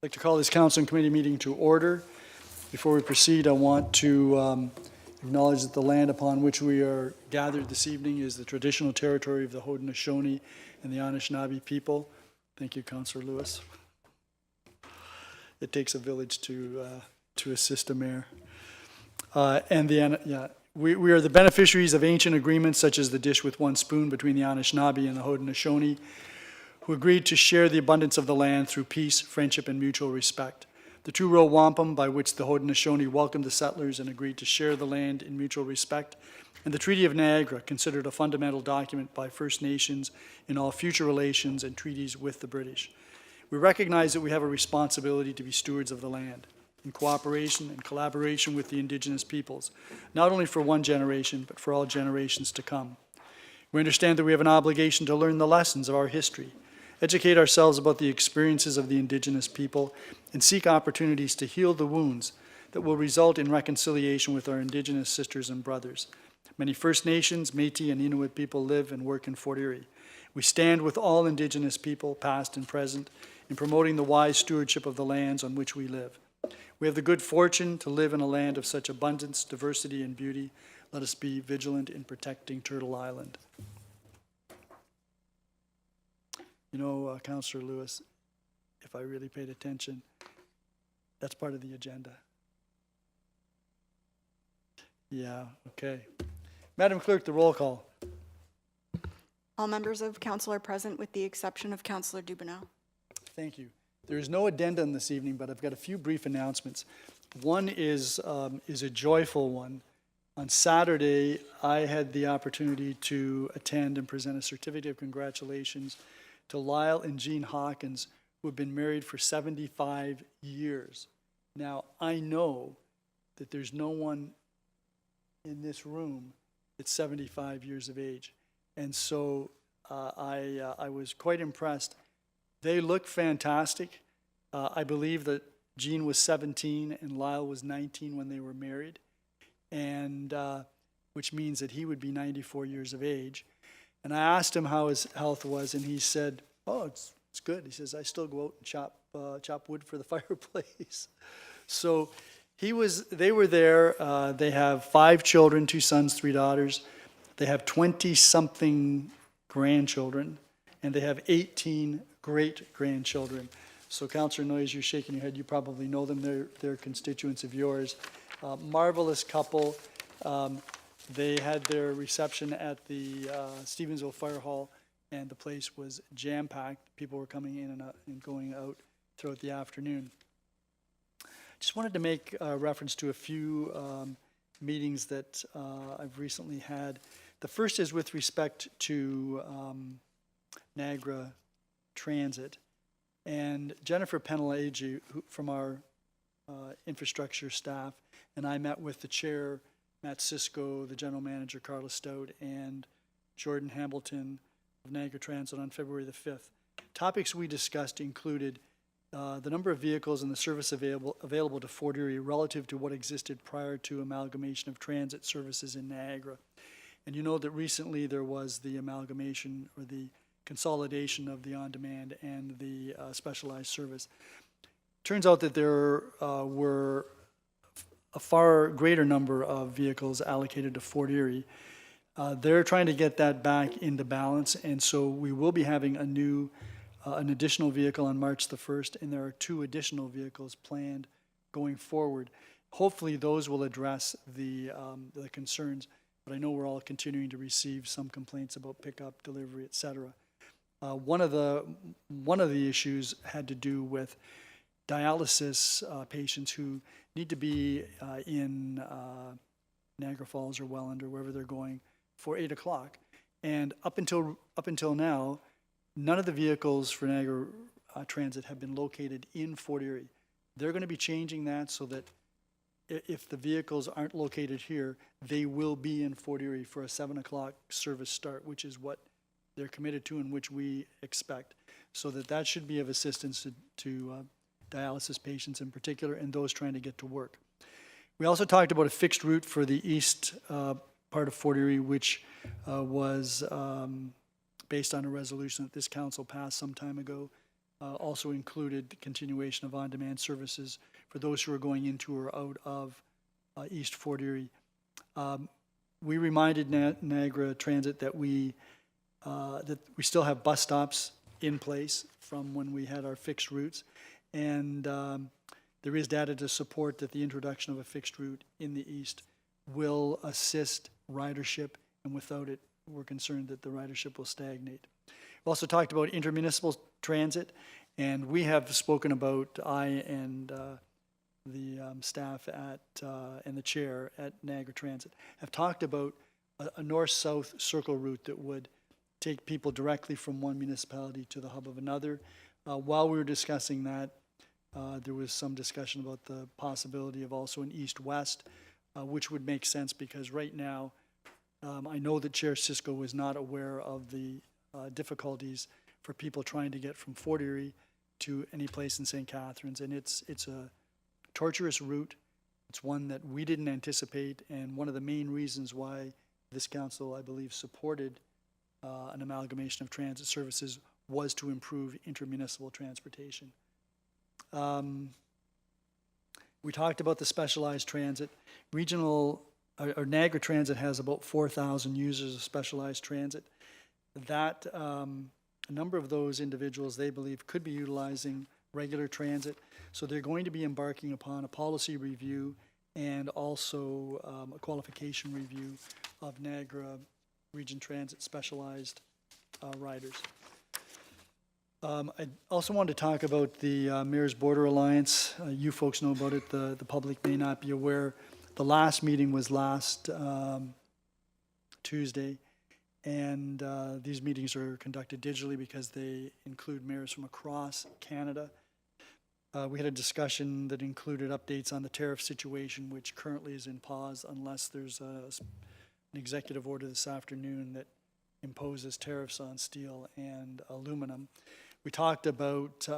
I'd like to call this council and committee meeting to order. Before we proceed, I want to acknowledge that the land upon which we are gathered this evening is the traditional territory of the Haudenosaunee and the Anishinaabe people. Thank you, Councillor Lewis. It takes a village to assist a mayor. We are the beneficiaries of ancient agreements such as the dish with one spoon between the Anishinaabe and the Haudenosaunee, who agreed to share the abundance of the land through peace, friendship, and mutual respect. The two-row wampum by which the Haudenosaunee welcomed the settlers and agreed to share the land in mutual respect, and the Treaty of Niagara, considered a fundamental document by First Nations in all future relations and treaties with the British. We recognize that we have a responsibility to be stewards of the land, in cooperation and collaboration with the Indigenous peoples, not only for one generation, but for all generations to come. We understand that we have an obligation to learn the lessons of our history, educate ourselves about the experiences of the Indigenous people, and seek opportunities to heal the wounds that will result in reconciliation with our Indigenous sisters and brothers. Many First Nations, Métis, and Inuit people live and work in Fort Erie. We stand with all Indigenous people, past and present, in promoting the wise stewardship of the lands on which we live. We have the good fortune to live in a land of such abundance, diversity, and beauty. Let us be vigilant in protecting Turtle Island. You know, Councillor Lewis, if I really paid attention, that's part of the agenda. Yeah, okay. Madam Clerk, the roll call. All members of council are present with the exception of Councillor Dubanow. Thank you. There is no addendum this evening, but I've got a few brief announcements. One is a joyful one. On Saturday, I had the opportunity to attend and present a certificate of congratulations to Lyle and Jean Hawkins, who have been married for 75 years. Now, I know that there's no one in this room that's 75 years of age. And so I was quite impressed. They look fantastic. I believe that Jean was 17 and Lyle was 19 when they were married, and which means that he would be 94 years of age. And I asked him how his health was, and he said, "Oh, it's good." He says, "I still go out and chop wood for the fireplace." So they were there. They have 5 children, 2 sons, 3 daughters. They have 20-something grandchildren, and they have 18 great-grandchildren. So, Councillor Noyes, you're shaking your head. You probably know them. They're constituents of yours. Marvelous couple. They had their reception at the Stevensville Fire Hall, and the place was jam-packed. People were coming in and going out throughout the afternoon. Just wanted to make reference to a few meetings that I've recently had. The first is with respect to Niagara Transit. And Jennifer Penelage from our infrastructure staff, and I met with the chair, Matt Cisco, the general manager, Carla Stout, and Jordan Hamilton of Niagara Transit on February the 5th. Topics we discussed included the number of vehicles and the service available to Fort Erie relative to what existed prior to amalgamation of transit services in Niagara. And you know that recently there was the amalgamation or the consolidation of the on-demand and the specialized service. Turns out that there were a far greater number of vehicles allocated to Fort Erie. They're trying to get that back into balance, and so we will be having an additional vehicle on March the 1st, and there are 2 additional vehicles planned going forward. Hopefully those will address the concerns, but I know we're all continuing to receive some complaints about pickup, delivery, etc. One of the issues had to do with dialysis patients who need to be in Niagara Falls or Welland or wherever they're going for 8 o'clock. And up until now, none of the vehicles for Niagara Transit have been located in Fort Erie. They're going to be changing that so that if the vehicles aren't located here, they will be in Fort Erie for a 7 o'clock service start, which is what they're committed to and which we expect. So that should be of assistance to dialysis patients in particular and those trying to get to work. We also talked about a fixed route for the east part of Fort Erie, which was based on a resolution that this council passed some time ago also included the continuation of on-demand services for those who are going into or out of East Fort Erie. We reminded Niagara Transit that we still have bus stops in place from when we had our fixed routes, and there is data to support that the introduction of a fixed route in the east will assist ridership, and without it, we're concerned that the ridership will stagnate. We also talked about intermunicipal transit, and we have spoken about, I and the staff at and the chair at Niagara Transit have talked about a north-south circle route that would take people directly from one municipality to the hub of another. While we were discussing that, there was some discussion about the possibility of also an east-west, which would make sense because right now, I know that Chair Cisco was not aware of the difficulties for people trying to get from Fort Erie to any place in St. Catharines, and it's a torturous route. It's one that we didn't anticipate, and one of the main reasons why this council, I believe, supported an amalgamation of transit services was to improve intermunicipal transportation. We talked about the specialized transit. Niagara Transit has about 4,000 users of specialized transit. That a number of those individuals, they believe, could be utilizing regular transit. So they're going to be embarking upon a policy review and also a qualification review of Niagara Region Transit specialized riders. I also wanted to talk about the Mayor's Border Alliance. You folks know about it. The public may not be aware. The last meeting was last Tuesday, and these meetings are conducted digitally because they include mayors from across Canada. We had a discussion that included updates on the tariff situation, which currently is in pause unless there's an executive order this afternoon that imposes tariffs on steel and aluminum. We talked about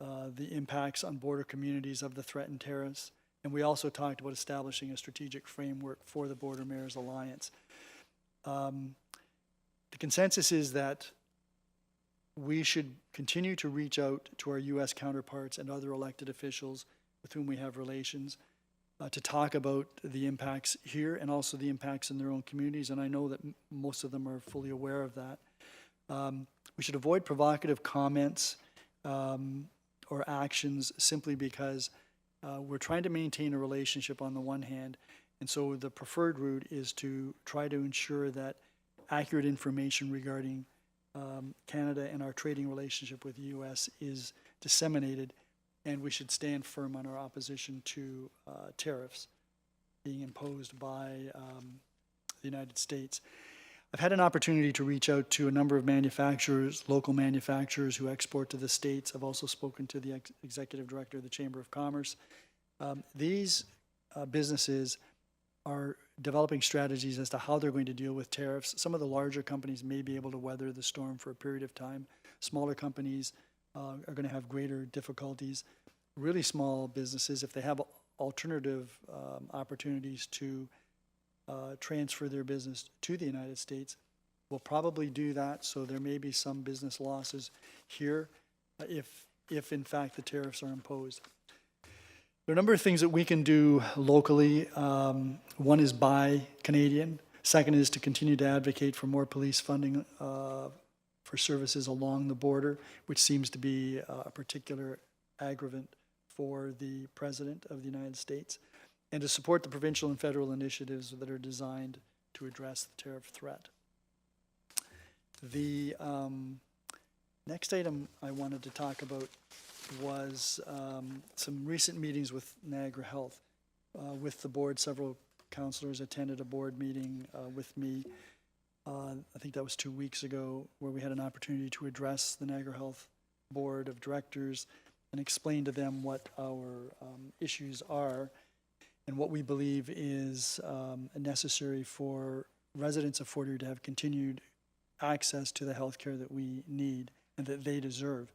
the impacts on border communities of the threatened tariffs, and we also talked about establishing a strategic framework for the Border Mayors Alliance. The consensus is that we should continue to reach out to our U.S. counterparts and other elected officials with whom we have relations to talk about the impacts here and also the impacts in their own communities, and I know that most of them are fully aware of that. We should avoid provocative comments or actions simply because we're trying to maintain a relationship on the one hand, and so the preferred route is to try to ensure that accurate information regarding Canada and our trading relationship with the U.S. is disseminated, and we should stand firm on our opposition to tariffs being imposed by the United States. I've had an opportunity to reach out to a number of manufacturers, local manufacturers who export to the States. I've also spoken to the executive director of the Chamber of Commerce. These businesses are developing strategies as to how they're going to deal with tariffs. Some of the larger companies may be able to weather the storm for a period of time. Smaller companies are going to have greater difficulties. Really small businesses, if they have alternative opportunities to transfer their business to the United States, will probably do that. So there may be some business losses here if in fact the tariffs are imposed. There are a number of things that we can do locally. One is buy Canadian. Second is to continue to advocate for more police funding for services along the border, which seems to be a particular aggravant for the President of the United States, and to support the provincial and federal initiatives that are designed to address the tariff threat. The next item I wanted to talk about was some recent meetings with Niagara Health. With the board, several councillors attended a board meeting with me. I think that was 2 weeks ago, where we had an opportunity to address the Niagara Health Board of Directors and explain to them what our issues are and what we believe is necessary for residents of Fort Erie to have continued access to the health care that we need and that they deserve.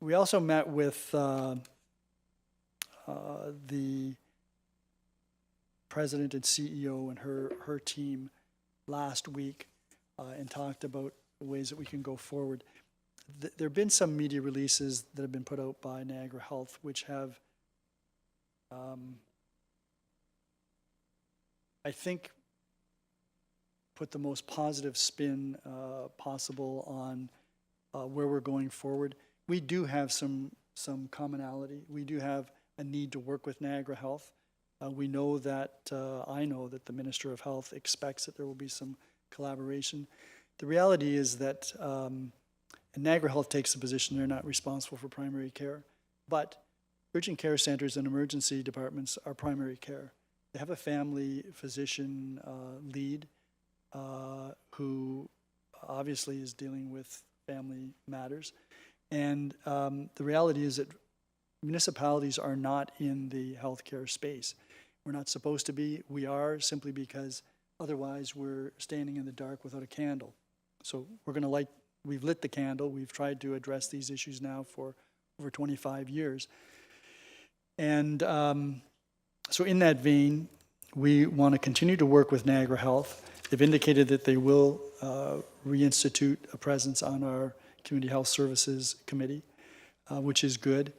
We also met with the president and CEO and her team last week and talked about ways that we can go forward. There have been some media releases that have been put out by Niagara Health, which have, I think, put the most positive spin possible on where we're going forward. We do have some commonality. We do have a need to work with Niagara Health. We know that, I know that the Minister of Health expects that there will be some collaboration. The reality is that Niagara Health takes the position they're not responsible for primary care, but urgent care centers and emergency departments are primary care. They have a family physician lead who obviously is dealing with family matters. And the reality is that municipalities are not in the healthcare space. We're not supposed to be. We are, simply because otherwise we're standing in the dark without a candle. So we've lit the candle. We've tried to address these issues now for over 25 years. And so in that vein, we want to continue to work with Niagara Health. They've indicated that they will reinstitute a presence on our Community Health Services Committee, which is good.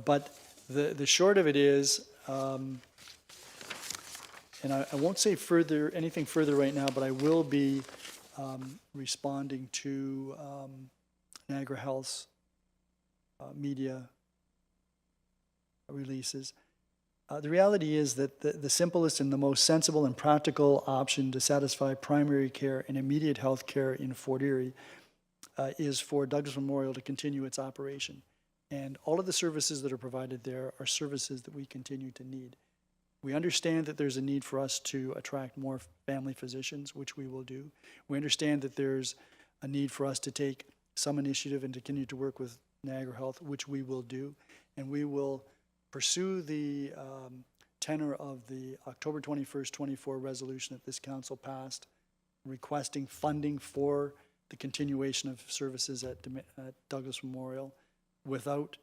But the short of it is, and I won't say anything further right now, but I will be responding to Niagara Health's media releases. The reality is that the simplest and the most sensible and practical option to satisfy primary care and immediate health care in Fort Erie is for Douglas Memorial to continue its operation. And all of the services that are provided there are services that we continue to need. We understand that there's a need for us to attract more family physicians, which we will do. We understand that there's a need for us to take some initiative and to continue to work with Niagara Health, which we will do. And we will pursue the tenor of the October 21st, 24 resolution that this council passed, requesting funding for the continuation of services at Douglas Memorial without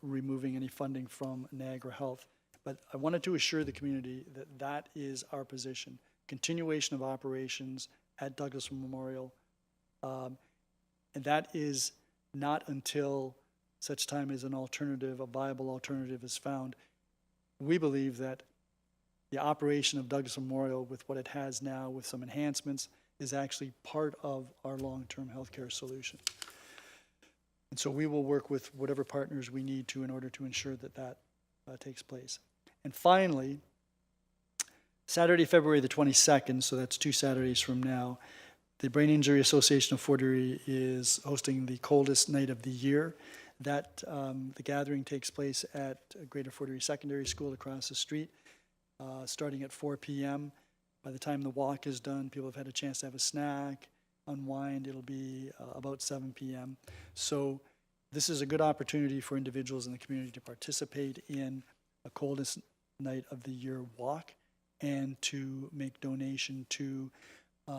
removing any funding from Niagara Health. But I wanted to assure the community that that is our position. Continuation of operations at Douglas Memorial. And that is not until such time as a viable alternative is found. We believe that the operation of Douglas Memorial, with what it has now, with some enhancements, is actually part of our long-term healthcare solution. And so we will work with whatever partners we need to in order to ensure that takes place. And finally, Saturday, February the 22nd, so that's 2 Saturdays from now, the Brain Injury Association of Fort Erie is hosting the coldest night of the year. That the gathering takes place at Greater Fort Erie Secondary School across the street, starting at 4 p.m. By the time the walk is done, people have had a chance to have a snack, unwind. It'll be about 7 p.m. So this is a good opportunity for individuals in the community to participate in a coldest night of the year walk and to make donation to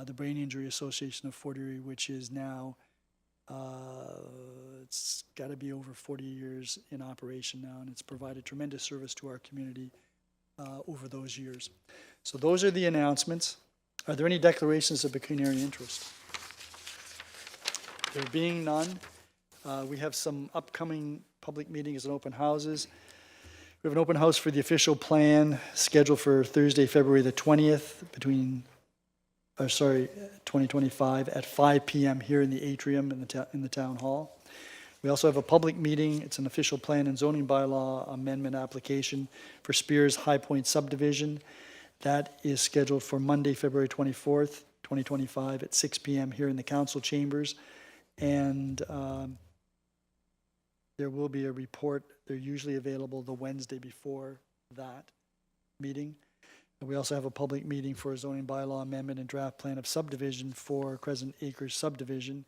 the Brain Injury Association of Fort Erie, which is now, it's got to be over 40 years in operation now, and it's provided tremendous service to our community over those years. So those are the announcements. Are there any declarations of pecuniary interest? There being none, we have some upcoming public meetings and open houses. We have an open house for the official plan scheduled for Thursday, February the 20th, 2025 at 5 p.m. here in the atrium in the town hall. We also have a public meeting. It's an official plan and zoning bylaw amendment application for Spears High Point subdivision. That is scheduled for Monday, February 24th, 2025 at 6 p.m. here in the council chambers. And there will be a report. They're usually available the Wednesday before that meeting. And we also have a public meeting for a zoning bylaw amendment and draft plan of subdivision for Crescent Acres subdivision.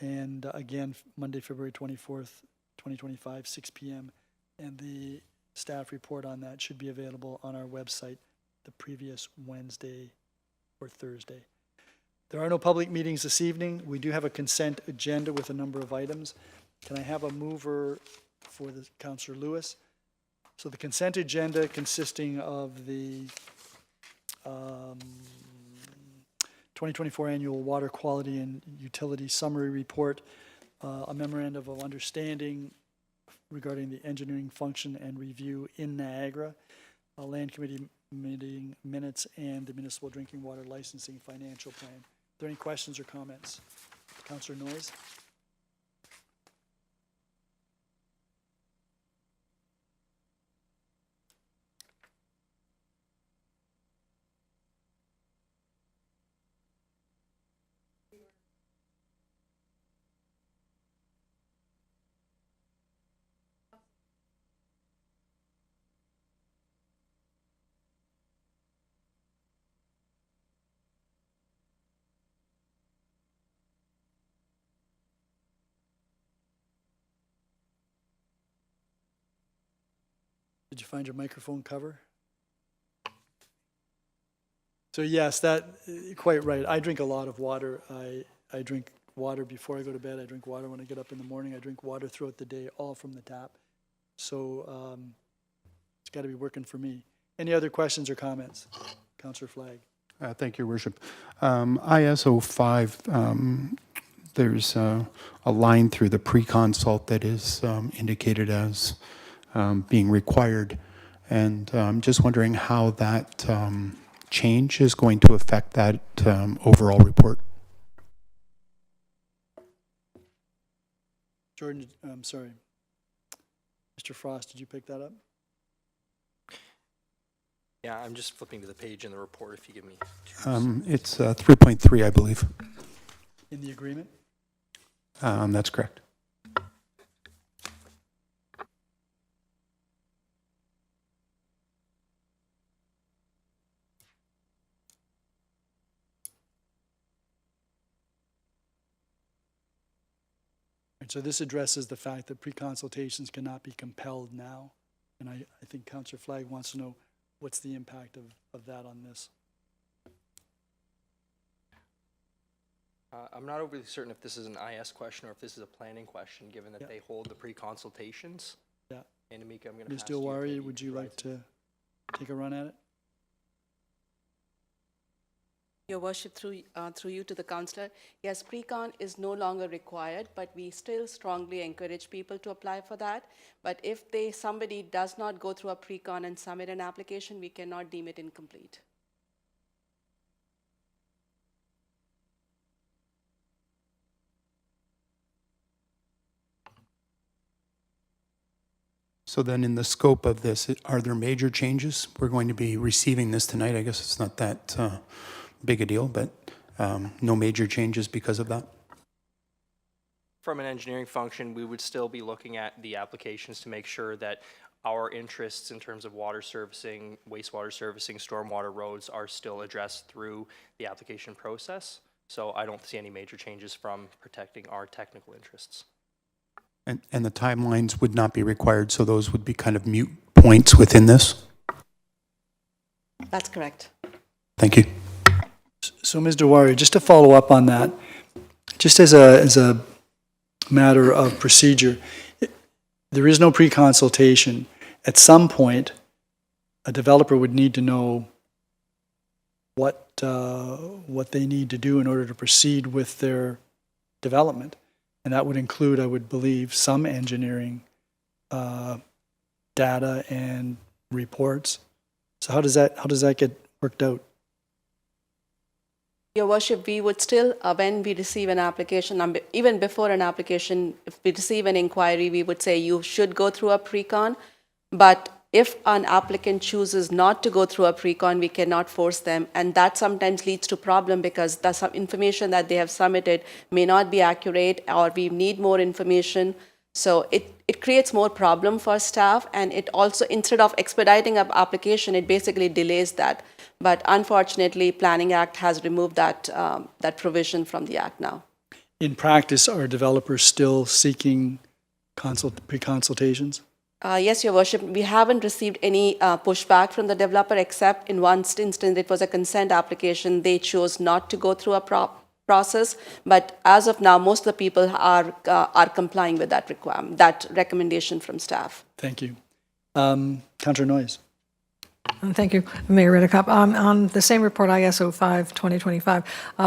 And again, Monday, February 24th, 2025, 6 p.m. And the staff report on that should be available on our website the previous Wednesday or Thursday. There are no public meetings this evening. We do have a consent agenda with a number of items. Can I have a mover for the Councillor Lewis? So the consent agenda consisting of the 2024 Annual Water Quality and Utility Summary Report, a memorandum of understanding regarding the engineering function and review in Niagara, a land committee meeting minutes, and the municipal drinking water licensing financial plan. Are there any questions or comments? Councillor Noyes? Did you find your microphone cover? So yes, quite right. I drink a lot of water. I drink water before I go to bed. I drink water when I get up in the morning. I drink water throughout the day, all from the tap. So it's got to be working for me. Any other questions or comments? Councillor Flagg. Thank you, Your Worship. ISO 5, there's a line through the pre-consult that is indicated as being required. And I'm just wondering how that change is going to affect that overall report. Jordan, I'm sorry. Mr. Frost, did you pick that up? Yeah, I'm just flipping to the page in the report if you give me 2 It's 3.3, I believe. In the agreement? That's correct. And so this addresses the fact that pre-consultations cannot be compelled now. And I think Councillor Flagg wants to know what's the impact of that on this. I'm not overly certain if this is an IS question or if this is a planning question, given that they hold the pre-consultations. Yeah. And Amika, I'm going to Ms. pass to you. Dilwari, would you like to take a run at it? Your Worship, through you to the Councillor, yes, pre-con is no longer required, but we still strongly encourage people to apply for that. But if somebody does not go through a pre-con and submit an application, we cannot deem it incomplete. So then in the scope of this, are there major changes? We're going to be receiving this tonight. I guess it's not that big a deal, but no major changes because of that? From an engineering function, we would still be looking at the applications to make sure that our interests in terms of water servicing, wastewater servicing, stormwater roads are still addressed through the application process. So I don't see any major changes from protecting our technical interests. And the timelines would not be required, so those would be kind of mute points within this? That's correct. Thank you. So Ms. Dilwari, just to follow up on that, just as a matter of procedure, there is no pre-consultation. At some point, a developer would need to know what they need to do in order to proceed with their development. And that would include, I would believe, some engineering data and reports. So how does that get worked out? Your Worship, we would still, when we receive an application, even before an application, if we receive an inquiry, we would say you should go through a pre-con. But if an applicant chooses not to go through a pre-con, we cannot force them. And that sometimes leads to problem because the information that they have submitted may not be accurate, or we need more information. So it creates more problem for staff, and it also, instead of expediting an application, it basically delays that. But unfortunately, Planning Act has removed that provision from the Act now. In practice, are developers still seeking pre-consultations? Yes, Your Worship, we haven't received any pushback from the developer, except in one instance, it was a consent application. They chose not to go through a process, but as of now, most of the people are complying with that requirement, that recommendation from staff. Thank you. Councillor Noyes. Thank you, Mayor Redekop. On the same report, ISO 5/2025,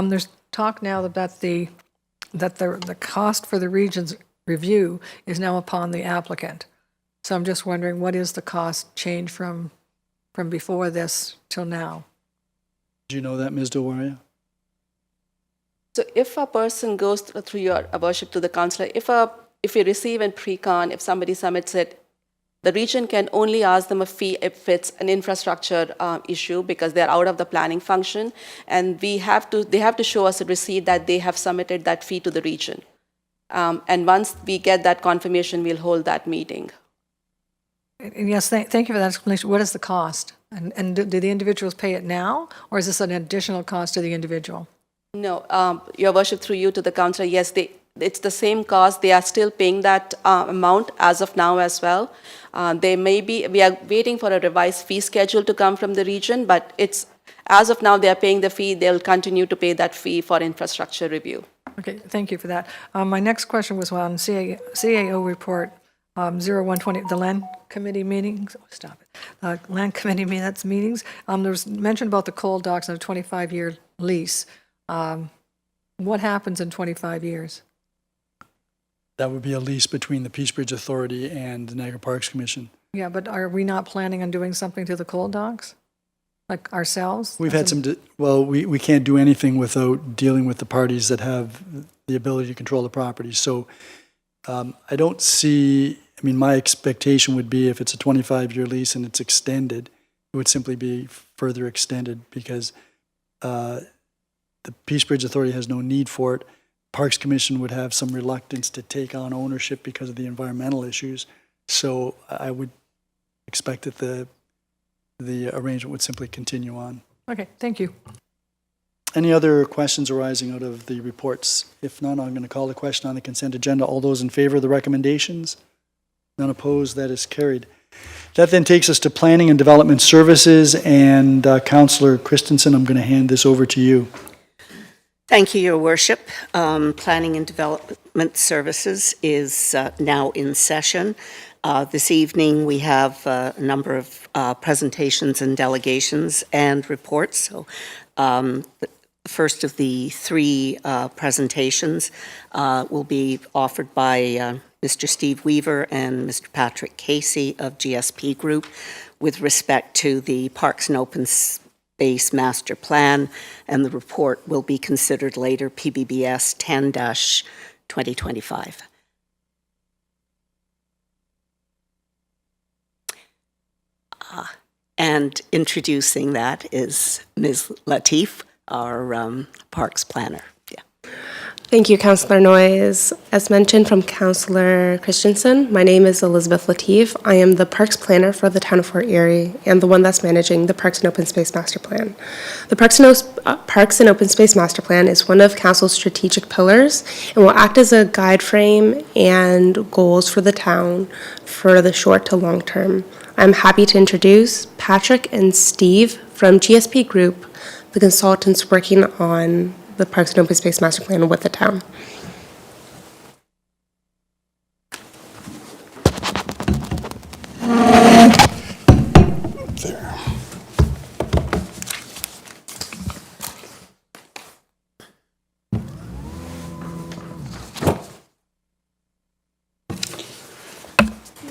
there's talk now that the cost for the region's review is now upon the applicant. So I'm just wondering, what is the cost change from before this till now? Do you know that, Ms. Delwaria? So if a person goes through your worship to the councillor, if you receive a pre-con, if somebody submits it, the region can only ask them a fee if it's an infrastructure issue because they're out of the planning function, and they have to show us a receipt that they have submitted that fee to the region. And once we get that confirmation, we'll hold that meeting. Yes, thank you for that explanation. What is the cost? And do the individuals pay it now, or is this an additional cost to the individual? No, your worship, through you to the councillor, yes, it's the same cost. They are still paying that amount as of now as well. We are waiting for a revised fee schedule to come from the region, but as of now, they are paying the fee. They'll continue to pay that fee for infrastructure review. Okay, thank you for that. My next question was on CAO report 0120, the land committee meetings. Oh, stop it. Land committee meetings. There was mention about the coal docks and a 25-year lease. What happens in 25 years? That would be a lease between the Peace Bridge Authority and the Niagara Parks Commission. Yeah, but are we not planning on doing something to the coal docks? Like ourselves? We've had we can't do anything without dealing with the parties that have the ability to control the property. So I don't see, my expectation would be if it's a 25-year lease and it's extended, it would simply be further extended because the Peace Bridge Authority has no need for it. Parks Commission would have some reluctance to take on ownership because of the environmental issues. So I would expect that the arrangement would simply continue on. Okay, thank you. Any other questions arising out of the reports? If none, I'm going to call the question on the consent agenda. All those in favor of the recommendations? None opposed, that is carried. That then takes us to Planning and Development Services, and Councillor Christensen, I'm going to hand this over to you. Thank you, Your Worship. Planning and Development Services is now in session. This evening, we have a number of presentations and delegations and reports. So, the first of the three presentations will be offered by Mr. Steve Weaver and Mr. Patrick Casey of GSP Group with respect to the Parks and Open Space Master Plan, and the report will be considered later, PBBS 10-2025. And introducing that is Ms. Latif, our Parks Planner. Thank you, Councillor Noyes. As mentioned from Councillor Christensen, my name is Elizabeth Latif. I am the Parks Planner for the Town of Fort Erie and the one that's managing the Parks and Open Space Master Plan. The Parks and Open Space Master Plan is one of Council's strategic pillars and will act as a guide frame and goals for the town for the short to long term. I'm happy to introduce Patrick and Steve from GSP Group, the consultants working on the Parks and Open Space Master Plan with the town. There.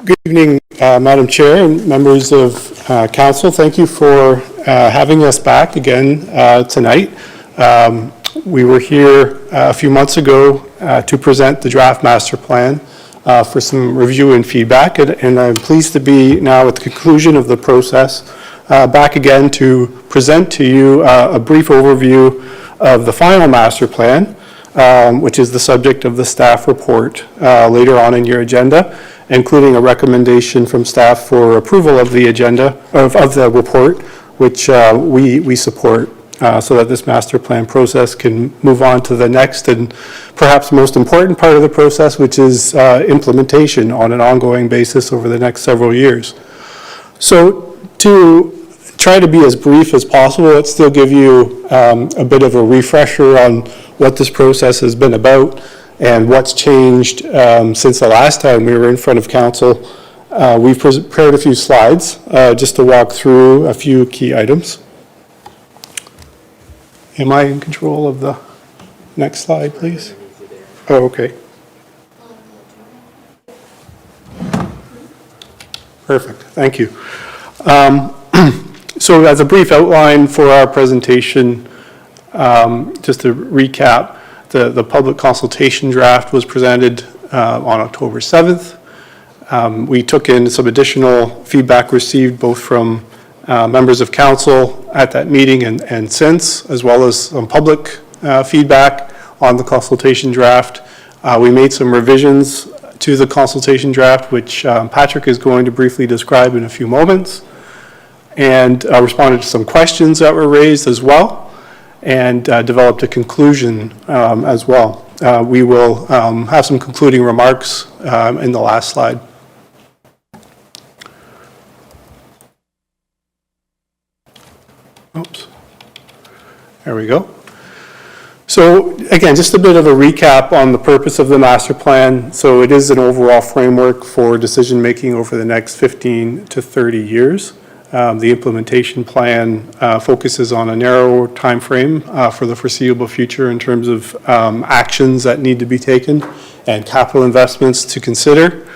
Good evening, Madam Chair and members of Council. Thank you for having us back again tonight. We were here a few months ago to present the draft master plan for some review and feedback, and I'm pleased to be now at the conclusion of the process back again to present to you a brief overview of the final master plan, which is the subject of the staff report later on in your agenda, including a recommendation from staff for approval of the agenda, of the report, which we support. So that this master plan process can move on to the next and perhaps most important part of the process, which is implementation on an ongoing basis over the next several years. So to try to be as brief as possible, let's still give you a bit of a refresher on what this process has been about and what's changed since the last time we were in front of council We've prepared a few slides just to walk through a few key items. Am I in control of the next slide, please? Oh, okay. Perfect, thank you. So as a brief outline for our presentation, just to recap, the public consultation draft was presented on October 7th. We took in some additional feedback received both from members of council at that meeting and since, as well as some public feedback on the consultation draft. We made some revisions to the consultation draft, which Patrick is going to briefly describe in a few moments, and responded to some questions that were raised as well, and developed a conclusion as well. We will have some concluding remarks in the last slide. Oops. There we go. So again, just a bit of a recap on the purpose of the master plan. So it is an overall framework for decision making over the next 15 to 30 years. The implementation plan focuses on a narrow time frame for the foreseeable future in terms of actions that need to be taken and capital investments to consider.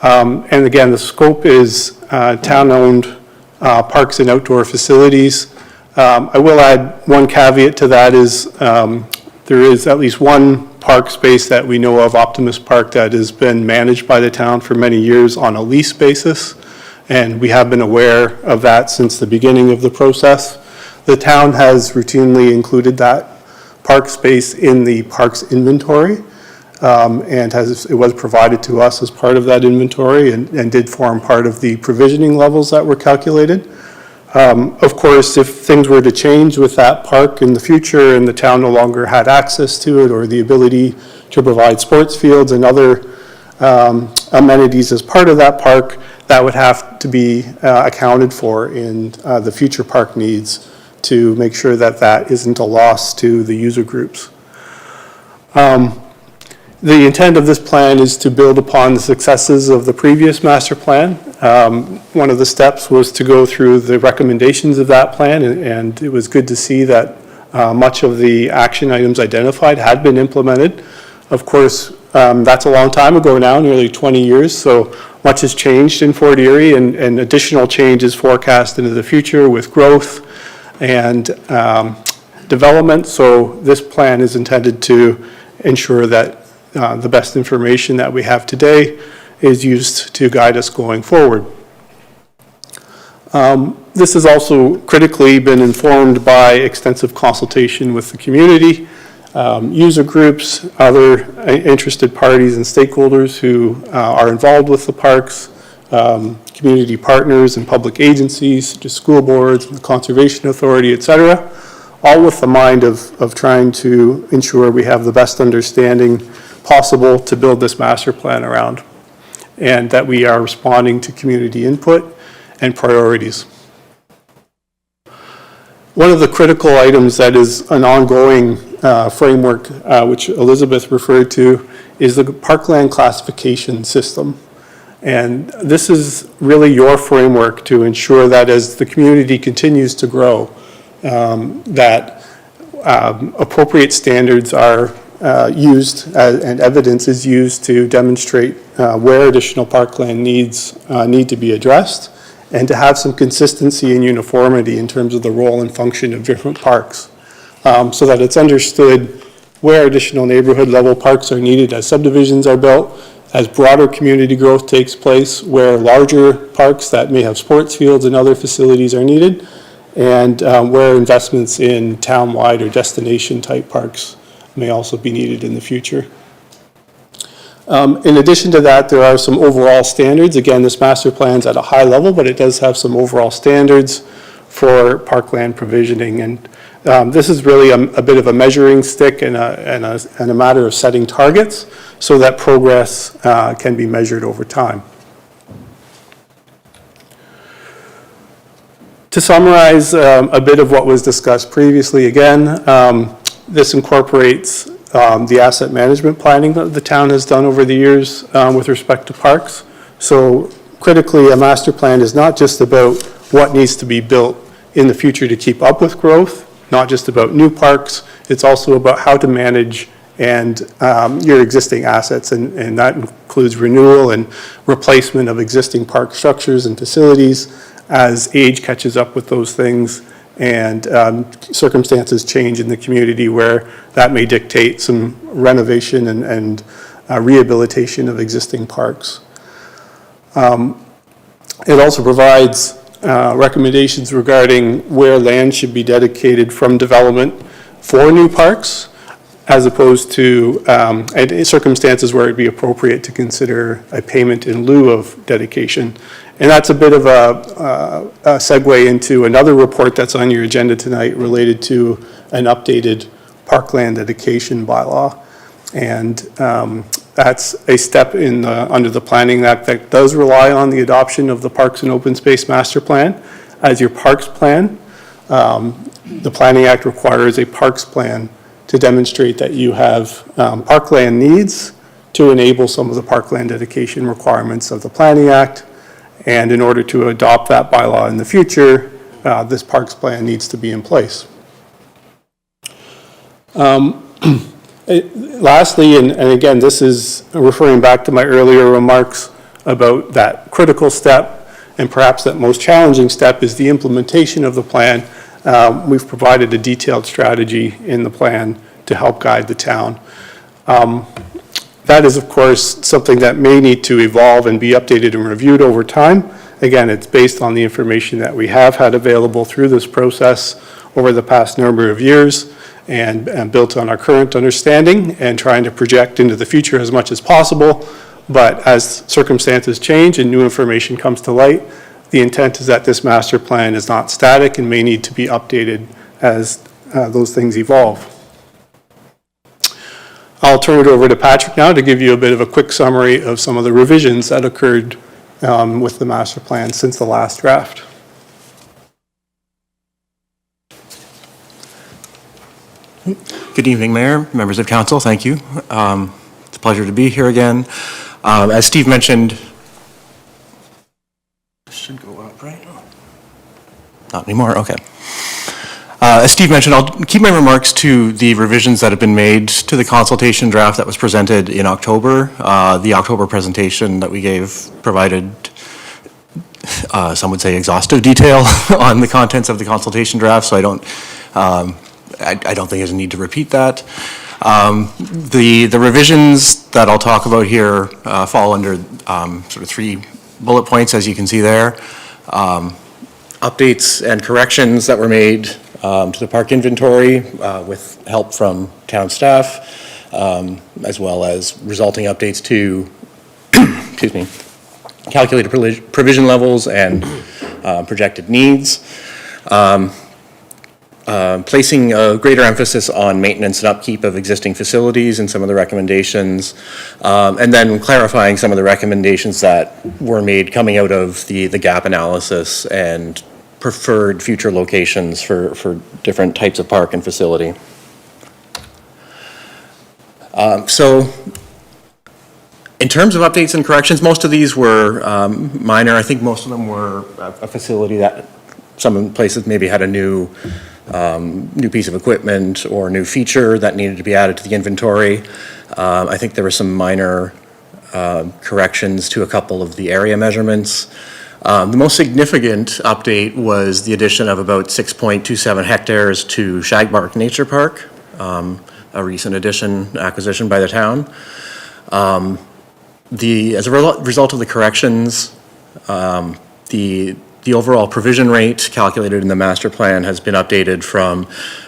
And again, the scope is town-owned parks and outdoor facilities. I will add one caveat to that is there is at least one park space that we know of, Optimist Park, that has been managed by the town for many years on a lease basis, and we have been aware of that since the beginning of the process. The town has routinely included that park space in the parks inventory, and it was provided to us as part of that inventory and did form part of the provisioning levels that were calculated. Of course, if things were to change with that park in the future and the town no longer had access to it or the ability to provide sports fields and other amenities as part of that park, that would have to be accounted for in the future park needs to make sure that that isn't a loss to the user groups. The intent of this plan is to build upon the successes of the previous master plan. One of the steps was to go through the recommendations of that plan, and it was good to see that much of the action items identified had been implemented. Of course, that's a long time ago now, nearly 20 years, so much has changed in Fort Erie, and additional change is forecast into the future with growth and development. So this plan is intended to ensure that the best information that we have today is used to guide us going forward. This has also critically been informed by extensive consultation with the community, user groups, other interested parties and stakeholders who are involved with the parks, community partners and public agencies, such as school boards, the Conservation Authority, etc., all with the mind of trying to ensure we have the best understanding possible to build this master plan around, and that we are responding to community input and priorities. One of the critical items that is an ongoing framework, which Elizabeth referred to, is the parkland classification system. And this is really your framework to ensure that as the community continues to grow, that appropriate standards are used and evidence is used to demonstrate where additional parkland needs need to be addressed, and to have some consistency and uniformity in terms of the role and function of different parks, so that it's understood where additional neighborhood level parks are needed as subdivisions are built, as broader community growth takes place, where larger parks that may have sports fields and other facilities are needed, and where investments in town-wide or destination type parks may also be needed in the future. In addition to that, there are some overall standards. Again, this master plan's at a high level, but it does have some overall standards for parkland provisioning. And this is really a bit of a measuring stick and a matter of setting targets so that progress can be measured over time. To summarize a bit of what was discussed previously, again, this incorporates the asset management planning that the town has done over the years with respect to parks. So critically, a master plan is not just about what needs to be built in the future to keep up with growth, not just about new parks, it's also about how to manage and your existing assets, and that includes renewal and replacement of existing park structures and facilities as age catches up with those things and circumstances change in the community where that may dictate some renovation and rehabilitation of existing parks. It also provides recommendations regarding where land should be dedicated from development for new parks, as opposed to circumstances where it'd be appropriate to consider a payment in lieu of dedication. And that's a bit of a segue into another report that's on your agenda tonight related to an updated parkland dedication bylaw. And that's a step in under the Planning Act that does rely on the adoption of the Parks and Open Space Master Plan as your parks plan. The Planning Act requires a parks plan to demonstrate that you have parkland needs to enable some of the parkland dedication requirements of the Planning Act. And in order to adopt that bylaw in the future, this parks plan needs to be in place. Lastly, and again, this is referring back to my earlier remarks about that critical step, and perhaps that most challenging step is the implementation of the plan. We've provided a detailed strategy in the plan to help guide the town. That is, of course, something that may need to evolve and be updated and reviewed over time. Again, it's based on the information that we have had available through this process over the past number of years and built on our current understanding and trying to project into the future as much as possible. But as circumstances change and new information comes to light, the intent is that this master plan is not static and may need to be updated as those things evolve. I'll turn it over to Patrick now to give you a bit of a quick summary of some of the revisions that occurred with the master plan since the last draft. Good evening, Mayor, members of council. Thank you. It's a pleasure to be here again. As Steve mentioned, this should go up, right? Not anymore. Okay. As Steve mentioned, I'll keep my remarks to the revisions that have been made to the consultation draft that was presented in October. The October presentation that we gave provided, some would say, exhaustive detail on the contents of the consultation draft, so I don't think there's a need to repeat that. The revisions that I'll talk about here fall under sort of 3 bullet points, as you can see there. Updates and corrections that were made to the park inventory with help from town staff, as well as resulting updates to excuse me, calculated provision levels and projected needs. Placing a greater emphasis on maintenance and upkeep of existing facilities in some of the recommendations, and then clarifying some of the recommendations that were made coming out of the gap analysis and preferred future locations for different types of park and facility. So in terms of updates and corrections, most of these were minor. I think most of them were a facility that some places maybe had a new piece of equipment or new feature that needed to be added to the inventory. I think there were some minor corrections to a couple of the area measurements. The most significant update was the addition of about 6.27 hectares to Shagbark Nature Park, a recent acquisition by the town. As a result of the corrections, the overall provision rate calculated in the master plan has been updated from,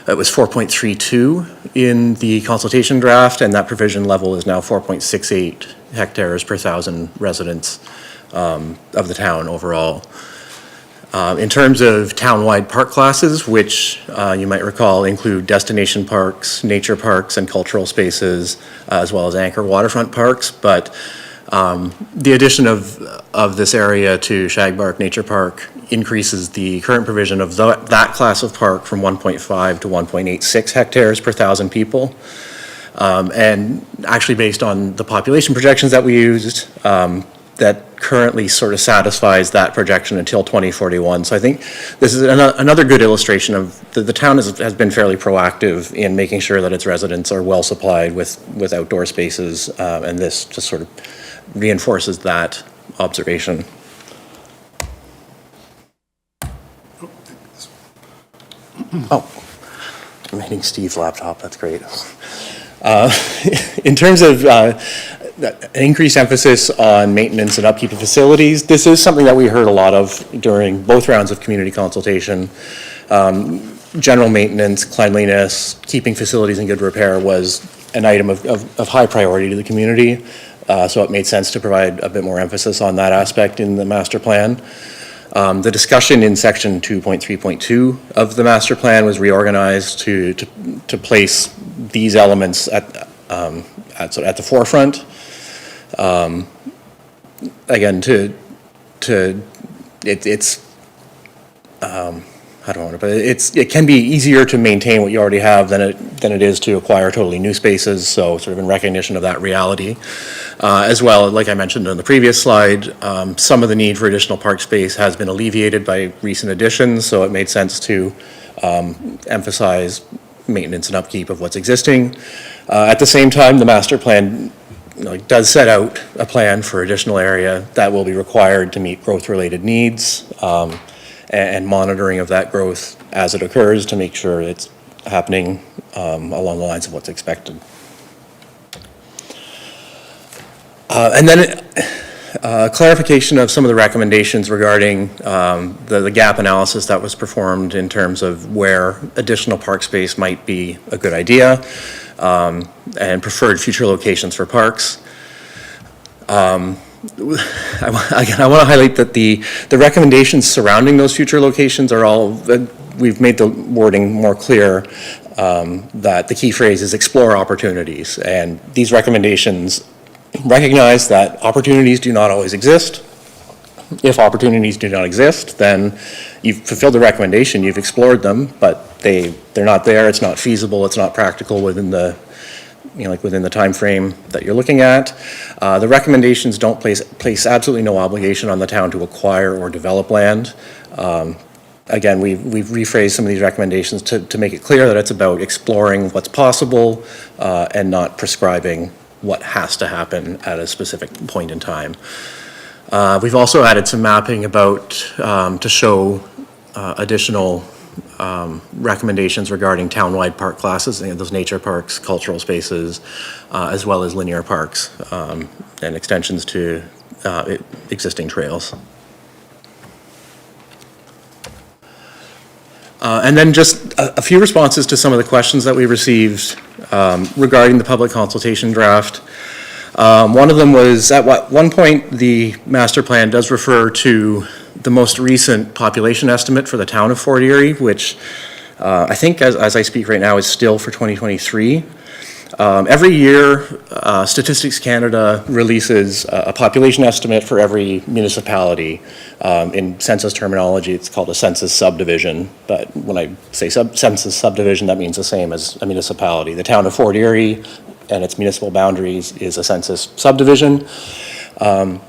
it was 4.32 in the consultation draft, and that provision level is now 4.68 hectares per 1,000 residents of the town overall. In terms of town-wide park classes, which you might recall include destination parks, nature parks, and cultural spaces, as well as anchor waterfront parks, but the addition of this area to Shagbark Nature Park increases the current provision of that class of park from 1.5 to 1.86 hectares per 1,000 people. And actually based on the population projections that we used, that currently sort of satisfies that projection until 2041. So I think this is another good illustration of the town has been fairly proactive in making sure that its residents are well supplied with outdoor spaces, and this just sort of reinforces that observation. Oh, I'm hitting Steve's laptop, that's great. In terms of increased emphasis on maintenance and upkeep of facilities, this is something that we heard a lot of during both rounds of community consultation. General maintenance, cleanliness, keeping facilities in good repair was an item of high priority to the community, so it made sense to provide a bit more emphasis on that aspect in the master plan. The discussion in section 2.3.2 of the master plan was reorganized to place these elements at the forefront. Again, I don't want to, but it can be easier to maintain what you already have than it is to acquire totally new spaces. So, sort of in recognition of that reality, as well, like I mentioned on the previous slide, some of the need for additional park space has been alleviated by recent additions. So it made sense to emphasize maintenance and upkeep of what's existing. At the same time, the master plan does set out a plan for additional area that will be required to meet growth-related needs, and monitoring of that growth as it occurs to make sure it's happening along the lines of what's expected. And then clarification of some of the recommendations regarding the gap analysis that was performed in terms of where additional park space might be a good idea, and preferred future locations for parks. I want to highlight that the recommendations surrounding those future locations are all, we've made the wording more clear, that the key phrase is explore opportunities. And these recommendations recognize that opportunities do not always exist. If opportunities do not exist, then you've fulfilled the recommendation, you've explored them, but they're not there, it's not feasible, it's not practical within the within the time frame that you're looking at. The recommendations don't place absolutely no obligation on the town to acquire or develop land. Again, we've rephrased some of these recommendations to make it clear that it's about exploring what's possible, and not prescribing what has to happen at a specific point in time. We've also added some mapping about to show additional recommendations regarding townwide park classes, those nature parks, cultural spaces, as well as linear parks, and extensions to existing trails. And then just a few responses to some of the questions that we received regarding the public consultation draft. One of them was, at one point, the master plan does refer to the most recent population estimate for the town of Fort Erie, which I think, as I speak right now, is still for 2023. Every year, Statistics Canada releases a population estimate for every municipality. In census terminology, it's called a census subdivision, but when I say census subdivision, that means the same as a municipality. The town of Fort Erie and its municipal boundaries is a census subdivision.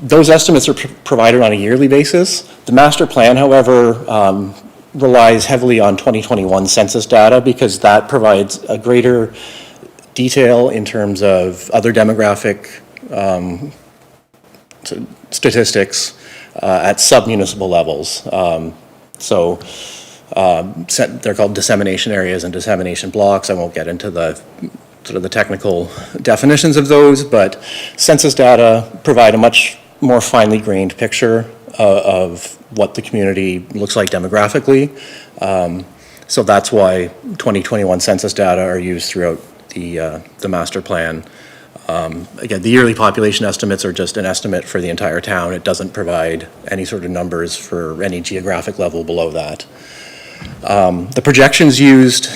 Those estimates are provided on a yearly basis. The master plan, however, relies heavily on 2021 census data because that provides a greater detail in terms of other demographic statistics at sub-municipal levels. They're called dissemination areas and dissemination blocks. I won't get into the sort of the technical definitions of those, but census data provide a much more finely grained picture of what the community looks like demographically. So that's why 2021 census data are used throughout the master plan. Again, the yearly population estimates are just an estimate for the entire town. It doesn't provide any sort of numbers for any geographic level below that. The projections used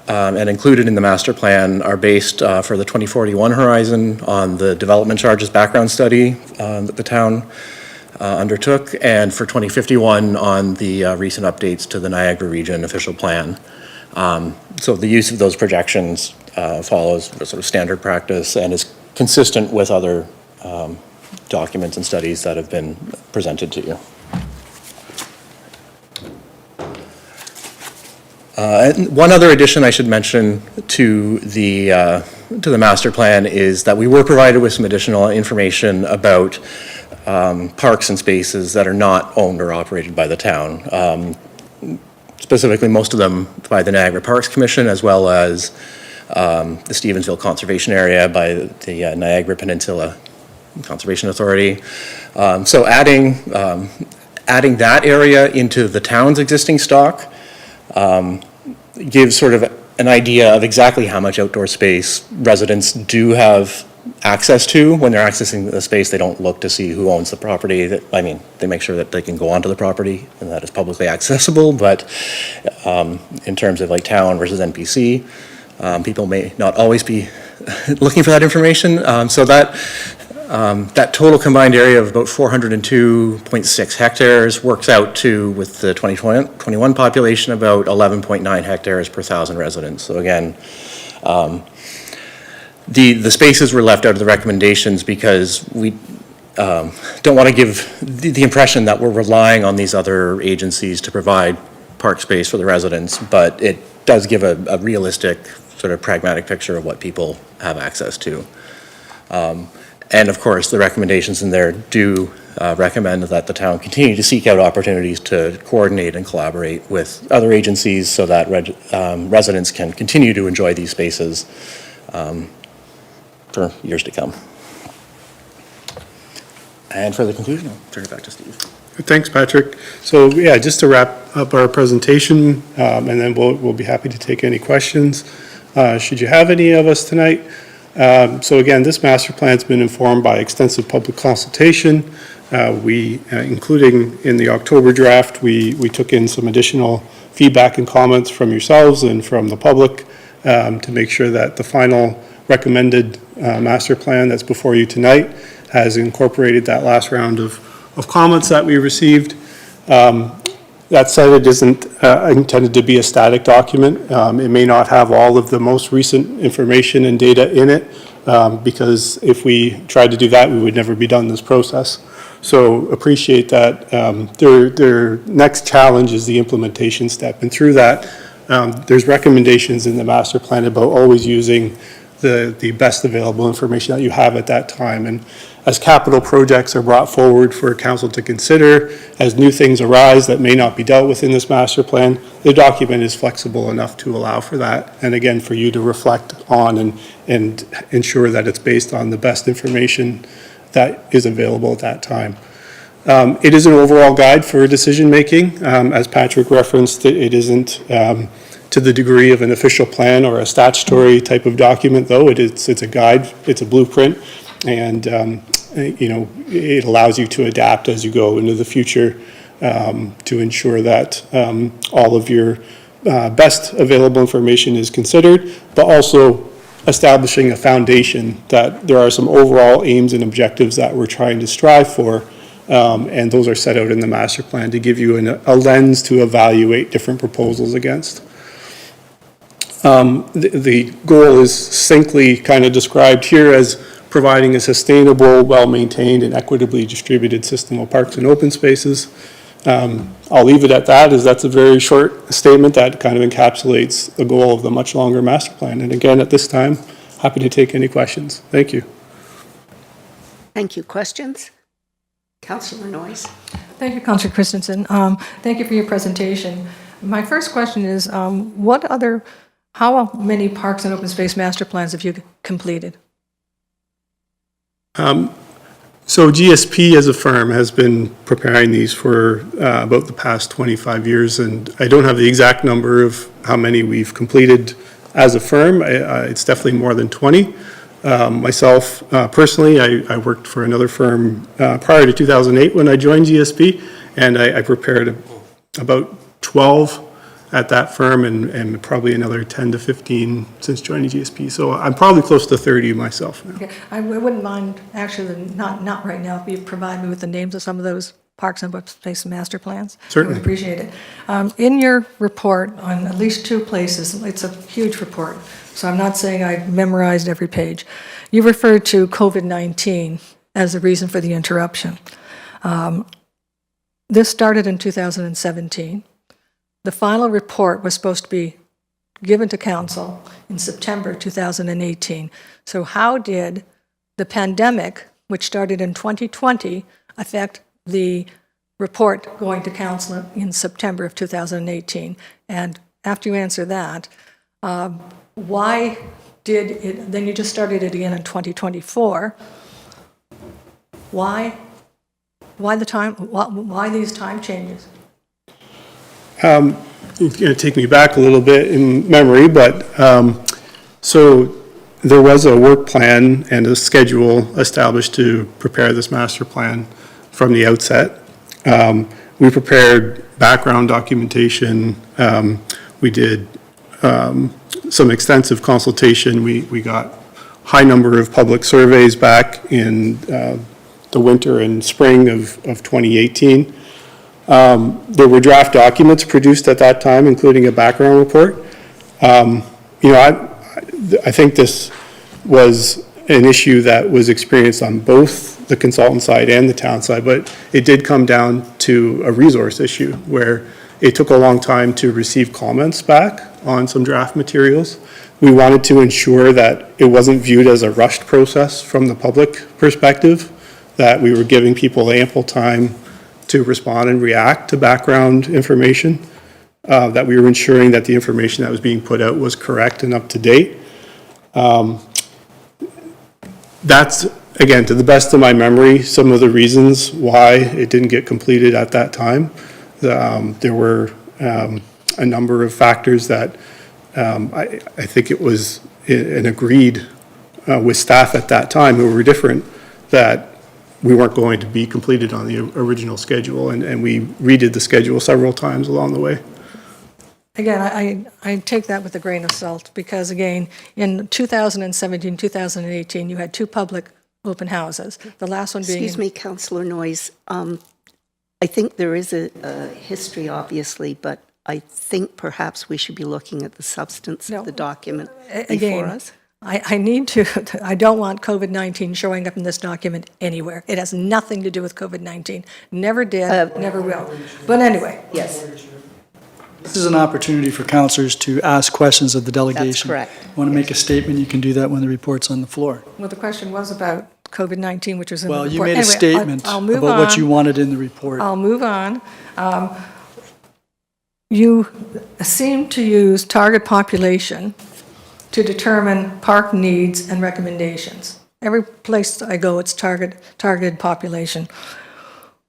and included in the master plan are based for the 2041 horizon on the development charges background study that the town undertook, and for 2051 on the recent updates to the Niagara Region official plan. So the use of those projections follows the sort of standard practice and is consistent with other documents and studies that have been presented to you. And one other addition I should mention to the master plan is that we were provided with some additional information about parks and spaces that are not owned or operated by the town. Specifically, most of them by the Niagara Parks Commission, as well as the Stevensville Conservation Area by the Niagara Peninsula Conservation Authority. So adding that area into the town's existing stock gives sort of an idea of exactly how much outdoor space residents do have access to. When they're accessing the space, they don't look to see who owns the property. They make sure that they can go onto the property and that it's publicly accessible, but in terms of like town versus NPC, people may not always be looking for that information. So that total combined area of about 402.6 hectares works out to, with the 2021 population, about 11.9 hectares per 1,000 residents. So again, the spaces were left out of the recommendations because we don't want to give the impression that we're relying on these other agencies to provide park space for the residents, but it does give a realistic, sort of pragmatic picture of what people have access to. And of course, the recommendations in there do recommend that the town continue to seek out opportunities to coordinate and collaborate with other agencies so that residents can continue to enjoy these spaces for years to come. And for the conclusion, I'll turn it back to Steve. Thanks, Patrick. So yeah, just to wrap up our presentation, and then we'll be happy to take any questions. Should you have any of us tonight? So again, this master plan's been informed by extensive public consultation. Including in the October draft, we took in some additional feedback and comments from yourselves and from the public to make sure that the final recommended master plan that's before you tonight has incorporated that last round of comments that we received. That said, it isn't intended to be a static document. It may not have all of the most recent information and data in it, because if we tried to do that, we would never be done this process. So appreciate that. Their next challenge is the implementation step. And through that, there's recommendations in the master plan about always using the best available information that you have at that time. And as capital projects are brought forward for council to consider, as new things arise that may not be dealt with in this master plan, the document is flexible enough to allow for that. And again, for you to reflect on and ensure that it's based on the best information that is available at that time. It is an overall guide for decision making. As Patrick referenced, it isn't to the degree of an official plan or a statutory type of document, though. It's a guide, it's a blueprint, and it allows you to adapt as you go into the future to ensure that all of your best available information is considered, but also establishing a foundation that there are some overall aims and objectives that we're trying to strive for, and those are set out in the master plan to give you a lens to evaluate different proposals against. The goal is succinctly kind of described here as providing a sustainable, well-maintained, and equitably distributed system of parks and open spaces. I'll leave it at that, as that's a very short statement that kind of encapsulates the goal of the much longer master plan. And again, at this time, happy to take any questions. Thank you. Thank you. Questions? Councillor Noyes. Thank you, Councillor Christensen. Thank you for your presentation. My first question is, how many parks and open space master plans have you completed? So GSP as a firm has been preparing these for about the past 25 years, and I don't have the exact number of how many we've completed as a firm. It's definitely more than 20. Myself, personally, I worked for another firm prior to 2008 when I joined GSP, and I prepared about 12 at that firm, and probably another 10 to 15 since joining GSP. So I'm probably close to 30 myself now. Okay. I wouldn't mind, actually, not right now, if you provide me with the names of some of those parks and open space master plans. Certainly. I would appreciate it. In your report, on at least two places, it's a huge report, so I'm not saying I memorized every page. You referred to COVID-19 as the reason for the interruption. This started in 2017. The final report was supposed to be given to council in September 2018. So how did the pandemic, which started in 2020, affect the report going to council in September of 2018? And after you answer that, why did it, then you just started it again in 2024. Why these time changes? It's going to take me back a little bit in memory, but so there was a work plan and a schedule established to prepare this master plan from the outset. We prepared background documentation. We did some extensive consultation. We got high number of public surveys back in the winter and spring of 2018. There were draft documents produced at that time, including a background report. I think this was an issue that was experienced on both the consultant side and the town side, but it did come down to a resource issue where it took a long time to receive comments back on some draft materials. We wanted to ensure that it wasn't viewed as a rushed process from the public perspective, that we were giving people ample time to respond and react to background information, that we were ensuring that the information that was being put out was correct and up to date. That's, again, to the best of my memory, some of the reasons why it didn't get completed at that time. There were a number of factors that I think it was an agreed with staff at that time who were different, that we weren't going to be completed on the original schedule, and we redid the schedule several times along the way. Again, I take that with a grain of salt because, again, in 2017, 2018, you had 2 public open houses. The last one being... Excuse me, Councillor Noyes. I think there is a history, obviously, but I think perhaps we should be looking at the substance of the document before us. I need to, I don't want COVID-19 showing up in this document anywhere. It has nothing to do with COVID-19. Never did, never will. But anyway. Yes. This is an opportunity for councillors to ask questions of the delegation. That's correct. Want to make a statement, you can do that when the report's on the floor. Well, the question was about COVID-19, which was in the report. Well, you made a Anyway, statement I'll move about what on. you wanted in the report. I'll move on. You seem to use target population to determine park needs and recommendations. Every place I go, it's targeted population.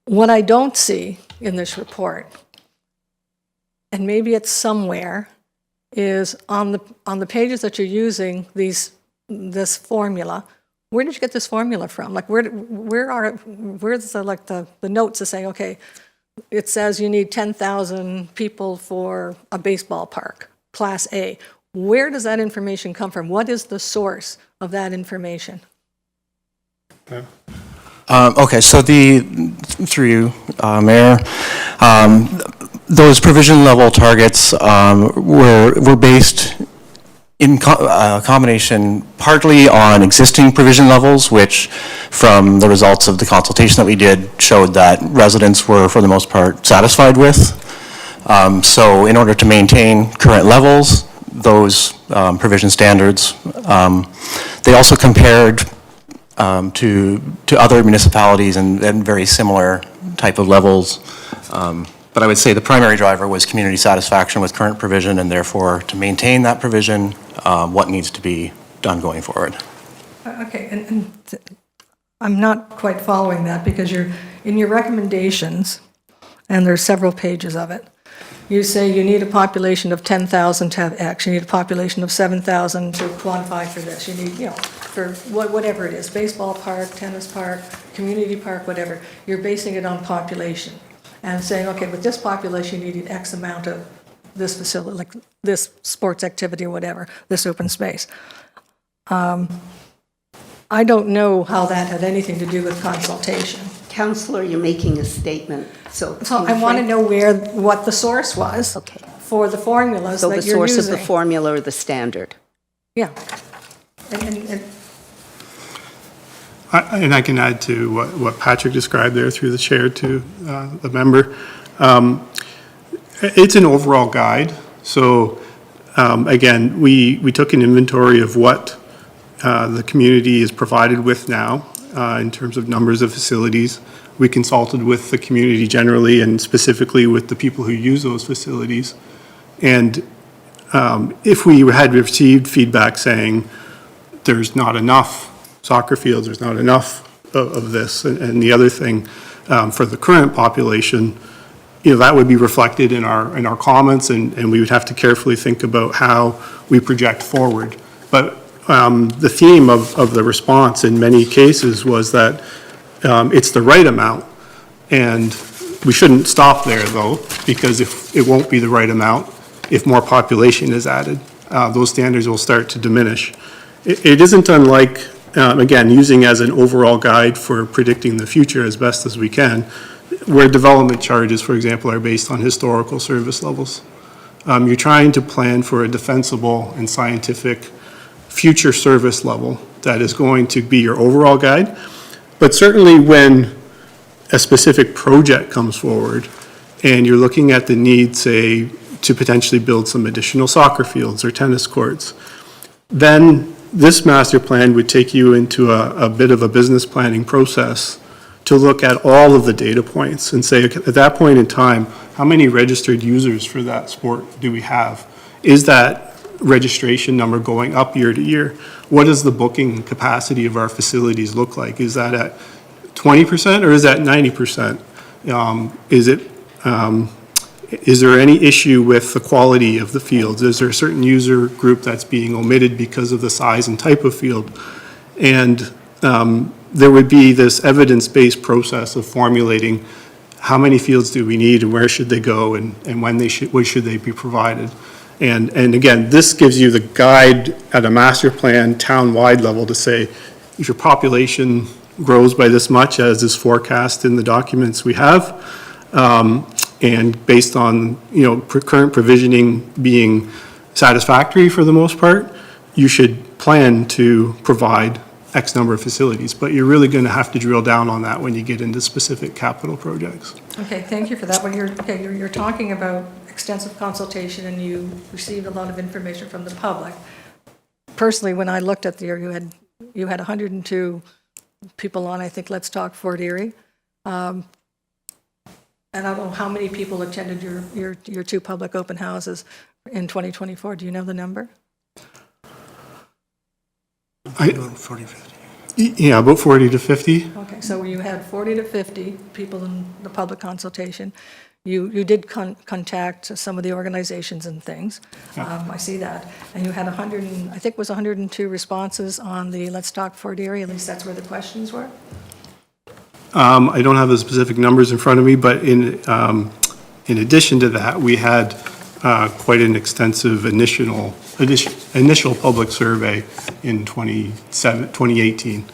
What I don't see in this report, and maybe it's somewhere, is on the pages that you're using this formula. Where did you get this formula from? Like where's the notes that say, okay, it says you need 10,000 people for a baseball park, Class A. Where does that information come from? What is the source of that information? Okay, so through you, Mayor, those provision level targets were based in combination partly on existing provision levels, which from the results of the consultation that we did showed that residents were for the most part satisfied with. So in order to maintain current levels, those provision standards, they also compared to other municipalities and very similar type of levels. But I would say the primary driver was community satisfaction with current provision, and therefore to maintain that provision, what needs to be done going forward. Okay, and I'm not quite following that because you're in your recommendations, and there's several pages of it. You say you need a population of 10,000 to have X. You need a population of 7,000 to quantify for this. You need, for whatever it is, baseball park, tennis park, community park, whatever. You're basing it on population and saying, okay, with this population, you need X amount of this facility, like this sports activity or whatever, this open space. I don't know how that had anything to do with consultation. Councillor, you're making a statement, so... So I want to know what the source was for the formulas that you're using. So the source of the formula or the standard? Yeah. And And I can add to what Patrick described there through the chair to the member. It's an overall guide. So again, we took an inventory of what the community is provided with now in terms of numbers of facilities. We consulted with the community generally and specifically with the people who use those facilities. And if we had received feedback saying there's not enough soccer fields, there's not enough of this and the other thing for the current population, that would be reflected in our comments, and we would have to carefully think about how we project forward. But the theme of the response in many cases was that it's the right amount, and we shouldn't stop there though, because if it won't be the right amount, if more population is added, those standards will start to diminish. It isn't unlike, again, using as an overall guide for predicting the future as best as we can, where development charges, for example, are based on historical service levels. You're trying to plan for a defensible and scientific future service level that is going to be your overall guide. But certainly when a specific project comes forward and you're looking at the need, say, to potentially build some additional soccer fields or tennis courts, then this master plan would take you into a bit of a business planning process to look at all of the data points and say, at that point in time, how many registered users for that sport do we have? Is that registration number going up year to year? What does the booking capacity of our facilities look like? Is that at 20% or is that 90%? Is there any issue with the quality of the fields? Is there a certain user group that's being omitted because of the size and type of field? And there would be this evidence-based process of formulating how many fields do we need and where should they go and when should they be provided. And again, this gives you the guide at a master plan town-wide level to say, if your population grows by this much as is forecast in the documents we have, and based on current provisioning being satisfactory for the most part, you should plan to provide X number of facilities, but you're really going to have to drill down on that when you get into specific capital projects. Okay, thank you for that. When you're talking about extensive consultation and you received a lot of information from the public. Personally, when I looked at you had 102 people on, I think, Let's Talk Fort Erie. And I don't know how many people attended your two public open houses in 2024. Do you know the number? About 40, 50. Yeah, about 40 to 50. Okay, so you had 40 to 50 people in the public consultation. You did contact some of the organizations and things. I see that. And you had 102 responses on the Let's Talk Fort Erie, at least that's where the questions were? I don't have the specific numbers in front of me, but in addition to that, we had quite an extensive initial public survey in 2018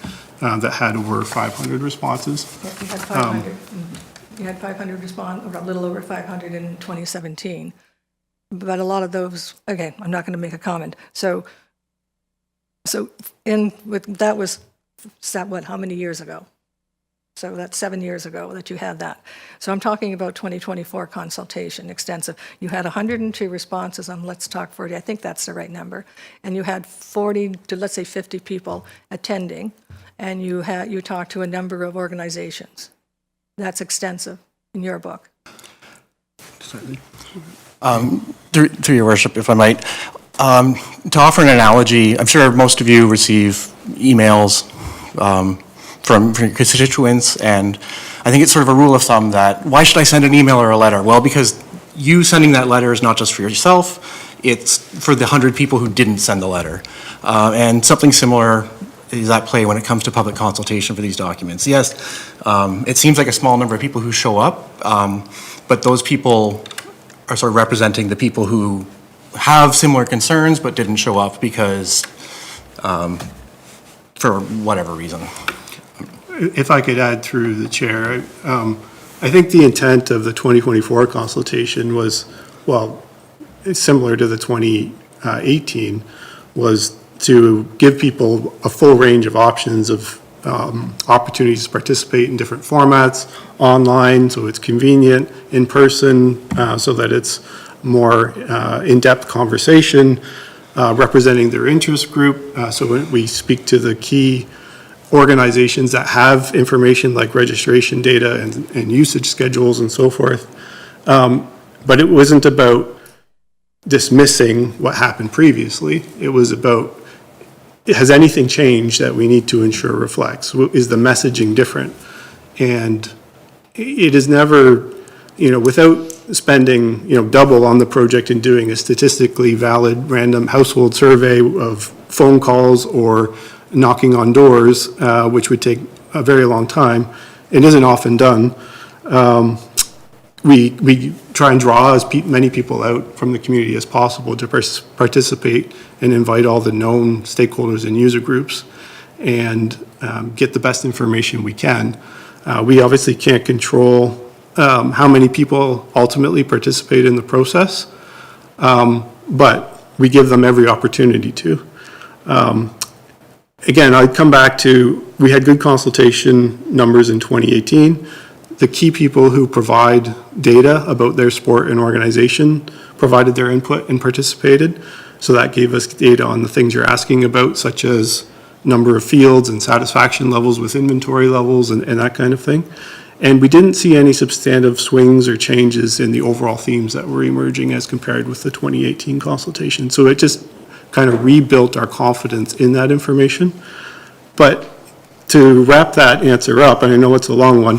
that had over 500 responses. Yeah, you had 500. You had 500 respond, or a little over 500 in 2017. But a lot of those, again, I'm not going to make a comment. So that was, what, how many years ago? So that's 7 years ago that you had that. So I'm talking about 2024 consultation, extensive. You had 102 responses on Let's Talk 40. I think that's the right number. And you had 40 to, let's say, 50 people attending. And you talked to a number of organizations. That's extensive in your book. Through your worship, if I might, to offer an analogy, I'm sure most of you receive emails from your constituents, and I think it's sort of a rule of thumb that, why should I send an email or a letter? Well, because you sending that letter is not just for yourself, it's for the 100 people who didn't send the letter. And something similar is at play when it comes to public consultation for these documents. Yes, it seems like a small number of people who show up, but those people are sort of representing the people who have similar concerns but didn't show up because for whatever reason. If I could add through the chair, I think the intent of the 2024 consultation was, well, it's similar to the 2018, was to give people a full range of options of opportunities to participate in different formats, online, so it's convenient, in person, so that it's more in-depth conversation, representing their interest group. So when we speak to the key organizations that have information like registration data and usage schedules and so forth. But it wasn't about dismissing what happened previously. It was about, has anything changed that we need to ensure reflects? Is the messaging different? And it is never, without spending, double on the project and doing a statistically valid random household survey of phone calls or knocking on doors, which would take a very long time. It isn't often done. We try and draw as many people out from the community as possible to participate and invite all the known stakeholders and user groups and get the best information we can. We obviously can't control how many people ultimately participate in the process, but we give them every opportunity to. Again, I'd come back to, we had good consultation numbers in 2018. The key people who provide data about their sport and organization provided their input and participated. So that gave us data on the things you're asking about, such as number of fields and satisfaction levels with inventory levels and that kind of thing. And we didn't see any substantive swings or changes in the overall themes that were emerging as compared with the 2018 consultation. So it just kind of rebuilt our confidence in that information. But to wrap that answer up, and I know it's a long one,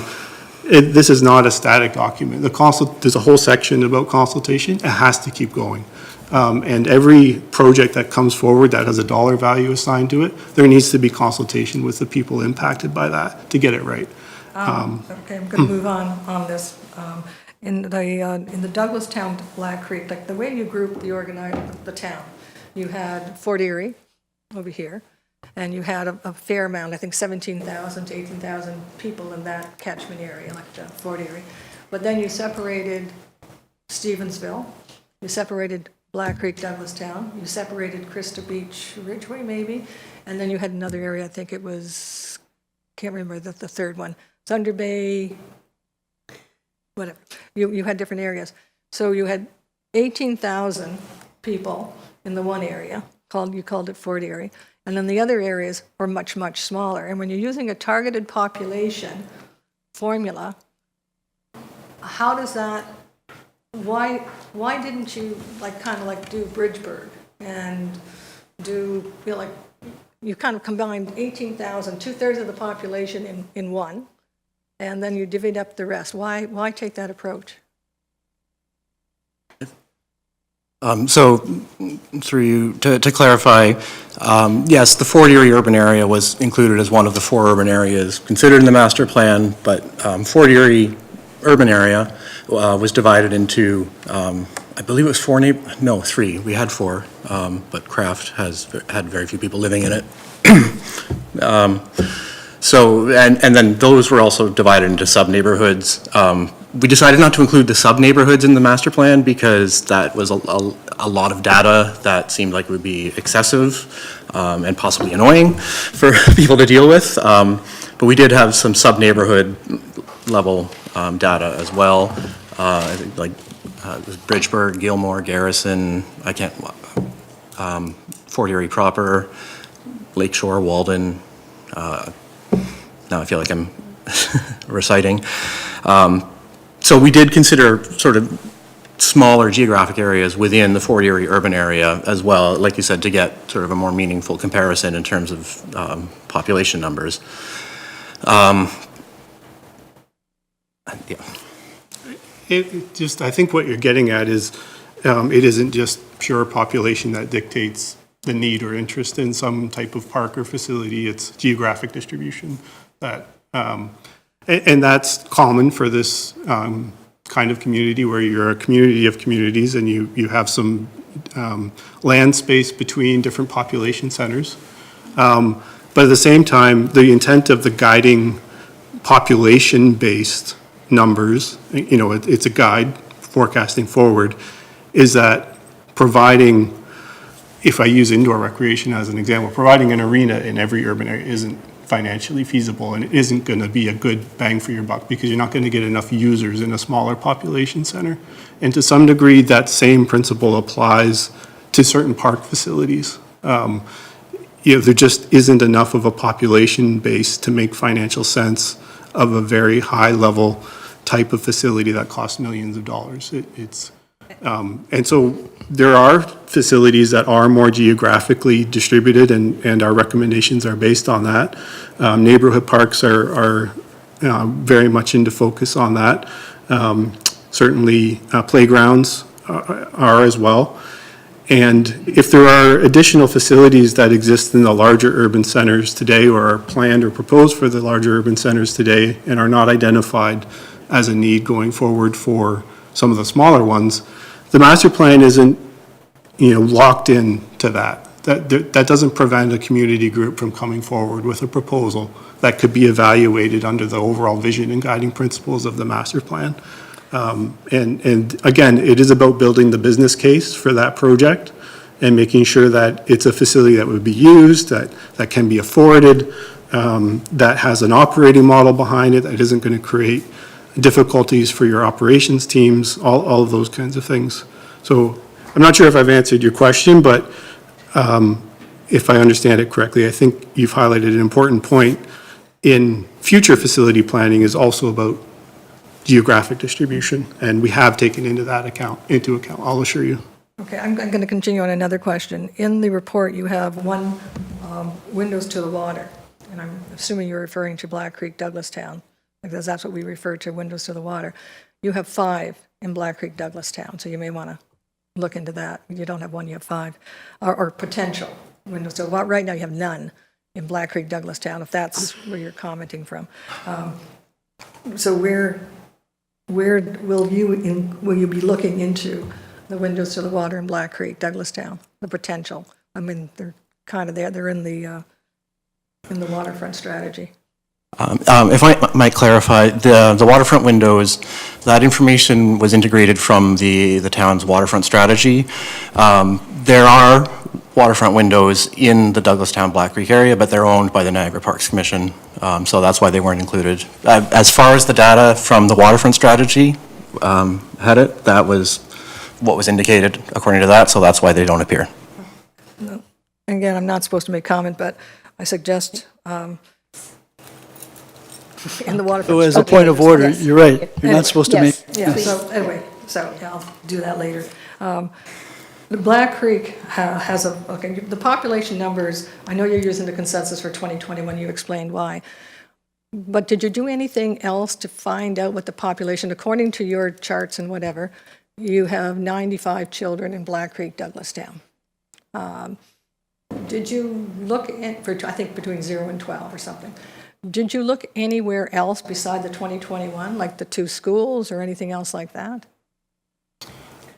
this is not a static document. There's a whole section about consultation. It has to keep going. And every project that comes forward that has a dollar value assigned to it, there needs to be consultation with the people impacted by that to get it right. Okay, I'm going to move on this. In the Douglastown to Black Creek, like the way you group the town, you had Fort Erie over here, and you had a fair amount, I think 17,000 to 18,000 people in that catchment area, like Fort Erie. But then you separated Stevensville, you separated Black Creek, Douglastown, you separated Crystal Beach, Ridgeway maybe, and then you had another area, I think it was, can't remember the third one, Thunder Bay, whatever. You had different areas. So you had 18,000 people in the one area, you called it Fort Erie, and then the other areas were much, much smaller. And when you're using a targeted population formula, how does that, why didn't you kind of do Bridgeburg and do, you kind of combined 18,000, 2/3 of the population in one, and then you divvied up the rest. Why take that approach? So, through you, to clarify, yes, the Fort Erie urban area was included as one of the 4 urban areas considered in the master plan, but Fort Erie urban area was divided into, I believe it was 3. We had 4, but Craft had very few people living in it. So, and then those were also divided into sub-neighborhoods. We decided not to include the sub-neighborhoods in the master plan because that was a lot of data that seemed like it would be excessive and possibly annoying for people to deal with. But we did have some sub-neighborhood level data as well. I think Bridgeburg, Gilmore, Garrison, Fort Erie proper, Lakeshore, Walden. Now I feel like I'm reciting. So we did consider sort of smaller geographic areas within the Fort Erie urban area as well, like you said, to get sort of a more meaningful comparison in terms of population numbers. Yeah. I think what you're getting at is it isn't just pure population that dictates the need or interest in some type of park or facility. It's geographic distribution that, and that's common for this kind of community where you're a community of communities and you have some land space between different population centers. But at the same time, the intent of the guiding population-based numbers, it's a guide forecasting forward, is that providing, if I use indoor recreation as an example, providing an arena in every urban area isn't financially feasible, and it isn't going to be a good bang for your buck because you're not going to get enough users in a smaller population center. And to some degree, that same principle applies to certain park facilities. There just isn't enough of a population base to make financial sense of a very high-level type of facility that costs millions of dollars. And so there are facilities that are more geographically distributed, and our recommendations are based on that. Neighborhood parks are very much into focus on that. Certainly playgrounds are as well. And if there are additional facilities that exist in the larger urban centers today or are planned or proposed for the larger urban centers today and are not identified as a need going forward for some of the smaller ones, the master plan isn't, locked in to that. That doesn't prevent a community group from coming forward with a proposal that could be evaluated under the overall vision and guiding principles of the master plan. And again, it is about building the business case for that project and making sure that it's a facility that would be used, that can be afforded, that has an operating model behind it, that isn't going to create difficulties for your operations teams, all of those kinds of things. So I'm not sure if I've answered your question, but if I understand it correctly, I think you've highlighted an important point in future facility planning is also about geographic distribution, and we have taken into account, I'll assure you. Okay, I'm going to continue on another question. In the report, you have one windows to the water, and I'm assuming you're referring to Black Creek, Douglastown, because that's what we refer to, windows to the water. You have 5 in Black Creek, Douglastown, so you may want to look into that. You don't have one, you have 5, or potential windows to the water. Right now, you have none in Black Creek, Douglastown, if that's where you're commenting from. So where will you be looking into the windows to the water in Black Creek, Douglastown, the potential? I mean, they're kind of there. They're in the waterfront strategy. If I might clarify, the waterfront windows, that information was integrated from the town's waterfront strategy. There are waterfront windows in the Douglastown Black Creek area, but they're owned by the Niagara Parks Commission, so that's why they weren't included. As far as the data from the waterfront strategy had it, that was what was indicated according to that, so that's why they don't appear. No. Again, I'm not supposed to make comment, but I suggest in the waterfront. So as a point of order, Yes. you're right. You're not supposed to make. Yeah, so anyway, I'll do that later. The Black Creek has the population numbers, I know you're using the consensus for 2021, you explained why. But did you do anything else to find out what the population, according to your charts and whatever, you have 95 children in Black Creek, Douglastown. Did you look I think between 0 and 12 or something. Did you look anywhere else beside the 2021, like the 2 schools or anything else like that?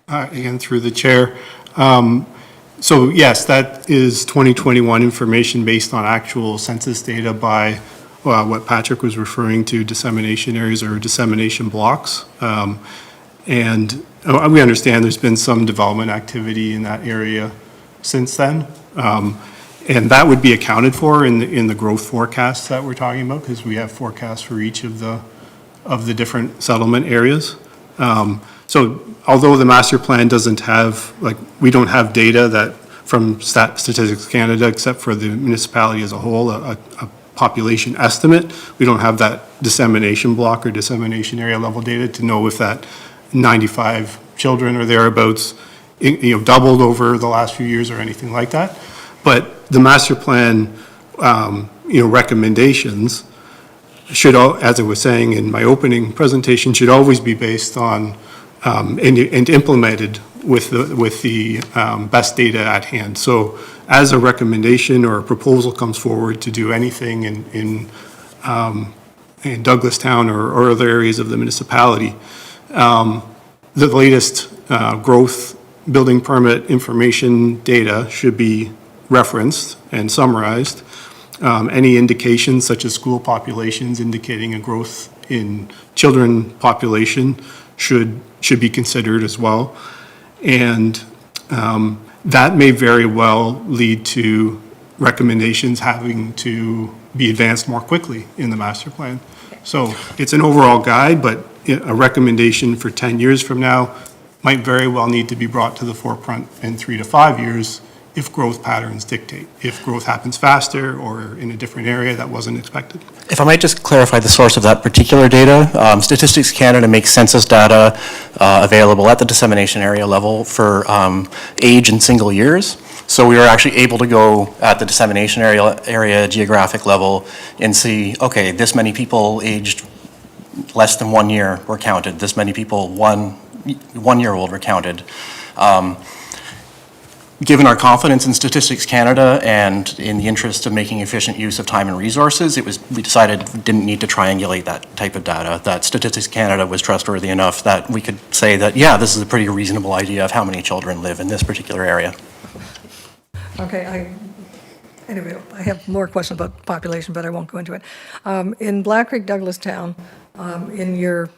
Again, through the chair. So yes, that is 2021 information based on actual census data by what Patrick was referring to, dissemination areas or dissemination blocks. And we understand there's been some development activity in that area since then. And that would be accounted for in the growth forecasts that we're talking about, because we have forecasts for each of the different settlement areas. So although the master plan doesn't have, we don't have data that from Statistics Canada, except for the municipality as a whole, a population estimate, we don't have that dissemination block or dissemination area level data to know if that 95 children or thereabouts, doubled over the last few years or anything like that. But the master plan, recommendations should, as I was saying in my opening presentation, should always be based on and implemented with the best data at hand. So as a recommendation or a proposal comes forward to do anything in Douglastown or other areas of the municipality, the latest growth building permit information data should be referenced and summarized. Any indications such as school populations indicating a growth in children population should be considered as well. And that may very well lead to recommendations having to be advanced more quickly in the master plan. So it's an overall guide, but a recommendation for 10 years from now might very well need to be brought to the forefront in 3 to 5 years if growth patterns dictate, if growth happens faster or in a different area that wasn't expected. If I might just clarify the source of that particular data, Statistics Canada makes census data available at the dissemination area level for age in single years. So we were actually able to go at the dissemination area geographic level and see, okay, this many people aged less than 1 year were counted, this many people 1 year old were counted. Given our confidence in Statistics Canada and in the interest of making efficient use of time and resources, we decided we didn't need to triangulate that type of data, that Statistics Canada was trustworthy enough that we could say that, yeah, this is a pretty reasonable idea of how many children live in this particular area. Okay, anyway, I have more questions about population, but I won't go into it. In Black Creek, Douglastown, in your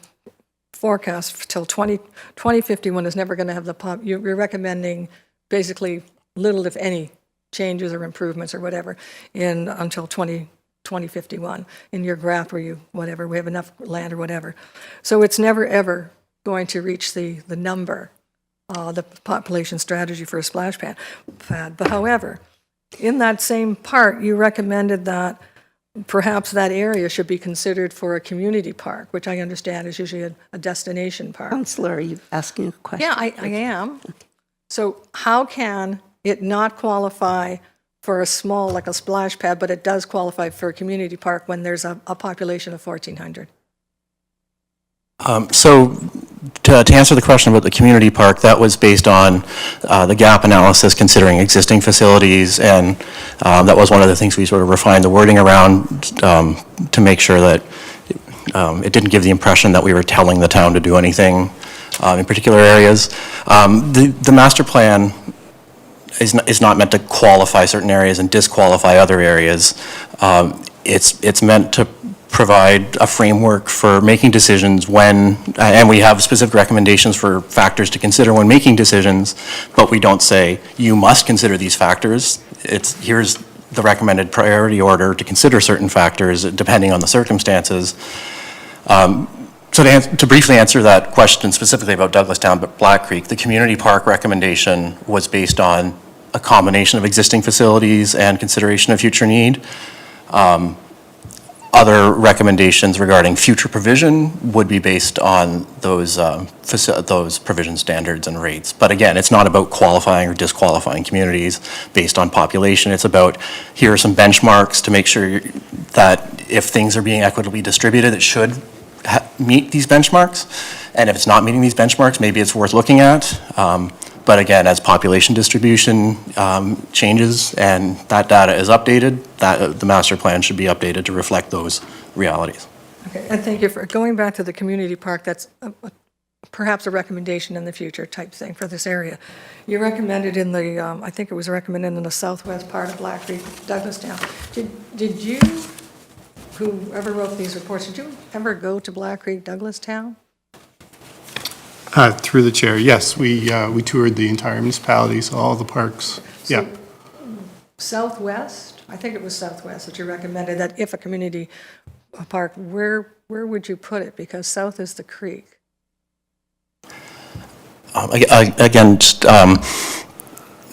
forecast till 2051 is never going to have the you're recommending basically little, if any, changes or improvements or whatever until 2051 in your graph where we have enough land or whatever. So it's never, ever going to reach the number, the population strategy for a splash pad. But however, in that same part, you recommended that perhaps that area should be considered for a community park, which I understand is usually a destination park. Councillor, are you asking a question? Yeah, I am. So how can it not qualify for a small, like a splash pad, but it does qualify for a community park when there's a population of 1,400? So to answer the question about the community park, that was based on the gap analysis considering existing facilities, and that was one of the things we sort of refined the wording around to make sure that it didn't give the impression that we were telling the town to do anything in particular areas. The master plan is not meant to qualify certain areas and disqualify other areas. It's meant to provide a framework for making decisions when, and we have specific recommendations for factors to consider when making decisions, but we don't say, you must consider these factors. Here's the recommended priority order to consider certain factors depending on the circumstances. So to briefly answer that question specifically about Douglastown, but Black Creek, the community park recommendation was based on a combination of existing facilities and consideration of future need. Other recommendations regarding future provision would be based on those provision standards and rates. But again, it's not about qualifying or disqualifying communities based on population. It's about, here are some benchmarks to make sure that if things are being equitably distributed, it should meet these benchmarks. And if it's not meeting these benchmarks, maybe it's worth looking at. But again, as population distribution changes and that data is updated, the master plan should be updated to reflect those realities. Okay, and thank you for going back to the community park. That's perhaps a recommendation in the future type thing for this area. You recommended in the, I think it was recommended in the southwest part of Black Creek, Douglastown. Did you, whoever wrote these reports, did you ever go to Black Creek, Douglastown? Through the chair, yes, we toured the entire municipality, so all the parks, yeah. So, southwest, I think it was southwest that you recommended that if a community park, where would you put it? Because south is the creek. Again, just,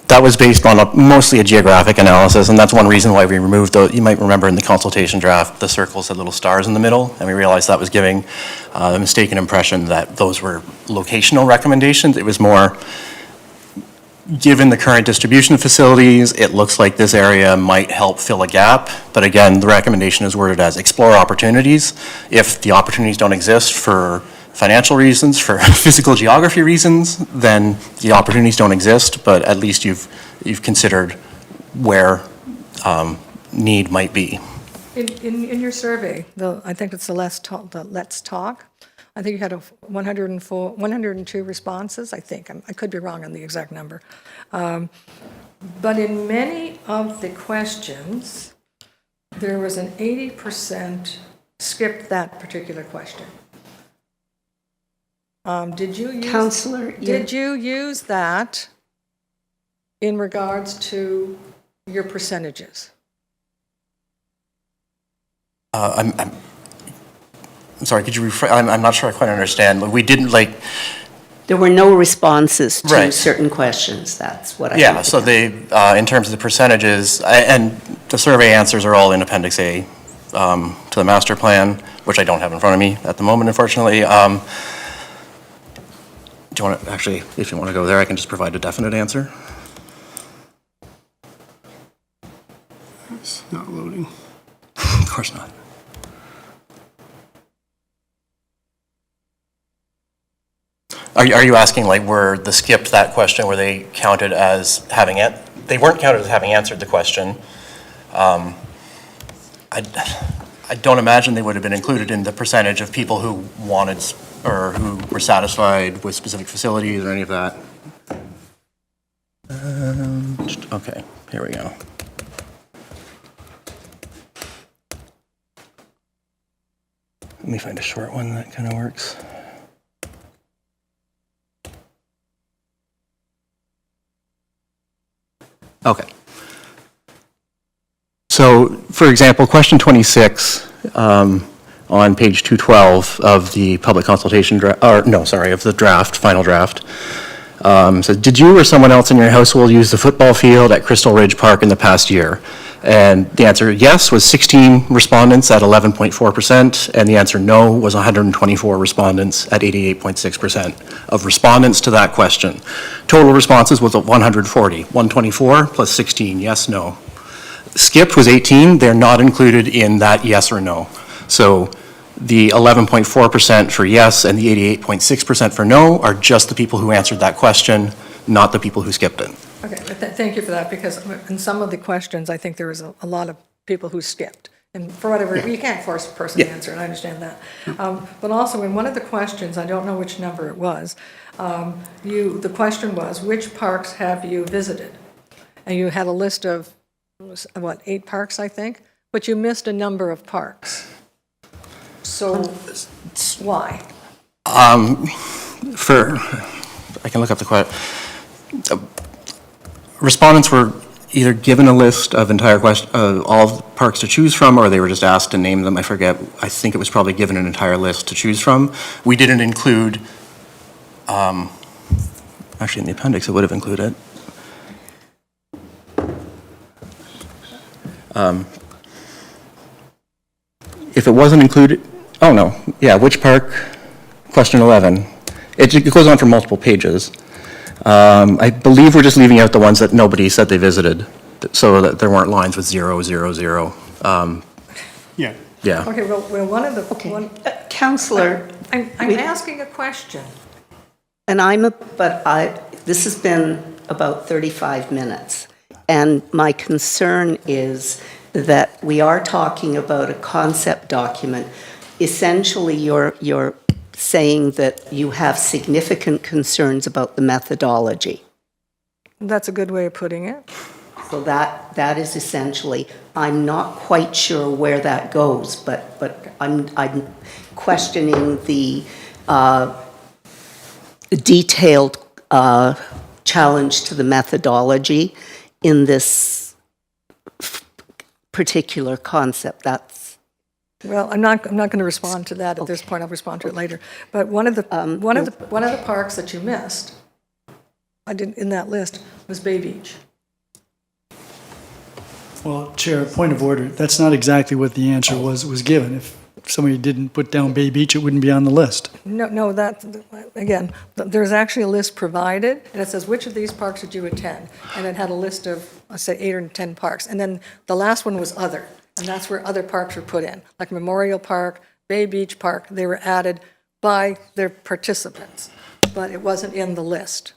that was based on mostly a geographic analysis, and that's one reason why we removed you might remember in the consultation draft, the circles had little stars in the middle, and we realized that was giving a mistaken impression that those were locational recommendations. It was more, given the current distribution of facilities, it looks like this area might help fill a gap. But again, the recommendation is worded as explore opportunities. If the opportunities don't exist for financial reasons, for physical geography reasons, then the opportunities don't exist, but at least you've considered where need might be. In your survey, I think it's the Let's Talk, I think you had 102 responses, I think. I could be wrong on the exact number. But in many of the questions, there was an 80% skipped that particular question. Did you use, Councillor, did you use that in regards to your percentages? I'm sorry, could you rephrase? I'm not sure I quite understand. We didn't like, There were no responses to Right. certain questions, that's what I. yeah, so they, in terms of the percentages, and the survey answers are all in Appendix A to the master plan, which I don't have in front of me at the moment, unfortunately. Do you want to, actually, if you want to go there, I can just provide a definite answer. It's not loading. Of course not. Are you asking, like, were the skipped that question, were they counted as having it? They weren't counted as having answered the question. I don't imagine they would have been included in the percentage of people who wanted or who were satisfied with specific facilities or any of that. Okay, here we go. Let me find a short one that kind of works. Okay. So, for example, question 26 on page 212 of the public consultation draft, or no, sorry, of the draft, final draft, says, did you or someone else in your household use the football field at Crystal Ridge Park in the past year? And the answer yes was 16 respondents at 11.4%, and the answer no was 124 respondents at 88.6% of respondents to that question. Total responses was 140, 124 plus 16, yes, no. Skipped was 18, they're not included in that yes or no. So the 11.4% for yes and the 88.6% for no are just the people who answered that question, not the people who skipped it. Okay, thank you for that, because in some of the questions, I think there was a lot of people who skipped. And for whatever, you can't force a person to answer, and I understand that. But also, in one of the questions, I don't know which number it was, the question was, which parks have you visited? And you had a list of, what, 8 parks, I think? But you missed a number of parks. So, why? I can look up the question. Respondents were either given a list of entire all the parks to choose from, or they were just asked to name them. I forget. I think it was probably given an entire list to choose from. We didn't include, actually in the appendix it would have included. If it wasn't included, oh no, yeah, which park? Question 11. It goes on for multiple pages. I believe we're just leaving out the ones that nobody said they visited, so that there weren't lines with 0, 0, 0. Yeah. Yeah. Okay, well, one of the, Councillor. I'm asking a question. And this has been about 35 minutes. And my concern is that we are talking about a concept document. Essentially, you're saying that you have significant concerns about the methodology. That's a good way of putting it. So that is essentially, I'm not quite sure where that goes, but I'm questioning the detailed challenge to the methodology in this particular concept. Well, I'm not going to respond to that at this point. I'll respond to it later. But one of the parks that you missed, in that list, was Bay Beach. Well, Chair, point of order, that's not exactly what the answer was given. If somebody didn't put down Bay Beach, it wouldn't be on the list. No, again, there's actually a list provided, and it says, which of these parks did you attend? And it had a list of, let's say, 8 or 10 parks. And then the last one was other, and that's where other parks were put in, like Memorial Park, Bay Beach Park. They were added by their participants, but it wasn't in the list.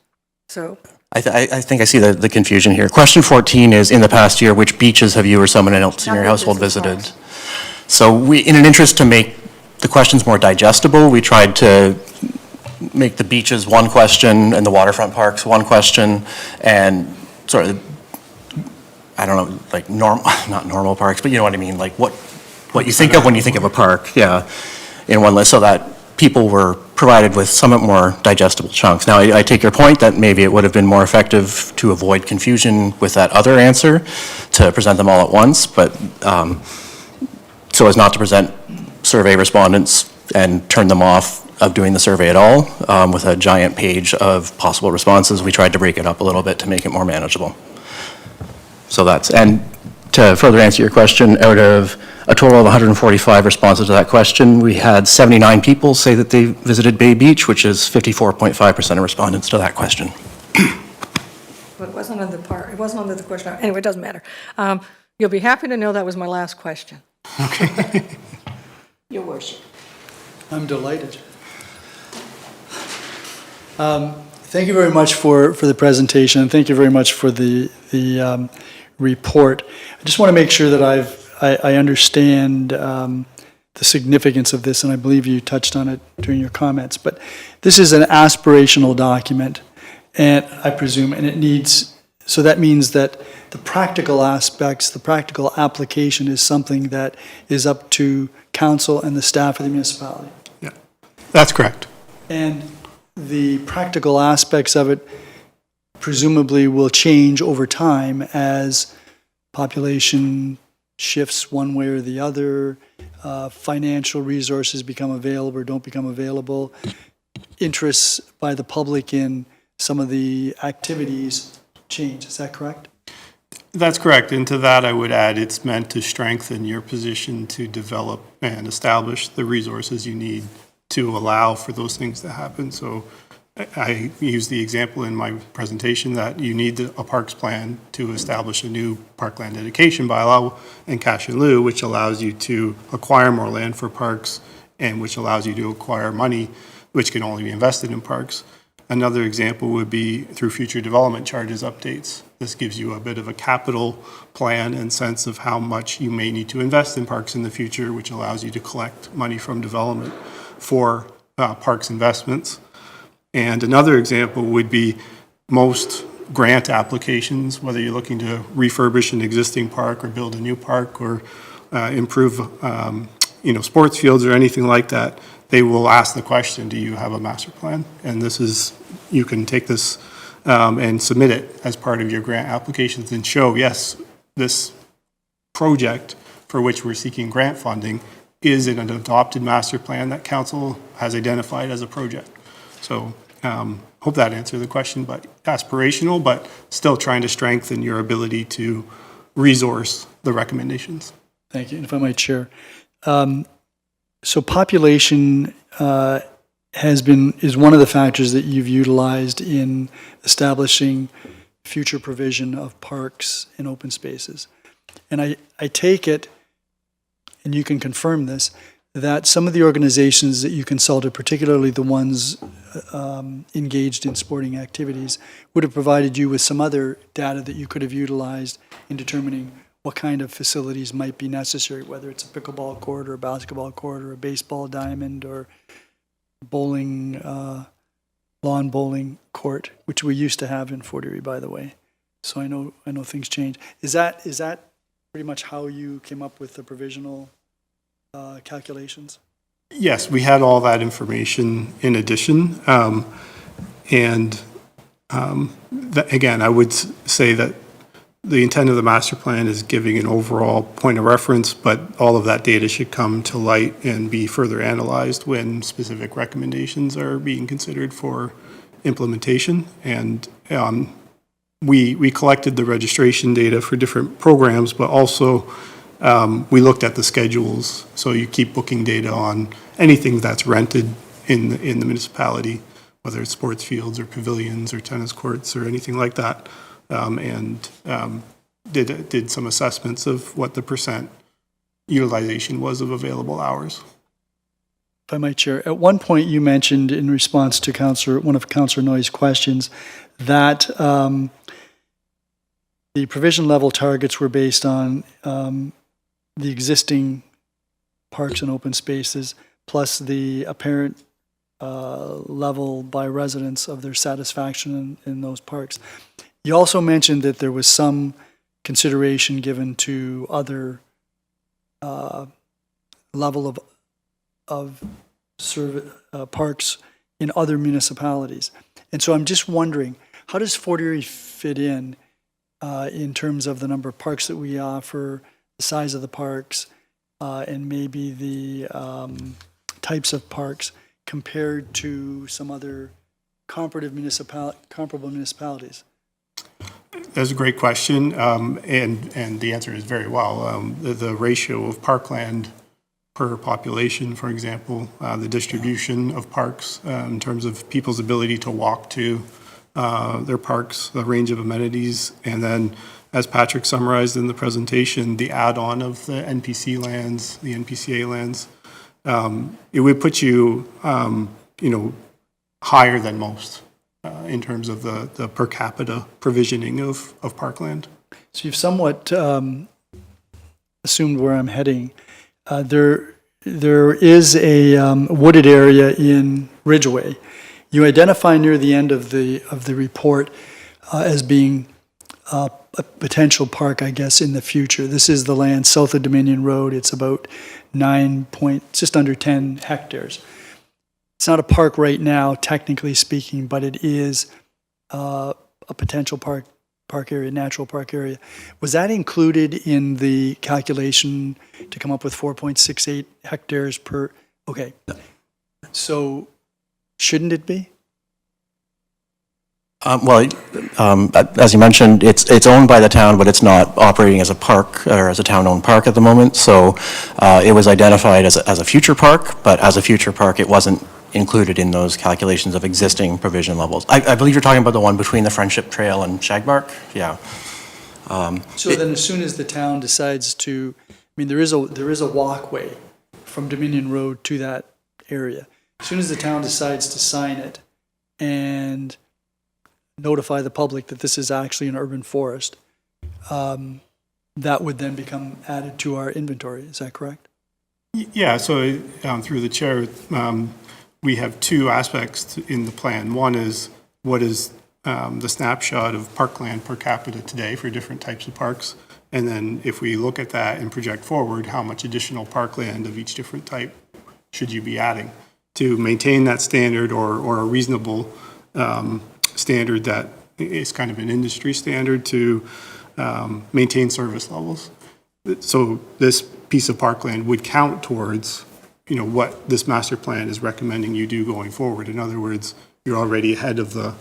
So I think I see the confusion here. Question 14 is, in the past year, which beaches have you or someone else in your household visited? So in an interest to make the questions more digestible, we tried to make the beaches one question and the waterfront parks one question, and sort of, I don't know, like not normal parks, but you know what I mean, like what you think of when you think of a park, yeah, in one list, so that people were provided with somewhat more digestible chunks. Now, I take your point that maybe it would have been more effective to avoid confusion with that other answer, to present them all at once, but so as not to present survey respondents and turn them off of doing the survey at all, with a giant page of possible responses, we tried to break it up a little bit to make it more manageable. So that's, and to further answer your question, out of a total of 145 responses to that question, we had 79 people say that they visited Bay Beach, which is 54.5% of respondents to that question. But it wasn't under the part, it wasn't under the question. Anyway, it doesn't matter. You'll be happy to know that was my last question. Your worship. I'm delighted. Thank you very much for the presentation, and thank you very much for the report. I just want to make sure that I understand the significance of this, and I believe you touched on it during your comments. But this is an aspirational document, and I presume, and it needs, so that means that the practical aspects, the practical application is something that is up to council and the staff of the municipality. Yeah, that's correct. And the practical aspects of it presumably will change over time as population shifts one way or the other, financial resources become available or don't become available, interests by the public in some of the activities change. Is that correct? That's correct. And to that, I would add it's meant to strengthen your position to develop and establish the resources you need to allow for those things to happen. So I used the example in my presentation that you need a parks plan to establish a new parkland dedication bylaw and cash in lieu, which allows you to acquire more land for parks and which allows you to acquire money which can only be invested in parks. Another example would be through future development charges updates. This gives you a bit of a capital plan and sense of how much you may need to invest in parks in the future, which allows you to collect money from development for parks investments. And another example would be most grant applications, whether you're looking to refurbish an existing park or build a new park or improve sports fields or anything like that, they will ask the question, do you have a master plan? And this is, you can take this and submit it as part of your grant applications and show, yes, this project for which we're seeking grant funding is in an adopted master plan that council has identified as a project. So hope that answered the question, but aspirational, but still trying to strengthen your ability to resource the recommendations. Thank you. And if I might share. So population is one of the factors that you've utilized in establishing future provision of parks and open spaces. And I take it, and you can confirm this, that some of the organizations that you consulted, particularly the ones engaged in sporting activities, would have provided you with some other data that you could have utilized in determining what kind of facilities might be necessary, whether it's a pickleball court or a basketball court or a baseball diamond or bowling, lawn bowling court, which we used to have in Fort Erie, by the way. So I know things change. Is that pretty much how you came up with the provisional calculations? Yes, we had all that information in addition. Again, I would say that the intent of the master plan is giving an overall point of reference, but all of that data should come to light and be further analyzed when specific recommendations are being considered for implementation. And we collected the registration data for different programs, but also we looked at the schedules. So you keep booking data on anything that's rented in the municipality, whether it's sports fields or pavilions or tennis courts or anything like that. Did some assessments of what the percent utilization was of available hours. If I might share, at one point you mentioned in response to one of Councillor Noyes' questions that the provision level targets were based on the existing parks and open spaces plus the apparent level by residents of their satisfaction in those parks. You also mentioned that there was some consideration given to other level of parks in other municipalities. And so I'm just wondering, how does Fort Erie fit in terms of the number of parks that we offer, the size of the parks, and maybe the types of parks compared to some other comparable municipalities? That's a great question, and the answer is very well. The ratio of parkland per population, for example, the distribution of parks in terms of people's ability to walk to their parks, the range of amenities, and then, as Patrick summarized in the presentation, the add-on of the NPC lands, the NPCA lands, it would put you, higher than most in terms of the per capita provisioning of parkland. So you've somewhat assumed where I'm heading. There is a wooded area in Ridgeway. You identify near the end of the report as being a potential park, I guess, in the future. This is the land south of Dominion Road. It's about just under 10 hectares. It's not a park right now, technically speaking, but it is a potential park area, natural park area. Was that included in the calculation to come up with 4.68 hectares per? Okay. So shouldn't it be? As you mentioned, it's owned by the town, but it's not operating as a park or as a town-owned park at the moment. So it was identified as a future park, but as a future park, it wasn't included in those calculations of existing provision levels. I believe you're talking about the one between the Friendship Trail and Shagbark? Yeah. So then as soon as the town decides to, there is a walkway from Dominion Road to that area. As soon as the town decides to sign it and notify the public that this is actually an urban forest, that would then become added to our inventory. Is that correct? Yeah, so through the chair, we have two aspects in the plan. One is what is the snapshot of parkland per capita today for different types of parks. And then if we look at that and project forward, how much additional parkland of each different type should you be adding to maintain that standard or a reasonable standard that is kind of an industry standard to maintain service levels. So this piece of parkland would count towards, what this master plan is recommending you do going forward. In other words, you're already ahead of the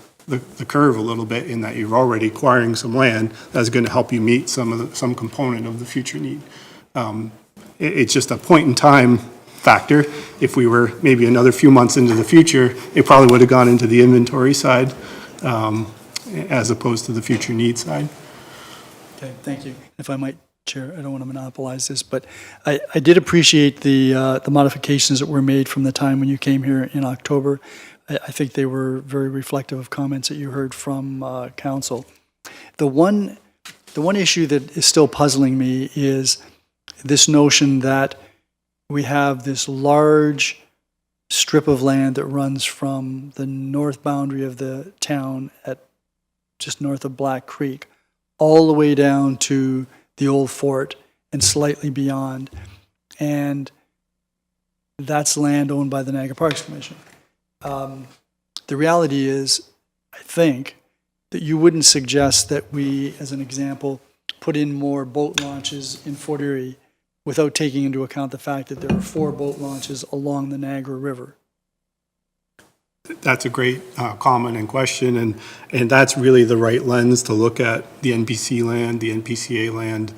curve a little bit in that you're already acquiring some land that's going to help you meet some component of the future need. It's just a point in time factor. If we were maybe another few months into the future, it probably would have gone into the inventory side as opposed to the future need side. Okay, thank you. If I might, Chair, I don't want to monopolize this, but I did appreciate the modifications that were made from the time when you came here in October. I think they were very reflective of comments that you heard from council. The one issue that is still puzzling me is this notion that we have this large strip of land that runs from the north boundary of the town at just north of Black Creek all the way down to the old fort and slightly beyond. And that's land owned by the Niagara Parks Commission. The reality is, I think, that you wouldn't suggest that we, as an example, put in more boat launches in Fort Erie without taking into account the fact that there are 4 boat launches along the Niagara River. That's a great comment and question, and that's really the right lens to look at the NPC land, the NPCA land.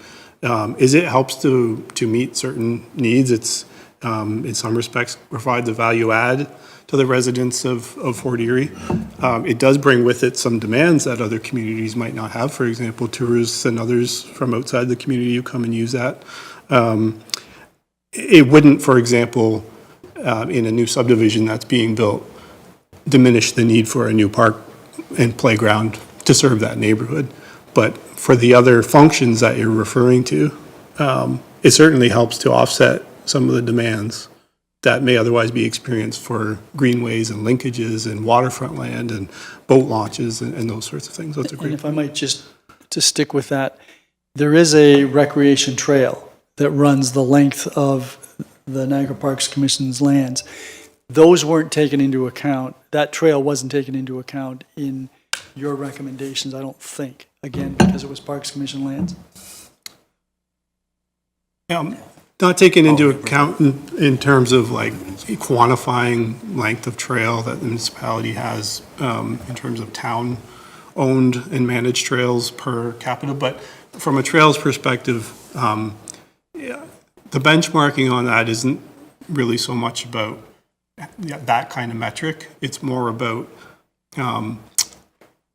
Is it helps to meet certain needs. It's in some respects provides a value add to the residents of Fort Erie. It does bring with it some demands that other communities might not have. For example, tourists and others from outside the community who come and use that. It wouldn't, for example, in a new subdivision that's being built, diminish the need for a new park and playground to serve that neighborhood. But for the other functions that you're referring to, it certainly helps to offset some of the demands that may otherwise be experienced for greenways and linkages and waterfront land and boat launches and those sorts of things. That's a great. And if I might just to stick with that, there is a recreation trail that runs the length of the Niagara Parks Commission's lands. Those weren't taken into account. That trail wasn't taken into account in your recommendations, I don't think. Again, because it was Parks Commission lands. Not taken into account in terms of like quantifying length of trail that the municipality has in terms of town-owned and managed trails per capita, but from a trails perspective, yeah, the benchmarking on that isn't really so much about that kind of metric. It's more about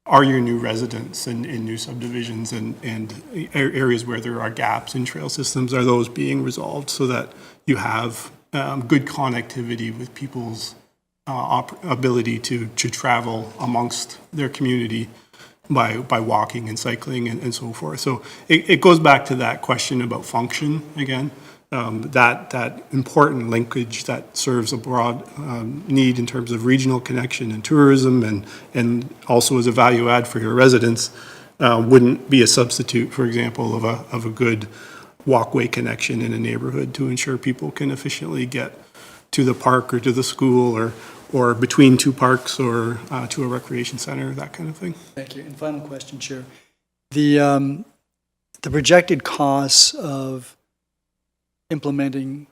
are your new residents in new subdivisions and areas where there are gaps in trail systems, are those being resolved so that you have good connectivity with people's ability to travel amongst their community by walking and cycling and so forth. So it goes back to that question about function again. That important linkage that serves a broad need in terms of regional connection and tourism and also as a value add for your residents wouldn't be a substitute, for example, of a good walkway connection in a neighborhood to ensure people can efficiently get to the park or to the school or between two parks or to a recreation center, that kind of thing. Thank you. And final question, Chair. The projected costs of implementing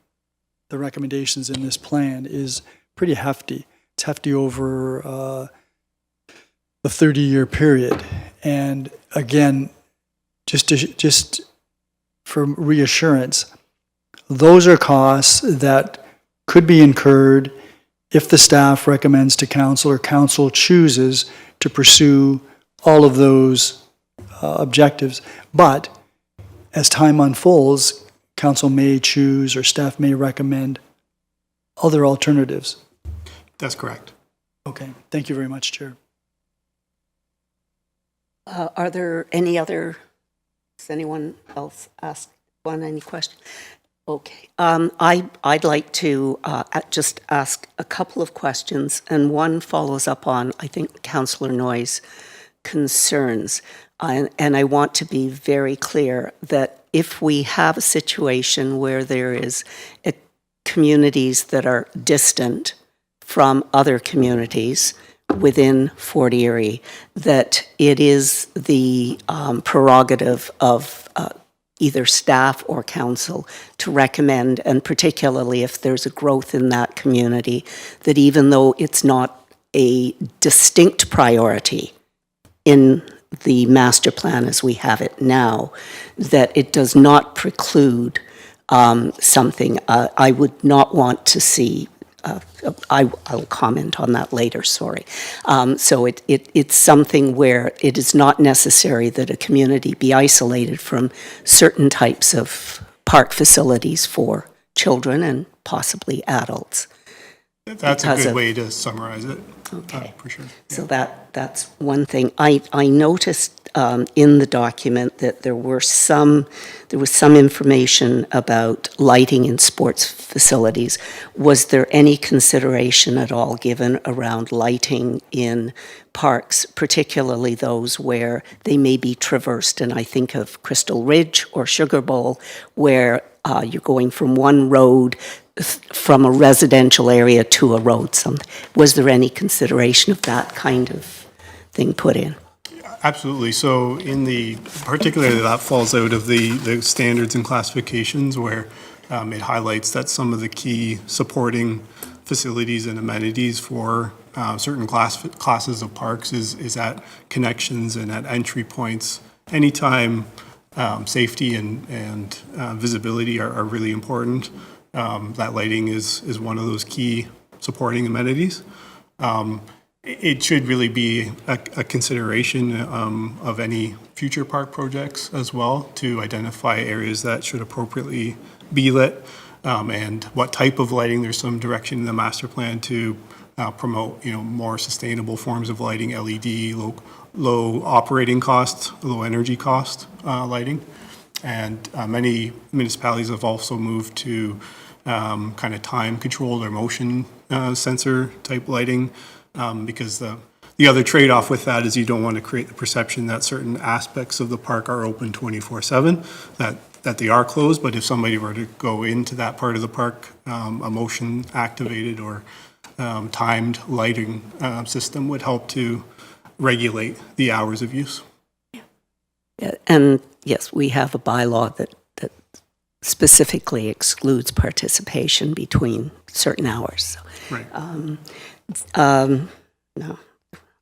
the recommendations in this plan is pretty hefty. It's hefty over a 30-year period. And again, just for reassurance, those are costs that could be incurred if the staff recommends to council or council chooses to pursue all of those objectives. But as time unfolds, council may choose or staff may recommend other alternatives. That's correct. Okay, thank you very much, Chair. Are there any other, does anyone else ask any question? Okay, I'd like to just ask a couple of questions, and one follows up on, I think, Councillor Noyes' concerns. And I want to be very clear that if we have a situation where there is communities that are distant from other communities within Fort Erie, that it is the prerogative of either staff or council to recommend, and particularly if there's a growth in that community, that even though it's not a distinct priority in the master plan as we have it now, that it does not preclude something. I would not want to see, I'll comment on that later, sorry. So it's something where it is not necessary that a community be isolated from certain types of park facilities for children and possibly adults. That's a good way to summarize it. Okay. For sure. So that's one thing. I noticed in the document that there was some information about lighting in sports facilities. Was there any consideration at all given around lighting in parks, particularly those where they may be traversed? And I think of Crystal Ridge or Sugar Bowl, where you're going from one road from a residential area to a road. Was there any consideration of that kind of thing put in? Absolutely. So particularly that falls out of the standards and classifications where it highlights that some of the key supporting facilities and amenities for certain classes of parks is at connections and at entry points. Anytime safety and visibility are really important, that lighting is one of those key supporting amenities. It should really be a consideration of any future park projects as well, to identify areas that should appropriately be lit and what type of lighting. There's some direction in the master plan to promote more sustainable forms of lighting, LED, low operating cost, low energy cost lighting. And many municipalities have also moved to kind of time controlled or motion sensor type lighting, because the other trade-off with that is you don't want to create the perception that certain aspects of the park are open 24/7, that they are closed. But if somebody were to go into that part of the park, a motion activated or timed lighting system would help to regulate the hours of use. Yeah, and yes, we have a bylaw that specifically excludes participation between certain hours. Right. No,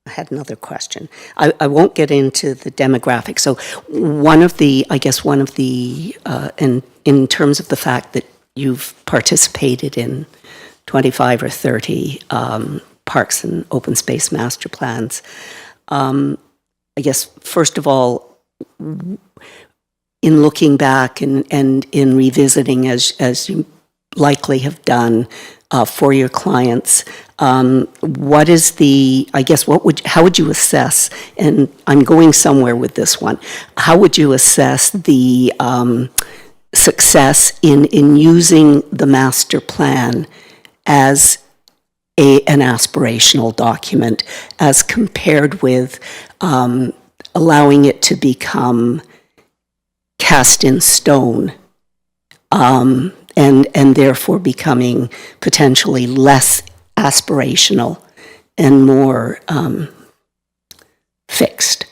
I had another question. I won't get into the demographics. So one of the, in terms of the fact that you've participated in 25 or 30 parks and open space master plans, I guess, first of all, in looking back and in revisiting, as you likely have done for your clients, what is the, I guess, how would you assess, and I'm going somewhere with this one, how would you assess the success in using the master plan as an aspirational document as compared with allowing it to become cast in stone, and therefore becoming potentially less aspirational and more fixed?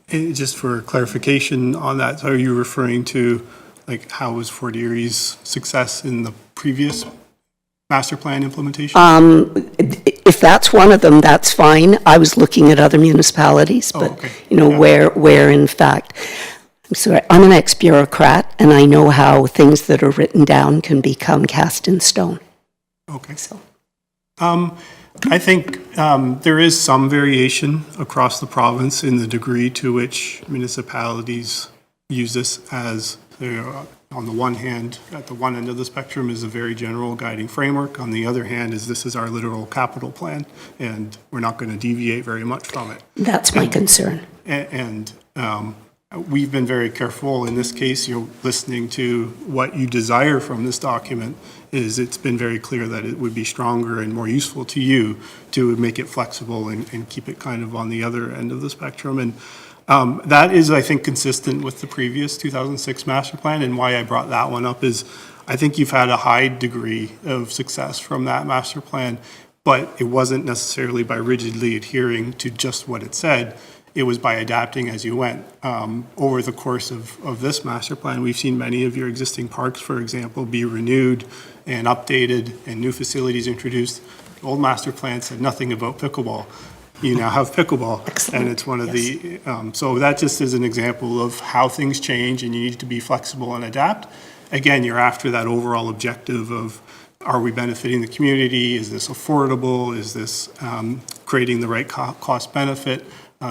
Just for clarification on that, are you referring to, like, how was Fort Erie's success in the previous master plan implementation? If that's one of them, that's fine. I was looking at other municipalities, but, okay. where in fact, I'm sorry, I'm an ex-bureaucrat, and I know how things that are written down can become cast in stone. Okay. So, I think there is some variation across the province in the degree to which municipalities use this as, on the one hand, at the one end of the spectrum is a very general guiding framework. On the other hand is this is our literal capital plan, and we're not going to deviate very much from it. that's my concern. And we've been very careful in this case, listening to what you desire from this document, is it's been very clear that it would be stronger and more useful to you to make it flexible and keep it kind of on the other end of the spectrum. And that is, I think, consistent with the previous 2006 master plan. And why I brought that one up is I think you've had a high degree of success from that master plan, but it wasn't necessarily by rigidly adhering to just what it said. It was by adapting as you went. Over the course of this master plan, we've seen many of your existing parks, for example, be renewed and updated and new facilities introduced. The old master plan said nothing about pickleball. You now have pickleball. Excellent. And it's one of the, so that just is an example of how things change and you need to be flexible and adapt. Again, you're after that overall objective of, are we benefiting the community? Is this affordable? Is this creating the right cost benefit?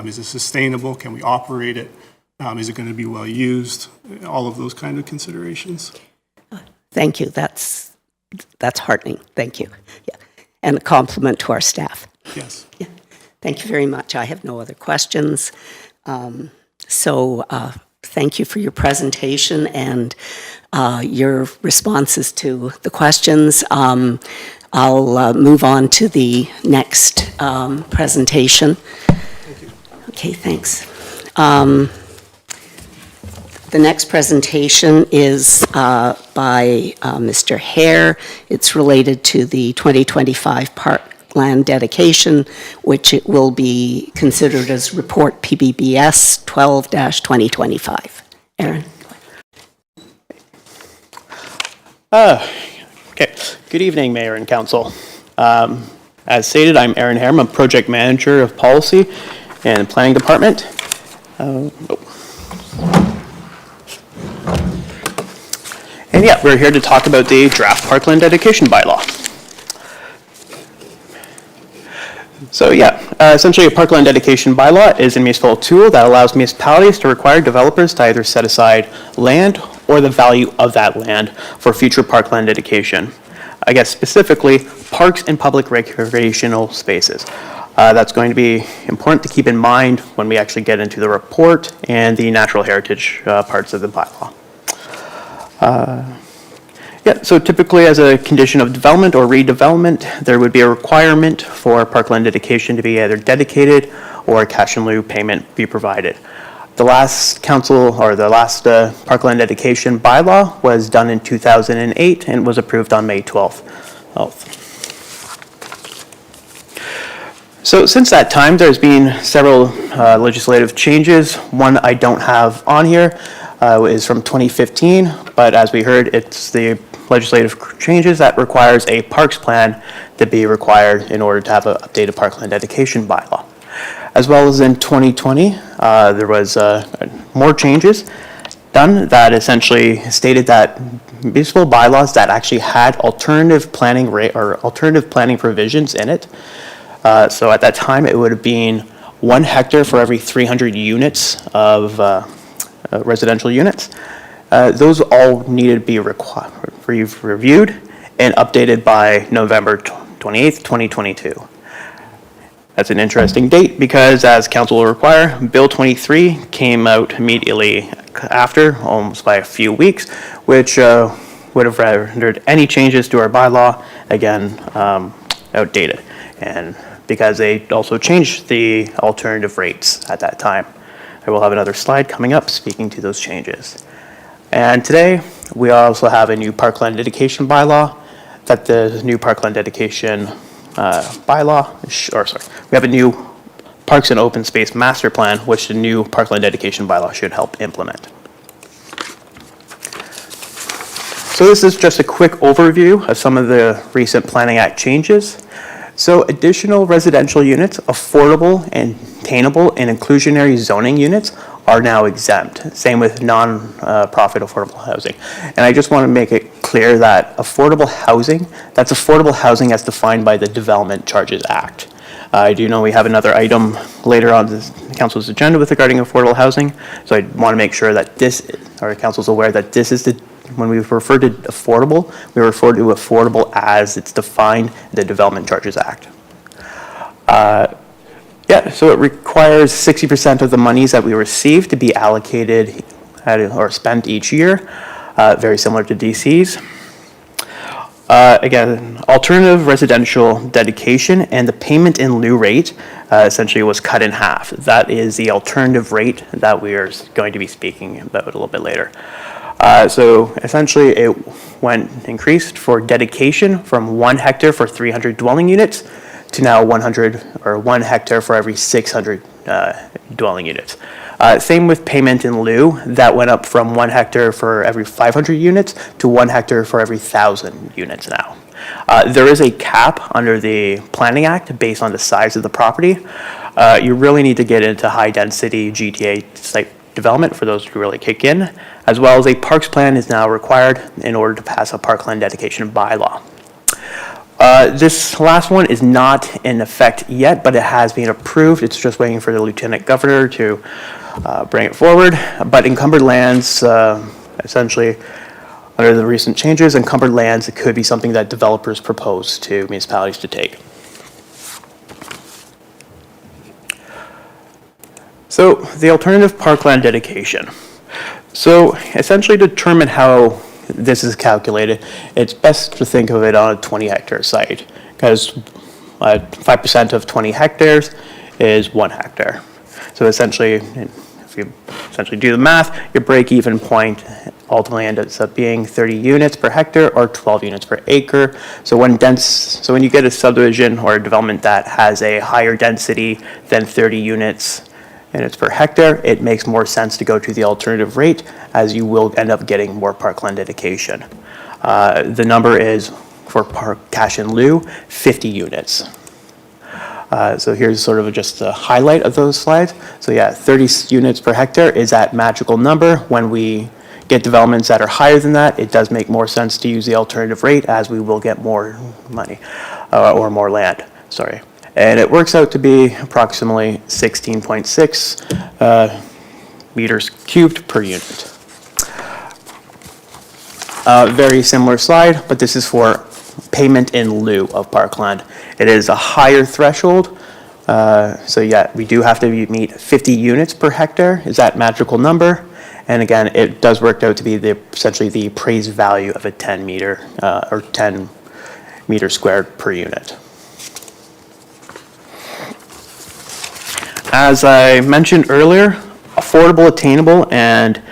Is it sustainable? Can we operate it? Is it going to be well used? All of those kind of considerations. Thank you. That's heartening. Thank you. Yeah. And a compliment to our staff. Yes. Yeah. Thank you very much. I have no other questions. Thank you for your presentation and your responses to the questions. I'll move on to the next presentation. Okay, thanks. The next presentation is by Mr. Hare. It's related to the 2025 parkland dedication, which it will be considered as Report PBBS 12-2025. Aaron. Okay. Good evening, Mayor and Council. As stated, I'm Aaron Hare. I'm a Project Manager of Policy and Planning Department. And yeah, we're here to talk about the draft parkland dedication bylaw. So yeah, essentially a parkland dedication bylaw is a municipal tool that allows municipalities to require developers to either set aside land or the value of that land for future parkland dedication. I guess specifically parks and public recreational spaces. That's going to be important to keep in mind when we actually get into the report and the natural heritage parts of the bylaw. Yeah, so typically as a condition of development or redevelopment, there would be a requirement for parkland dedication to be either dedicated or a cash in lieu payment be provided. The last parkland dedication bylaw was done in 2008 and was approved on May 12th. So since that time, there's been several legislative changes. One I don't have on here, is from 2015, but as we heard, it's the legislative changes that requires a parks plan to be required in order to have an updated parkland dedication bylaw. As well as in 2020, there was more changes done that essentially stated that municipal bylaws that actually had alternative planning provisions in it. So at that time, it would have been 1 hectare for every 300 units of residential units. Those all needed to be reviewed and updated by November 28th, 2022. That's an interesting date because, as council will require, Bill 23 came out immediately after, almost by a few weeks, which would have rendered any changes to our bylaw, again, outdated. And because they also changed the alternative rates at that time. I will have another slide coming up speaking to those changes. And today, we also have a new parkland dedication bylaw that the new parkland dedication we have a new Parks and Open Space Master Plan, which the new parkland dedication bylaw should help implement. So this is just a quick overview of some of the recent Planning Act changes. So additional residential units, affordable and attainable and inclusionary zoning units are now exempt. Same with non-profit affordable housing. And I just want to make it clear that affordable housing, that's affordable housing as defined by the Development Charges Act. I do know we have another item later on the council's agenda with regarding affordable housing. So I want to make sure that our council's aware that this is when we refer to affordable, we refer to affordable as it's defined in the Development Charges Act. So it requires 60% of the monies that we receive to be allocated or spent each year, very similar to DC's. Again, alternative residential dedication and the payment in lieu rate essentially was cut in half. That is the alternative rate that we are going to be speaking about a little bit later. So essentially it increased for dedication from 1 hectare for 300 dwelling units to now 100 or 1 hectare for every 600 dwelling units. Same with payment in lieu, that went up from 1 hectare for every 500 units to 1 hectare for every 1,000 units now. There is a cap under the Planning Act based on the size of the property. You really need to get into high density GTA site development for those to really kick in, as well as a parks plan is now required in order to pass a parkland dedication bylaw. This last one is not in effect yet, but it has been approved. It's just waiting for the Lieutenant Governor to bring it forward. But encumbered lands, essentially, under the recent changes, encumbered lands, it could be something that developers propose to municipalities to take. So the alternative parkland dedication. So essentially to determine how this is calculated, it's best to think of it on a 20 hectare site because 5% of 20 hectares is 1 hectare. So essentially, if you essentially do the math, your break-even point ultimately ends up being 30 units per hectare or 12 units per acre. So when you get a subdivision or a development that has a higher density than 30 units per hectare, it makes more sense to go to the alternative rate as you will end up getting more parkland dedication. The number is, for cash in lieu, 50 units. So here's sort of just a highlight of those slides. So yeah, 30 units per hectare is that magical number. When we get developments that are higher than that, it does make more sense to use the alternative rate as we will get more money or more land, sorry. And it works out to be approximately 16.6 meters cubed per unit. Very similar slide, but this is for payment in lieu of parkland. It is a higher threshold. So yeah, we do have to meet 50 units per hectare is that magical number. And again, it does work out to be essentially the appraised value of a 10 meter or 10 meters squared per unit. As I mentioned earlier, affordable, attainable, and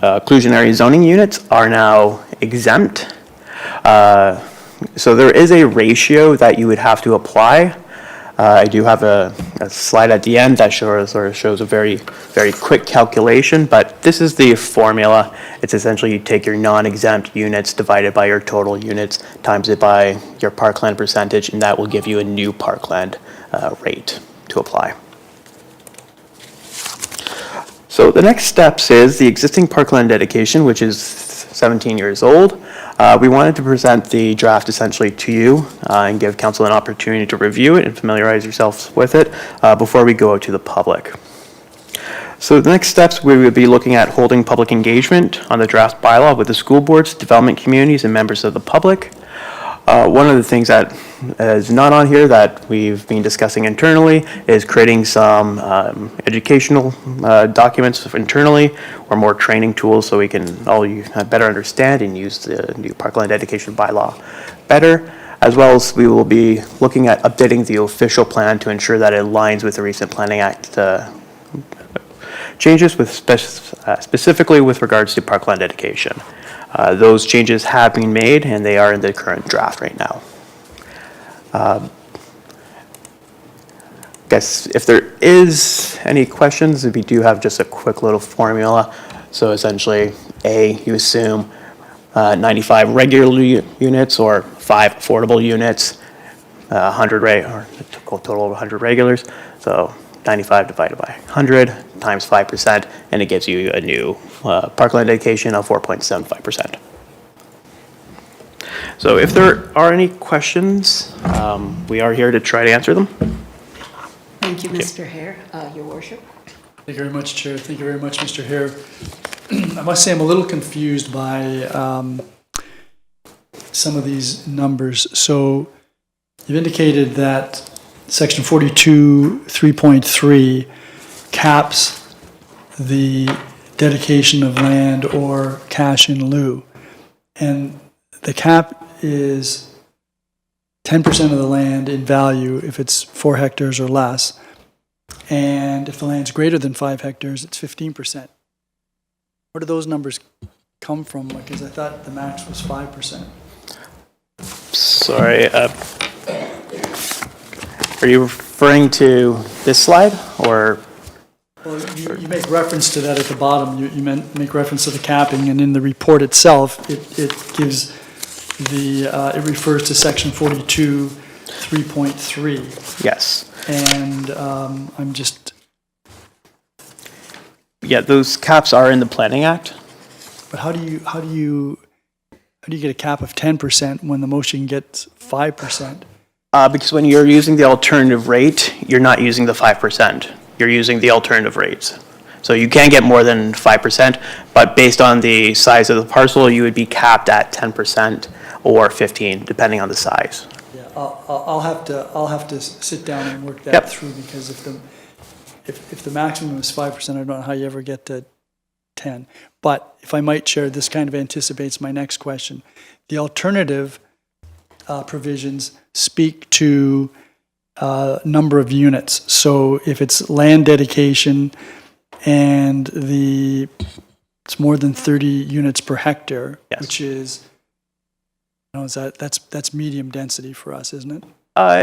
inclusionary zoning units are now exempt. So there is a ratio that you would have to apply I do have a slide at the end that shows a very, very quick calculation, but this is the formula. It's essentially you take your non-exempt units divided by your total units, times it by your parkland percentage, and that will give you a new parkland rate to apply. So the next steps is the existing parkland dedication, which is 17 years old. We wanted to present the draft essentially to you and give council an opportunity to review it and familiarize yourselves with it before we go out to the public. So the next steps, we would be looking at holding public engagement on the draft bylaw with the school boards, development communities, and members of the public. One of the things that is not on here that we've been discussing internally is creating some educational documents internally or more training tools so we can all better understand and use the new parkland dedication bylaw better, as well as we will be looking at updating the official plan to ensure that it aligns with the recent Planning Act changes with specifically with regards to parkland dedication. Those changes have been made and they are in the current draft right now. Guess if there is any questions, we do have just a quick little formula. So essentially, you assume 95 regular units or 5 affordable units, 100 or a total of 100 regulars. So 95 divided by 100 times 5%, and it gives you a new parkland dedication of 4.75%. So if there are any questions, we are here to try to answer them. Thank you, Mr. Hare, Your Worship. Thank you very much, Chair. Thank you very much, Mr. Hare. I must say I'm a little confused by some of these numbers. So you've indicated that Section 42, 3.3 caps the dedication of land or cash in lieu. And the cap is 10% of the land in value if it's 4 hectares or less. And if the land's greater than 5 hectares, it's 15%. Where do those numbers come from? Because I thought the max was 5%. Sorry, are you referring to this slide or? Well, you make reference to that at the bottom. You make reference to the capping, and in the report itself, it gives it refers to Section 42, 3.3. Yes. And I'm just. Yeah, those caps are in the Planning Act. But how do you get a cap of 10% when the motion gets 5%? Because when you're using the alternative rate, you're not using the 5%. You're using the alternative rates. So you can get more than 5%, but based on the size of the parcel, you would be capped at 10% or 15, depending on the size. Yeah, I'll have to sit down and work that through, because if the maximum is 5%, I don't know how you ever get to 10. But if I might share, this kind of anticipates my next question. The alternative provisions speak to number of units. So if it's land dedication and it's more than 30 units per hectare, yes, which is, that's medium density for us, isn't it?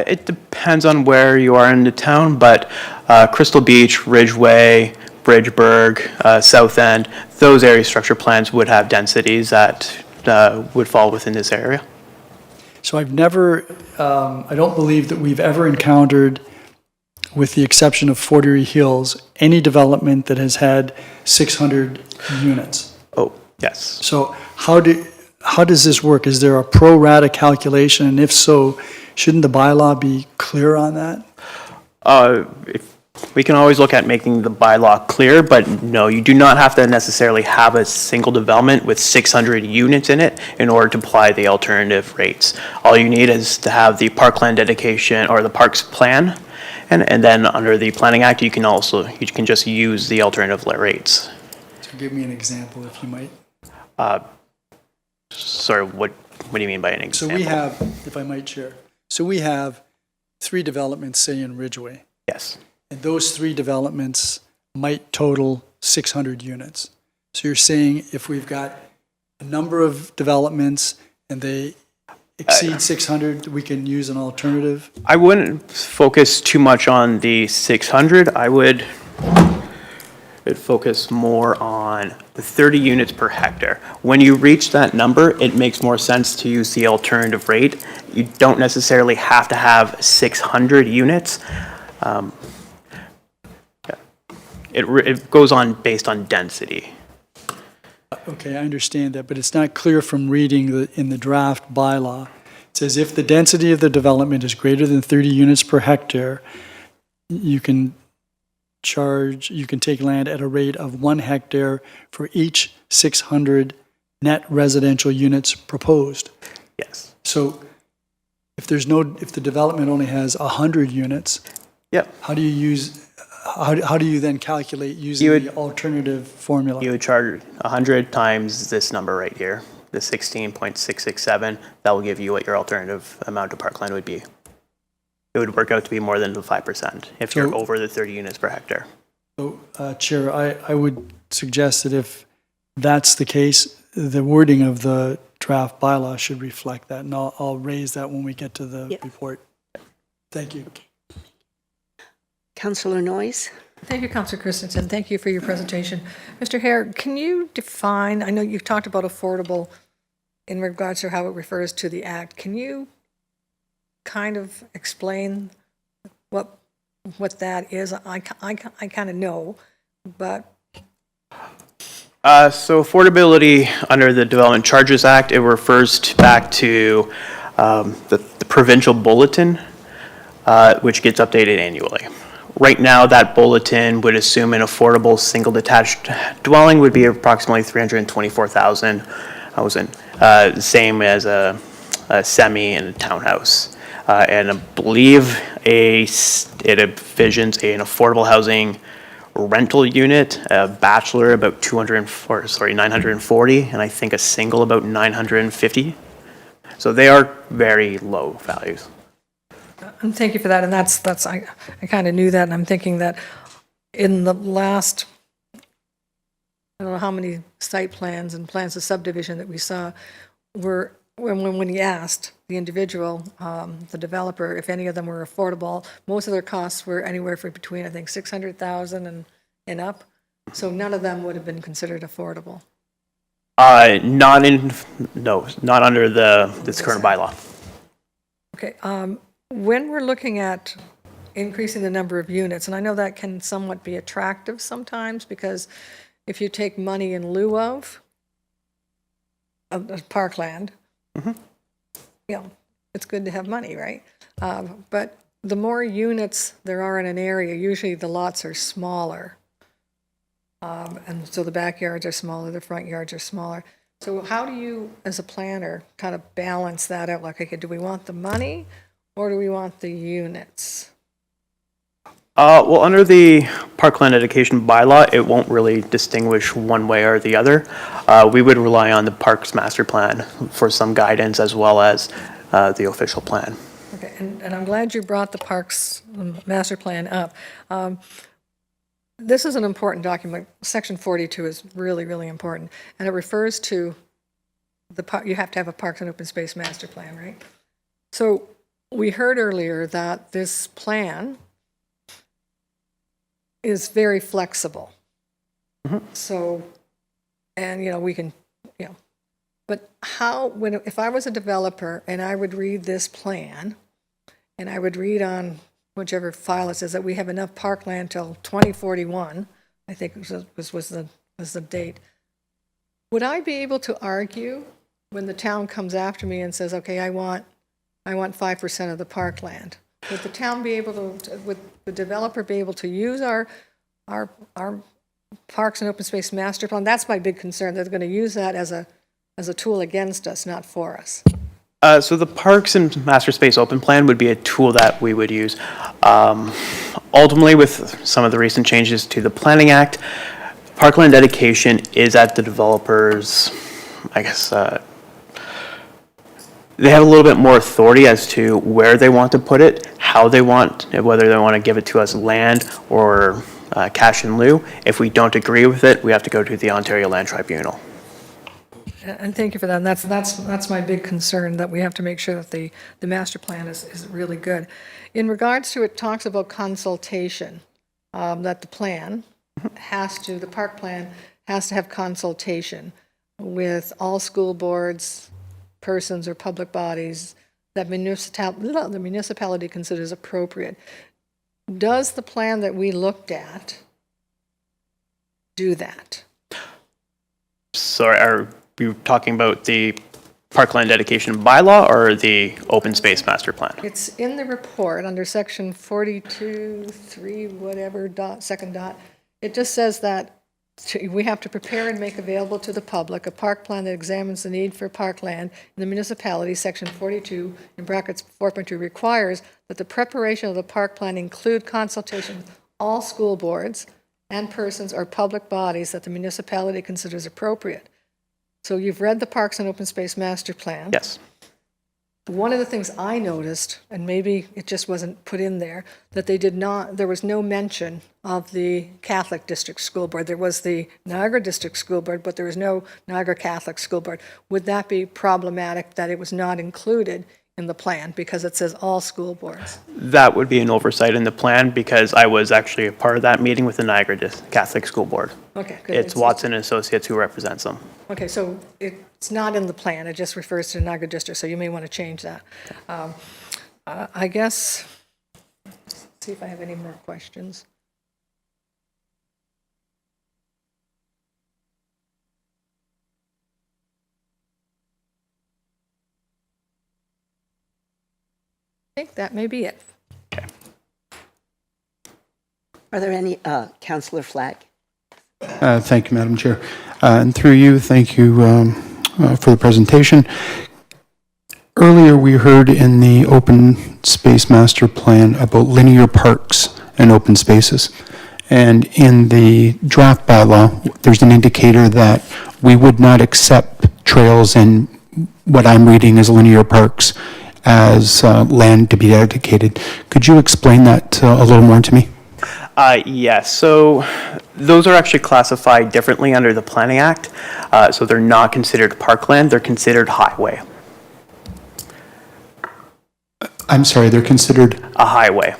It depends on where you are in the town, but Crystal Beach, Ridgeway, Bridgeburg, South End, those area structure plans would have densities that would fall within this area. So I've never, I don't believe that we've ever encountered, with the exception of Fort Erie Hills, any development that has had 600 units. Oh, yes. So how does this work? Is there a pro rata calculation? And if so, shouldn't the bylaw be clear on that? We can always look at making the bylaw clear, but no, you do not have to necessarily have a single development with 600 units in it in order to apply the alternative rates. All you need is to have the parkland dedication or the parks plan, and then under the Planning Act, you can just use the alternative rates. So give me an example, if you might. Sorry, what do you mean by an example? So we have, if I might share, so we have 3 developments, say in Ridgeway. Yes. And those 3 developments might total 600 units. So you're saying if we've got a number of developments and they exceed 600, we can use an alternative? I wouldn't focus too much on the 600. I'd focus more on the 30 units per hectare. When you reach that number, it makes more sense to use the alternative rate. You don't necessarily have to have 600 units. It goes on based on density. Okay, I understand that, but it's not clear from reading in the draft bylaw. It says if the density of the development is greater than 30 units per hectare, you can take land at a rate of 1 hectare for each 600 net residential units proposed. Yes. So if the development only has 100 units, Yep. how do you then calculate using the alternative formula? You would charge 100 times this number right here, the 16.667. That will give you what your alternative amount of parkland would be. It would work out to be more than the 5% if you're over the 30 units per hectare. So, Chair, I would suggest that if that's the case, the wording of the draft bylaw should reflect that, and I'll raise that when we get to the report. Thank you. Councillor Noyes? Thank you, Councillor Christensen. Thank you for your presentation. Mr. Hare, can you define, I know you've talked about affordable in regards to how it refers to the Act. Can you kind of explain what that is? I kind of know, but... So affordability under the Development Charges Act, it refers back to the provincial bulletin, which gets updated annually. Right now, that bulletin would assume an affordable single detached dwelling would be approximately $324,000, same as a semi and a townhouse. And I believe it envisions an affordable housing rental unit, a bachelor about 940, and I think a single about 950. So they are very low values. And thank you for that, and that's I kind of knew that, and I'm thinking that in the last, I don't know how many site plans and plans of subdivision that we saw were, when he asked the individual, the developer, if any of them were affordable, most of their costs were anywhere from between, I think, 600,000 and up, so none of them would have been considered affordable. Not under this current bylaw. Okay, when we're looking at increasing the number of units, and I know that can somewhat be attractive sometimes, because if you take money in lieu of parkland, it's good to have money, right? But the more units there are in an area, usually the lots are smaller. And so the backyards are smaller, the front yards are smaller. So how do you, as a planner, kind of balance that out? Like, okay, do we want the money or do we want the units? Well, under the Parkland Dedication Bylaw, it won't really distinguish one way or the other. We would rely on the Parks Master Plan for some guidance as well as the official plan. Okay, and I'm glad you brought the Parks Master Plan up. This is an important document. Section 42 is really, really important, and it refers to you have to have a Parks and Open Space Master Plan, right? So we heard earlier that this plan is very flexible. So, and we can, but how, if I was a developer and I would read this plan and I would read on whichever file it says that we have enough parkland till 2041, I think was the date. Would I be able to argue when the town comes after me and says, okay, I want 5% of the parkland? Would the town be able to, would the developer be able to use our Parks and Open Space Master Plan? That's my big concern. They're going to use that as a tool against us, not for us. So the Parks and Master Space Open Plan would be a tool that we would use. Ultimately, with some of the recent changes to the Planning Act, parkland dedication is at the developers, I guess, they have a little bit more authority as to where they want to put it, how they want, whether they want to give it to us land or cash in lieu. If we don't agree with it, we have to go to the Ontario Land Tribunal. And thank you for that. And that's my big concern, that we have to make sure that the master plan is really good. In regards to, it talks about consultation, that the plan the park plan has to have consultation with all school boards, persons, or public bodies that the municipality considers appropriate. Does the plan that we looked at do that? Sorry, are you talking about the parkland dedication bylaw or the open space master plan? It's in the report under section 42(3), whatever, second dot. It just says that we have to prepare and make available to the public a park plan that examines the need for parkland in the municipality. Section 42, in brackets 4.2, requires that the preparation of the park plan include consultation with all school boards and persons or public bodies that the municipality considers appropriate. So you've read the Parks and Open Space Master Plan. Yes. One of the things I noticed, and maybe it just wasn't put in there, that there was no mention of the Catholic District School Board. There was the Niagara District School Board, but there was no Niagara Catholic School Board. Would that be problematic that it was not included in the plan because it says all school boards? That would be an oversight in the plan because I was actually a part of that meeting with the Niagara Catholic School Board. Okay, good. It's Watson and Associates who represents them. Okay, so it's not in the plan, it just refers to Niagara District, so you may want to change that. I guess, let's see if I have any more questions. I think that may be it. Are there any, Councillor Flagg? Thank you, Madam Chair. And through you, thank you for the presentation. Earlier, we heard in the Open Space Master Plan about linear parks and open spaces. And in the draft bylaw, there's an indicator that we would not accept trails and what I'm reading as linear parks as land to be dedicated. Could you explain that a little more to me? Yes, so those are actually classified differently under the Planning Act. So they're not considered parkland, they're considered highway. I'm sorry, they're considered A highway.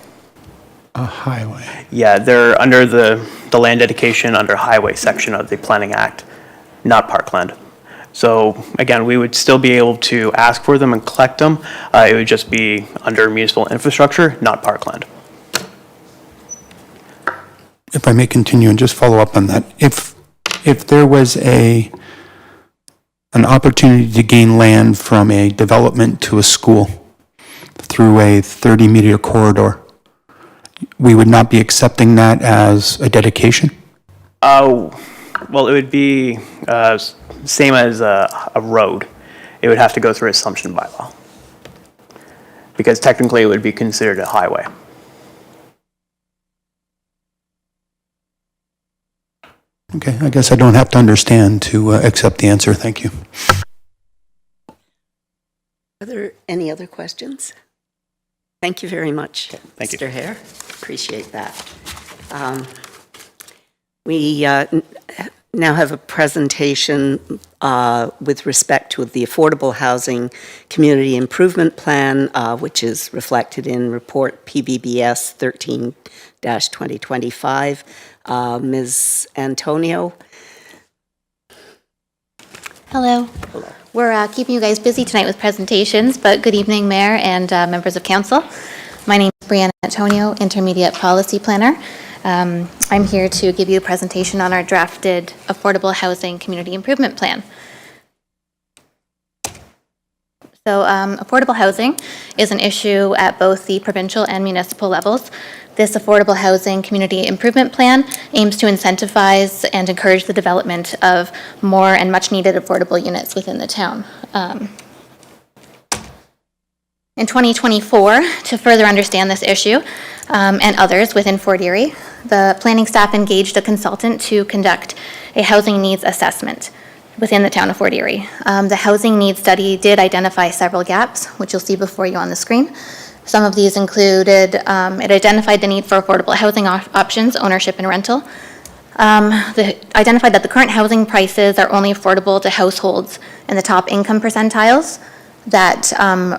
a highway. Yeah, they're under the land dedication under highway section of the Planning Act, not parkland. So again, we would still be able to ask for them and collect them. It would just be under municipal infrastructure, not parkland. If I may continue and just follow up on that, if there was an opportunity to gain land from a development to a school through a 30-meter corridor, we would not be accepting that as a dedication? Well, it would be same as a road. It would have to go through assumption bylaw because technically it would be considered a highway. Okay, I guess I don't have to understand to accept the answer. Thank you. Are there any other questions? Thank you very much, thank you. Mr. Hare. Appreciate that. We now have a presentation with respect to the Affordable Housing Community Improvement Plan, which is reflected in Report PBBS 13-2025. Ms. Antonio. Hello. We're keeping you guys busy tonight with presentations, but good evening, Mayor and members of Council. My name is Brianna Antonio, Intermediate Policy Planner. I'm here to give you a presentation on our drafted Affordable Housing Community Improvement Plan. So affordable housing is an issue at both the provincial and municipal levels. This Affordable Housing Community Improvement Plan aims to incentivize and encourage the development of more and much-needed affordable units within the town. In 2024, to further understand this issue and others within Fort Erie, the planning staff engaged a consultant to conduct a housing needs assessment within the town of Fort Erie. The housing needs study did identify several gaps, which you'll see before you on the screen. Some of these included, it identified the need for affordable housing options, ownership and rental, Identified that the current housing prices are only affordable to households in the top income percentiles, that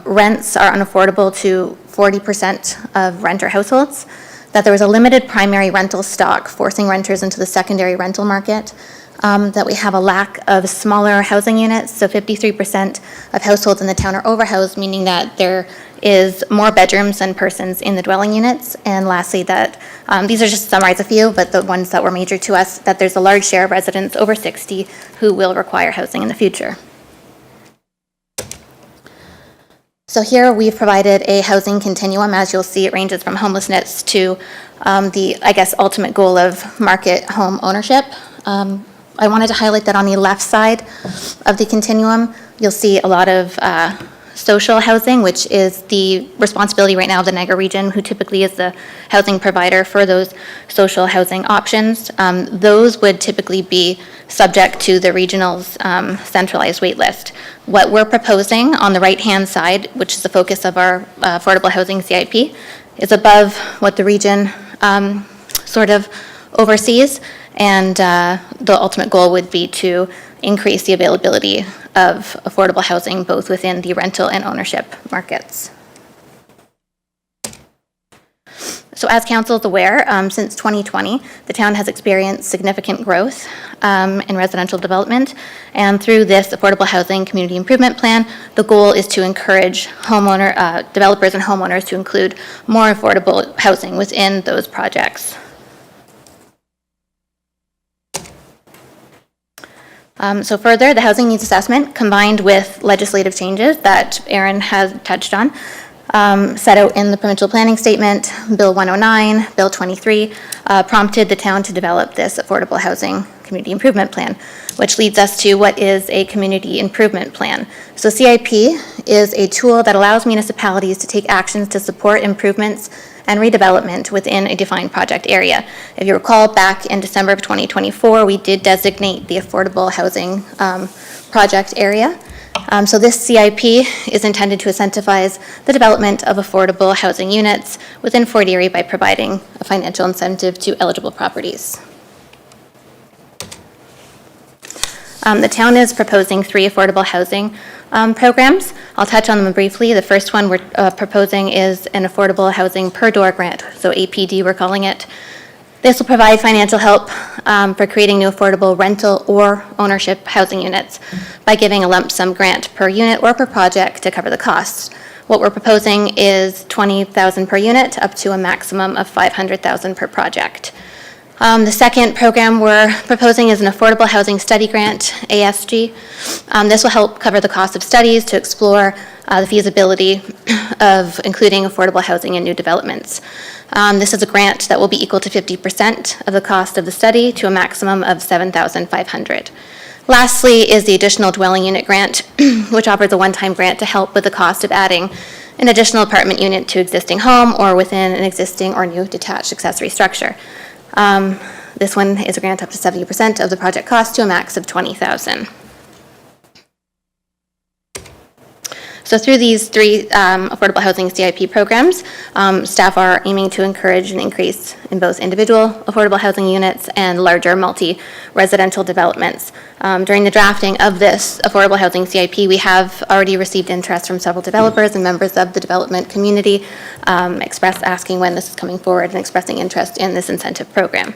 rents are unaffordable to 40% of renter households, that there was a limited primary rental stock forcing renters into the secondary rental market, that we have a lack of smaller housing units, so 53% of households in the town are overhoused, meaning that there is more bedrooms than persons in the dwelling units, and lastly that, these are just to summarize a few, but the ones that were major to us, that there's a large share of residents over 60 who will require housing in the future. So here we've provided a housing continuum. As you'll see, it ranges from homelessness to the, I guess, ultimate goal of market home ownership. I wanted to highlight that on the left side of the continuum, you'll see a lot of social housing, which is the responsibility right now of the Niagara Region, who typically is the housing provider for those social housing options. Those would typically be subject to the regional's centralized wait list. What we're proposing on the right-hand side, which is the focus of our affordable housing CIP, is above what the region sort of oversees, and the ultimate goal would be to increase the availability of affordable housing both within the rental and ownership markets. So as council is aware, since 2020, the town has experienced significant growth in residential development, and through this affordable housing community improvement plan, the goal is to encourage developers and homeowners to include more affordable housing within those projects. So further, the housing needs assessment combined with legislative changes that Aaron has touched on, set out in the provincial planning statement, Bill 109, Bill 23, prompted the town to develop this affordable housing community improvement plan, which leads us to what is a community improvement plan. So CIP is a tool that allows municipalities to take actions to support improvements and redevelopment within a defined project area. If you recall, back in December of 2024, we did designate the affordable housing project area. So this CIP is intended to incentivize the development of affordable housing units within Fort Erie by providing a financial incentive to eligible properties. The town is proposing 3 affordable housing programs. I'll touch on them briefly. The first one we're proposing is an affordable housing per door grant, so APD we're calling it. This will provide financial help for creating new affordable rental or ownership housing units by giving a lump sum grant per unit or per project to cover the costs. What we're proposing is $20,000 per unit up to a maximum of $500,000 per project. The second program we're proposing is an Affordable Housing Study Grant, ASG. This will help cover the cost of studies to explore the feasibility of including affordable housing in new developments. This is a grant that will be equal to 50% of the cost of the study to a maximum of $7,500. Lastly is the Additional Dwelling Unit Grant, which offers a one-time grant to help with the cost of adding an additional apartment unit to existing home or within an existing or new detached accessory structure. This one is a grant up to 70% of the project cost to a max of $20,000. So through these 3 affordable housing CIP programs, staff are aiming to encourage an increase in both individual affordable housing units and larger multi-residential developments. During the drafting of this affordable housing CIP, we have already received interest from several developers and members of the development community asking when this is coming forward and expressing interest in this incentive program.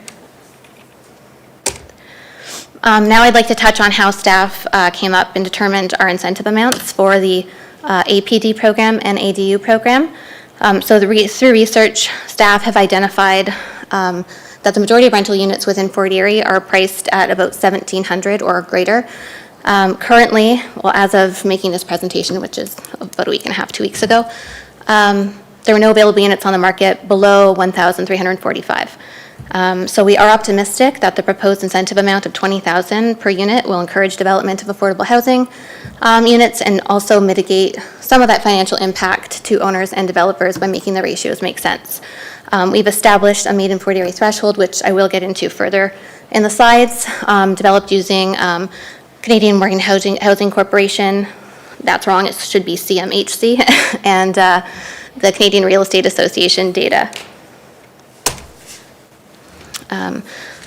Now I'd like to touch on how staff came up and determined our incentive amounts for the APD program and ADU program. So through research, staff have identified that the majority of rental units within Fort Erie are priced at about $1,700 or greater. Currently, well, as of making this presentation, which is about a week and a half, 2 weeks ago, there were no available units on the market below $1,345. So we are optimistic that the proposed incentive amount of $20,000 per unit will encourage development of affordable housing units and also mitigate some of that financial impact to owners and developers by making the ratios make sense. We've established a Made in Fort Erie threshold, which I will get into further in the slides, developed using Canadian Mortgage Housing Corporation. That's wrong, it should be CMHC, and the Canadian Real Estate Association data.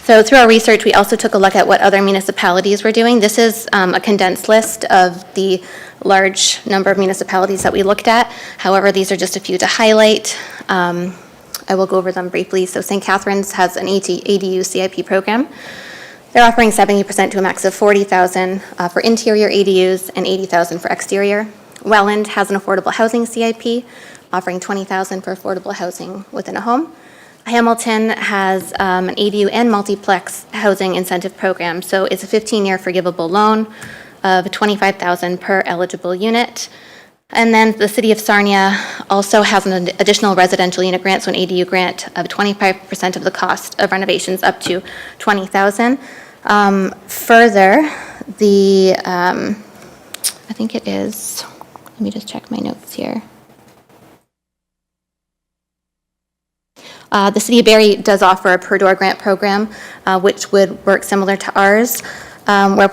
So through our research, we also took a look at what other municipalities were doing. This is a condensed list of the large number of municipalities that we looked at. However, these are just a few to highlight. I will go over them briefly. So St. Catharines has an ADU CIP program. They're offering 70% to a max of $40,000 for interior ADUs and $80,000 for exterior. Welland has an affordable housing CIP, offering $20,000 for affordable housing within a home. Hamilton has an ADU and multiplex housing incentive program. So it's a 15-year forgivable loan of $25,000 per eligible unit. And then the city of Sarnia also has an additional residential unit grant, so an ADU grant of 25% of the cost of renovations up to $20,000. Further, I think it is, let me just check my notes here. The City of Erie does offer a per-door grant program, which would work similar to ours, where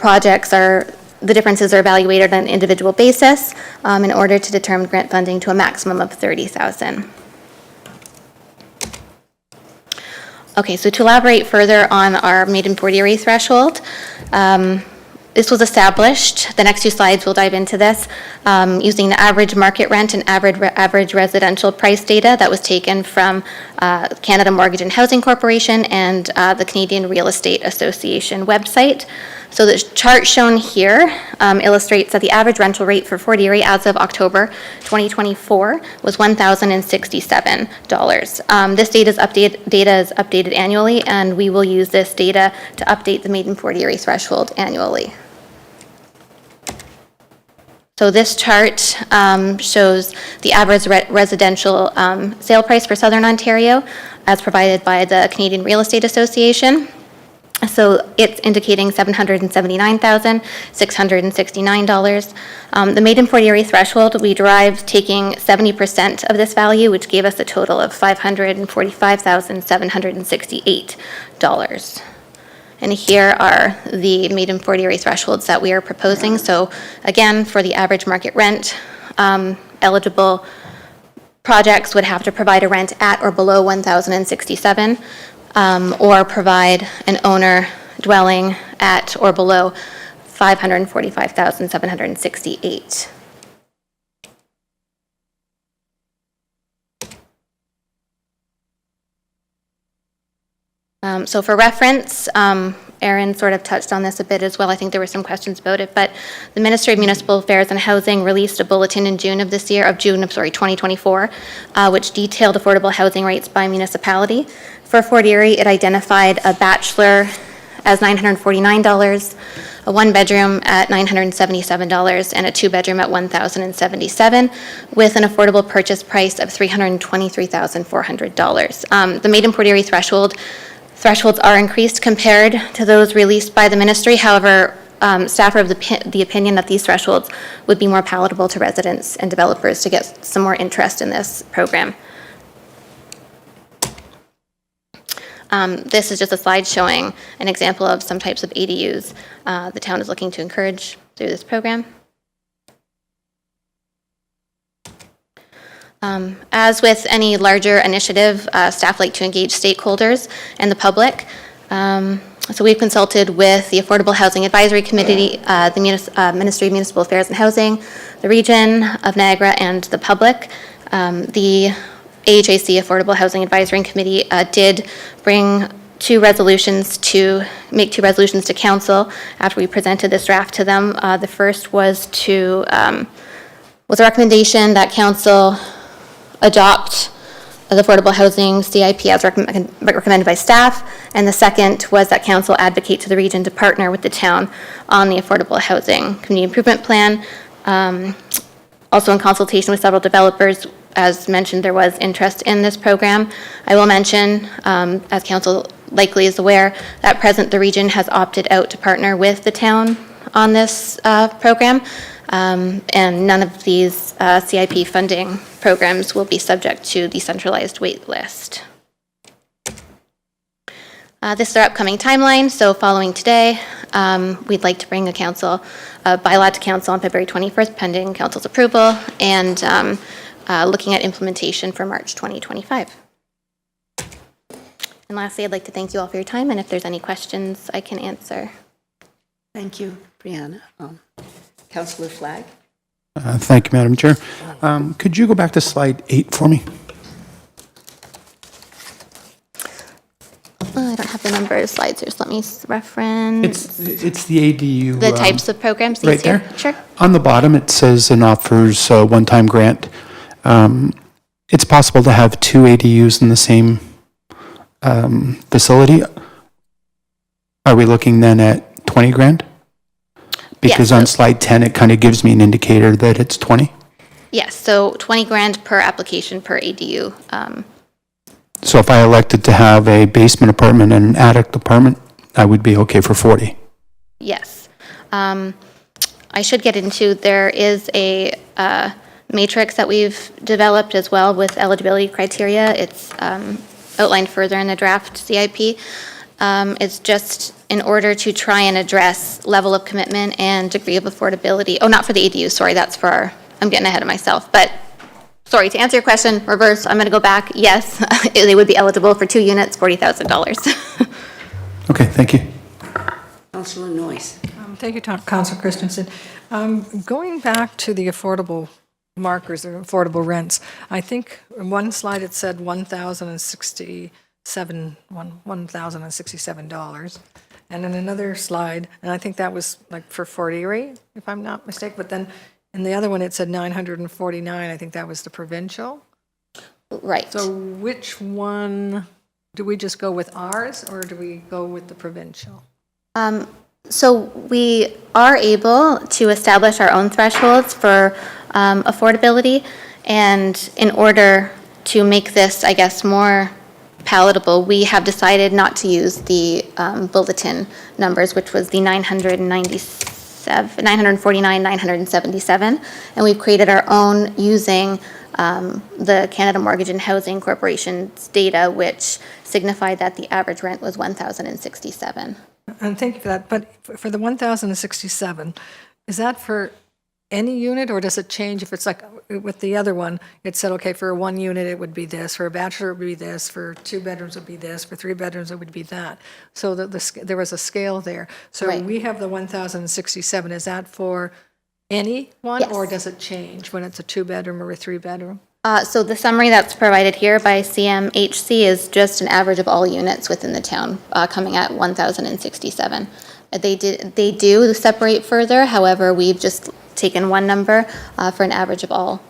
the differences are evaluated on an individual basis in order to determine grant funding to a maximum of $30,000. Okay, so to elaborate further on our Made in Fort Erie threshold, this was established, the next two slides will dive into this, using the average market rent and average residential price data that was taken from Canada Mortgage and Housing Corporation and the Canadian Real Estate Association website. So the chart shown here illustrates that the average rental rate for Fort Erie as of October 2024 was $1,067. This data is updated annually, and we will use this data to update the Made in Fort Erie threshold annually. So this chart shows the average residential sale price for Southern Ontario as provided by the Canadian Real Estate Association. So it's indicating $779,669. The Made in Fort Erie threshold, we derived taking 70% of this value, which gave us a total of $545,768. And here are the Made in Fort Erie thresholds that we are proposing. So again, for the average market rent, eligible projects would have to provide a rent at or below $1,067, or provide an owner dwelling at or below $545,768. So for reference, Aaron sort of touched on this a bit as well. I think there were some questions about it, but the Ministry of Municipal Affairs and Housing released a bulletin in June 2024, which detailed affordable housing rates by municipality. For Fort Erie, it identified a bachelor as $949, a one-bedroom at $977, and a two-bedroom at $1,077, with an affordable purchase price of $323,400. The Made in Fort Erie thresholds are increased compared to those released by the ministry. However, staff are of the opinion that these thresholds would be more palatable to residents and developers to get some more interest in this program. This is just a slide showing an example of some types of ADUs the town is looking to encourage through this program. As with any larger initiative, staff like to engage stakeholders and the public. So we've consulted with the Affordable Housing Advisory Committee, the Ministry of Municipal Affairs and Housing, the Region of Niagara, and the public. The AHAC Affordable Housing Advisory Committee did make two resolutions to council after we presented this draft to them. The first was a recommendation that council adopt the affordable housing CIP as recommended by staff, and the second was that council advocate to the region to partner with the town on the affordable housing community improvement plan. Also in consultation with several developers, as mentioned, there was interest in this program. I will mention, as council likely is aware, at present the region has opted out to partner with the town on this program, and none of these CIP funding programs will be subject to the centralized wait list. This is our upcoming timeline. So following today, we'd like to bring a bylaw to council on February 21st, pending council's approval, and looking at implementation for March 2025. And lastly, I'd like to thank you all for your time, and if there's any questions, I can answer. Thank you, Brianna. Councillor Flagg? Thank you, Madam Chair. Could you go back to slide 8 for me? I don't have the number of slides here, so let me reference It's the ADU. the types of programs. These right here. there. Sure. On the bottom, it says and offers a one-time grant. It's possible to have 2 ADUs in the same facility. Are we looking then at 20 grand? Because Yes, on slide 10, it kind of gives me an indicator that it's 20. Yes, so 20 grand per application per ADU. So if I elected to have a basement apartment and an attic apartment, I would be okay for 40. Yes. I should get into, there is a matrix that we've developed as well with eligibility criteria. It's outlined further in the draft CIP. It's just in order to try and address level of commitment and degree of affordability. Oh, not for the ADU, sorry, that's for our, I'm getting ahead of myself. But, sorry, to answer your question, reverse, I'm going to go back. Yes, they would be eligible for 2 units, $40,000. Okay, thank you. Councillor Noyes? Thank you, Councillor Christensen. Going back to the affordable markers or affordable rents, I think in one slide it said $1,067, and in another slide, and I think that was like for Fort Erie, if I'm not mistaken, but then in the other one it said 949, I think that was the provincial. Right. So which one, do we just go with ours or do we go with the provincial? So we are able to establish our own thresholds for affordability, and in order to make this, I guess, more palatable, we have decided not to use the bulletin numbers, which was the 949, 977, and we've created our own using the Canada Mortgage and Housing Corporation's data, which signified that the average rent was $1,067. And thank you for that. But for the 1,067, is that for any unit, or does it change if it's like with the other one, it said, okay, for 1 unit it would be this, for a bachelor it would be this, for 2 bedrooms it would be this, for 3 bedrooms it would be that. So there was a scale there. So Right. we have the 1,067. Is that for any one, or Yes. does it change when it's a 2-bedroom or a 3-bedroom? So the summary that's provided here by CMHC is just an average of all units within the town, coming at 1,067. They do separate further, however, we've just taken one number for an average of all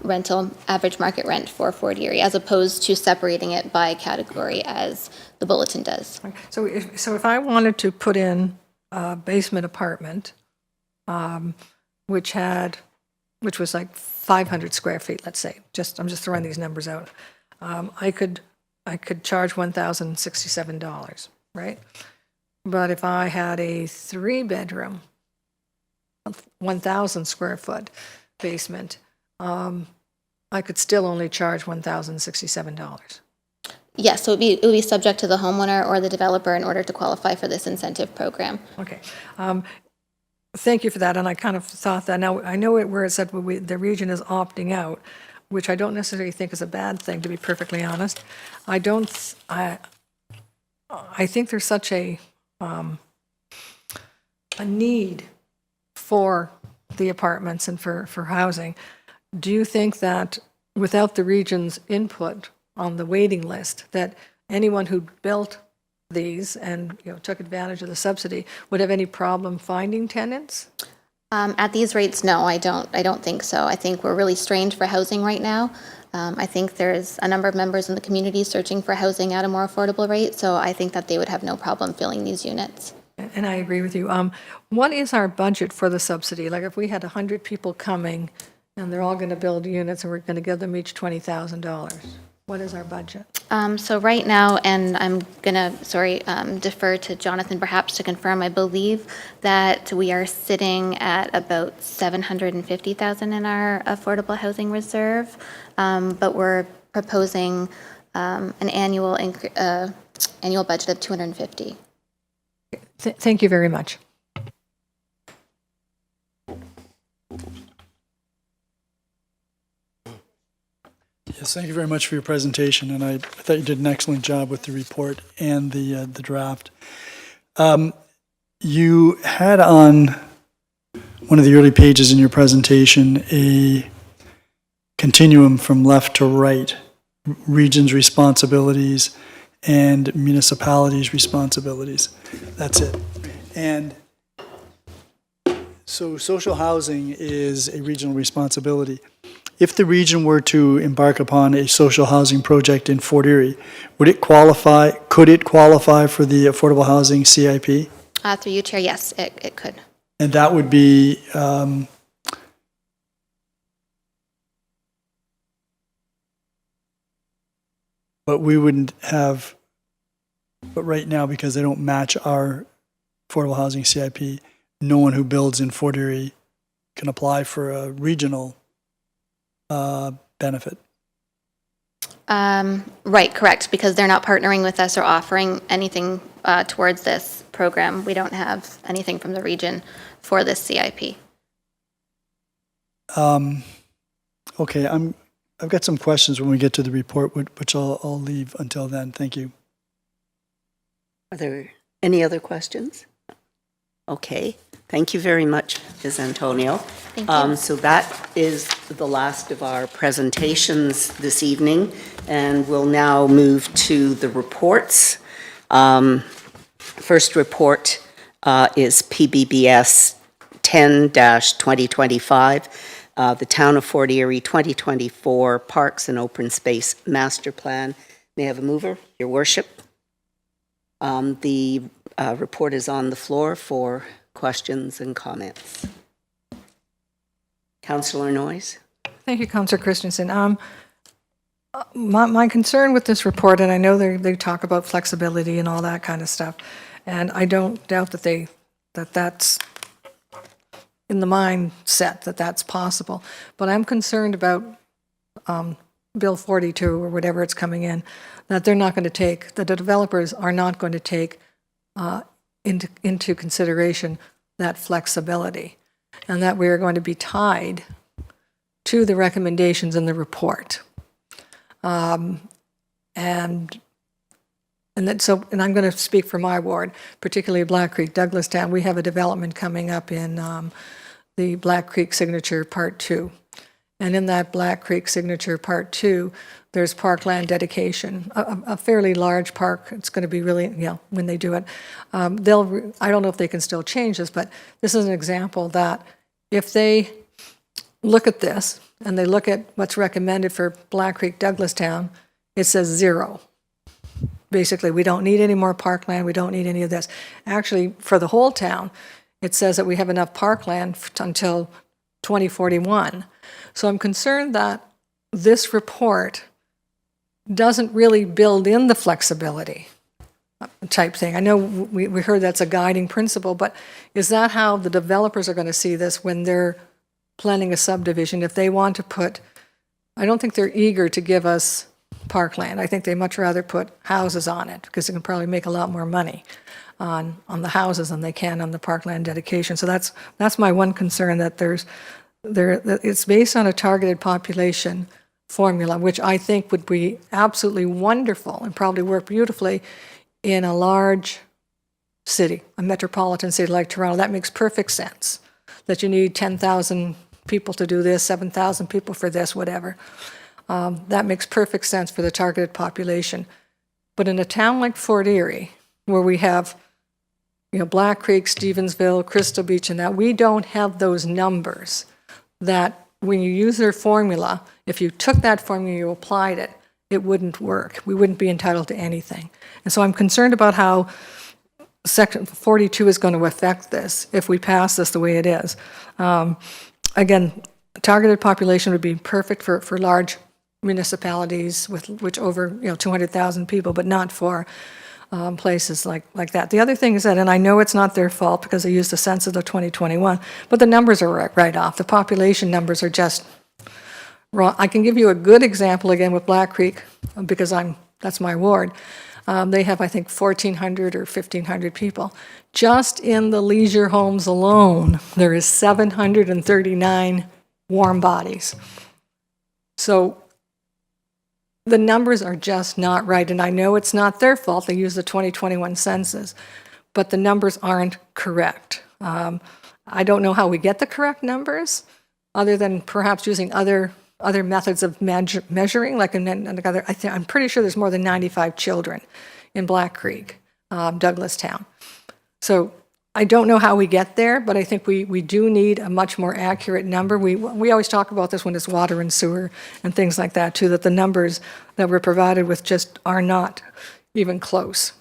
rental, average market rent for Fort Erie, as opposed to separating it by category as the bulletin does. So if I wanted to put in a basement apartment, which was like 500 square feet, let's say, I'm just throwing these numbers out, I could charge $1,067, right? But if I had a 3-bedroom, 1,000 square foot basement, I could still only charge $1,067. Yes, so it would be subject to the homeowner or the developer in order to qualify for this incentive program. Okay. Thank you for that, and I kind of thought that. Now, I know where it said the region is opting out, which I don't necessarily think is a bad thing, to be perfectly honest. I think there's such a need for the apartments and for housing. Do you think that without the region's input on the waiting list, that anyone who built these and took advantage of the subsidy would have any problem finding tenants? At these rates, no, I don't think so. I think we're really strained for housing right now. I think there's a number of members in the community searching for housing at a more affordable rate, so I think that they would have no problem filling these units. And I agree with you. What is our budget for the subsidy? Like if we had 100 people coming and they're all going to build units and we're going to give them each $20,000, what is our budget? So right now, and I'm going to, defer to Jonathan perhaps to confirm, I believe that we are sitting at about $750,000 in our affordable housing reserve, but we're proposing an annual budget of $250,000. Thank you very much. Yes, thank you very much for your presentation, and I thought you did an excellent job with the report and the draft. You had on one of the early pages in your presentation a continuum from left to right, regions' responsibilities and municipalities' responsibilities. That's it. And so social housing is a regional responsibility. If the region were to embark upon a social housing project in Fort Erie, could it qualify for the affordable housing CIP? Through you, Chair, yes, it could. And that would be, but we wouldn't have, but right now, because they don't match our affordable housing CIP, no one who builds in Fort Erie can apply for a regional benefit. Right, correct, because they're not partnering with us or offering anything towards this program. We don't have anything from the region for this CIP. Okay, I've got some questions when we get to the report, which I'll leave until then. Thank you. Are there any other questions? Okay, thank you very much, Ms. Antonio. Thank you. So that is the last of our presentations this evening, and we'll now move to the reports. First report is PBBS 10-2025, the Town of Fort Erie 2024 Parks and Open Space Master Plan. May I have a mover, Your Worship? The report is on the floor for questions and comments. Councillor Noyes. Thank you, Councillor Christensen. My concern with this report, and I know they talk about flexibility and all that kind of stuff, and I don't doubt that that's in the mindset that that's possible, but I'm concerned about Bill 42 or whatever it's coming in, that they're not going to take, that the developers are not going to take into consideration that flexibility, and that we are going to be tied to the recommendations in the report. And I'm going to speak for my ward, particularly Black Creek, Douglastown. We have a development coming up in the Black Creek Signature Part 2. And in that Black Creek Signature Part 2, there's parkland dedication, a fairly large park. It's going to be really, when they do it. I don't know if they can still change this, but this is an example that if they look at this and they look at what's recommended for Black Creek, Douglastown, it says 0. Basically, we don't need any more parkland, we don't need any of this. Actually, for the whole town, it says that we have enough parkland until 2041. So I'm concerned that this report doesn't really build in the flexibility type thing. I know we heard that's a guiding principle, but is that how the developers are going to see this when they're planning a subdivision? If they want to put, I don't think they're eager to give us parkland. I think they much rather put houses on it because they can probably make a lot more money on the houses than they can on the parkland dedication. So that's my one concern, that it's based on a targeted population formula, which I think would be absolutely wonderful and probably work beautifully in a large city, a metropolitan city like Toronto. That makes perfect sense, that you need 10,000 people to do this, 7,000 people for this, whatever. That makes perfect sense for the targeted population. But in a town like Fort Erie, where we have Black Creek, Stevensville, Crystal Beach, and that, we don't have those numbers that when you use their formula, if you took that formula, you applied it, it wouldn't work. We wouldn't be entitled to anything. And so I'm concerned about how Section 42 is going to affect this if we pass this the way it is. Again, targeted population would be perfect for large municipalities with which over 200,000 people, but not for places like that. The other thing is that, and I know it's not their fault because they used the census of 2021, but the numbers are right off. The population numbers are just wrong. I can give you a good example again with Black Creek because that's my ward. They have, I think, 1,400 or 1,500 people. Just in the leisure homes alone, there is 739 warm bodies. So the numbers are just not right. And I know it's not their fault. They use the 2021 census, but the numbers aren't correct. I don't know how we get the correct numbers, other than perhaps using other methods of measuring. Like I'm pretty sure there's more than 95 children in Black Creek, Douglastown. So I don't know how we get there, but I think we do need a much more accurate number. We always talk about this when it's water and sewer and things like that too, that the numbers that we're provided with just are not even close.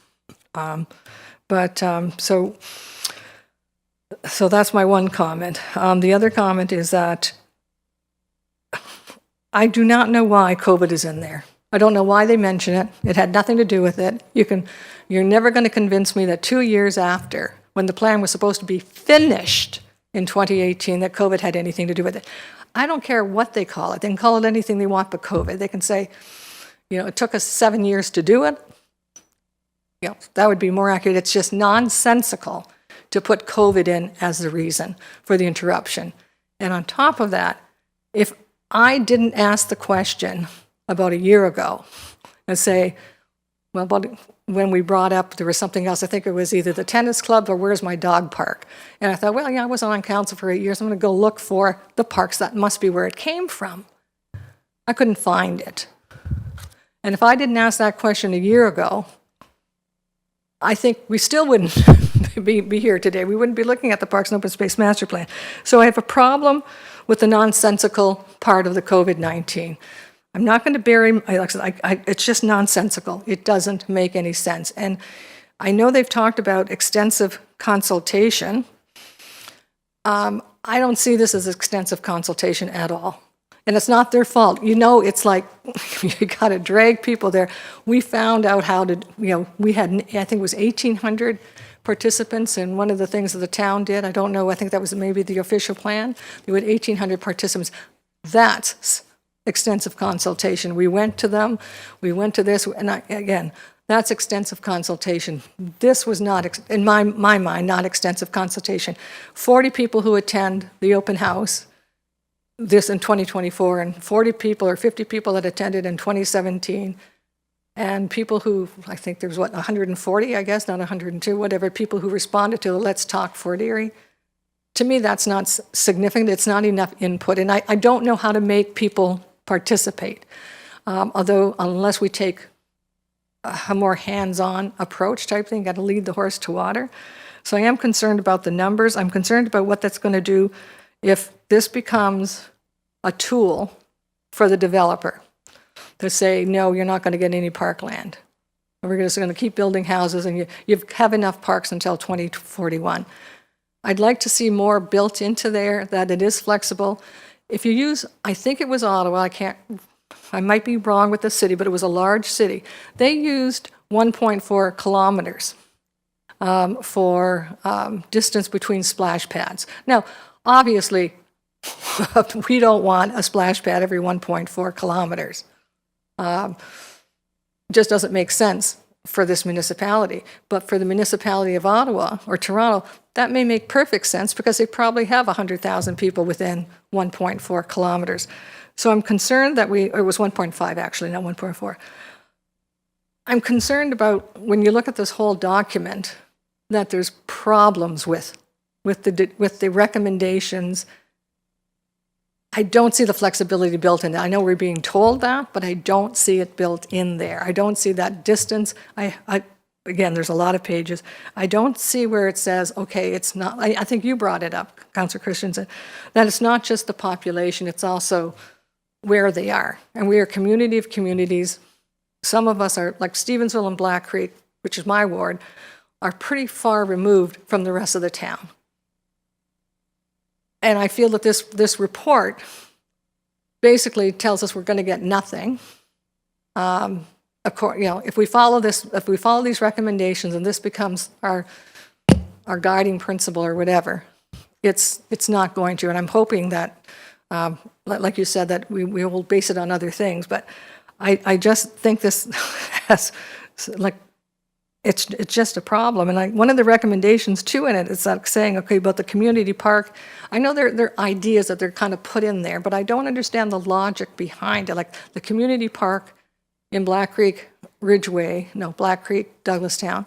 So that's my one comment. The other comment is that I do not know why COVID is in there. I don't know why they mention it. It had nothing to do with it. You're never going to convince me that 2 years after, when the plan was supposed to be finished in 2018, that COVID had anything to do with it. I don't care what they call it. They can call it anything they want but COVID. They can say, it took us 7 years to do it. That would be more accurate. It's just nonsensical to put COVID in as the reason for the interruption. And on top of that, if I didn't ask the question about a year ago and say, well, when we brought up, there was something else, I think it was either the tennis club or where's my dog park? And I thought, well, I wasn't on council for 8 years. I'm going to go look for the parks. That must be where it came from. I couldn't find it. And if I didn't ask that question a year ago, I think we still wouldn't be here today. We wouldn't be looking at the Parks and Open Space Master Plan. So I have a problem with the nonsensical part of the COVID-19. I'm not going to bury, it's just nonsensical. It doesn't make any sense. And I know they've talked about extensive consultation. I don't see this as extensive consultation at all. And it's not their fault. It's like you got to drag people there. We found out how to, we had, I think it was 1,800 participants in one of the things that the town did. I don't know, I think that was maybe the official plan. There were 1,800 participants. That's extensive consultation. We went to them, we went to this, and again, that's extensive consultation. This was not, in my mind, not extensive consultation. 40 people who attend the open house, this in 2024, and 40 people or 50 people that attended in 2017, and people who, I think there was 140, I guess, not 102, whatever, people who responded to the Let's Talk Fort Erie. To me, that's not significant. It's not enough input, and I don't know how to make people participate. Although, unless we take a more hands-on approach type thing, got to lead the horse to water. So I am concerned about the numbers. I'm concerned about what that's going to do if this becomes a tool for the developer to say, no, you're not going to get any parkland. We're just going to keep building houses, and you have enough parks until 2041. I'd like to see more built into there, that it is flexible. If you use, I think it was Ottawa, I might be wrong with the city, but it was a large city. They used 1.4 kilometers for distance between splash pads. Now, obviously, we don't want a splash pad every 1.4 kilometers. Just doesn't make sense for this municipality. But for the municipality of Ottawa or Toronto, that may make perfect sense because they probably have 100,000 people within 1.4 kilometers. So I'm concerned that it was 1.5 actually, not 1.4. I'm concerned about, when you look at this whole document, that there's problems with the recommendations. I don't see the flexibility built in. I know we're being told that, but I don't see it built in there. I don't see that distance. Again, there's a lot of pages. I don't see where it says, okay, it's not, I think you brought it up, Councillor Christensen, that it's not just the population, it's also where they are. And we are a community of communities. Some of us are, like Stevensville and Black Creek, which is my ward, are pretty far removed from the rest of the town. And I feel that this report basically tells us we're going to get nothing. If we follow these recommendations and this becomes our guiding principle or whatever, it's not going to. And I'm hoping that, like you said, that we will base it on other things. But I just think this has, it's just a problem. And one of the recommendations too in it is like saying, okay, about the community park, I know there are ideas that they're kind of put in there, but I don't understand the logic behind it. Like the community park in Black Creek, Black Creek, Douglastown,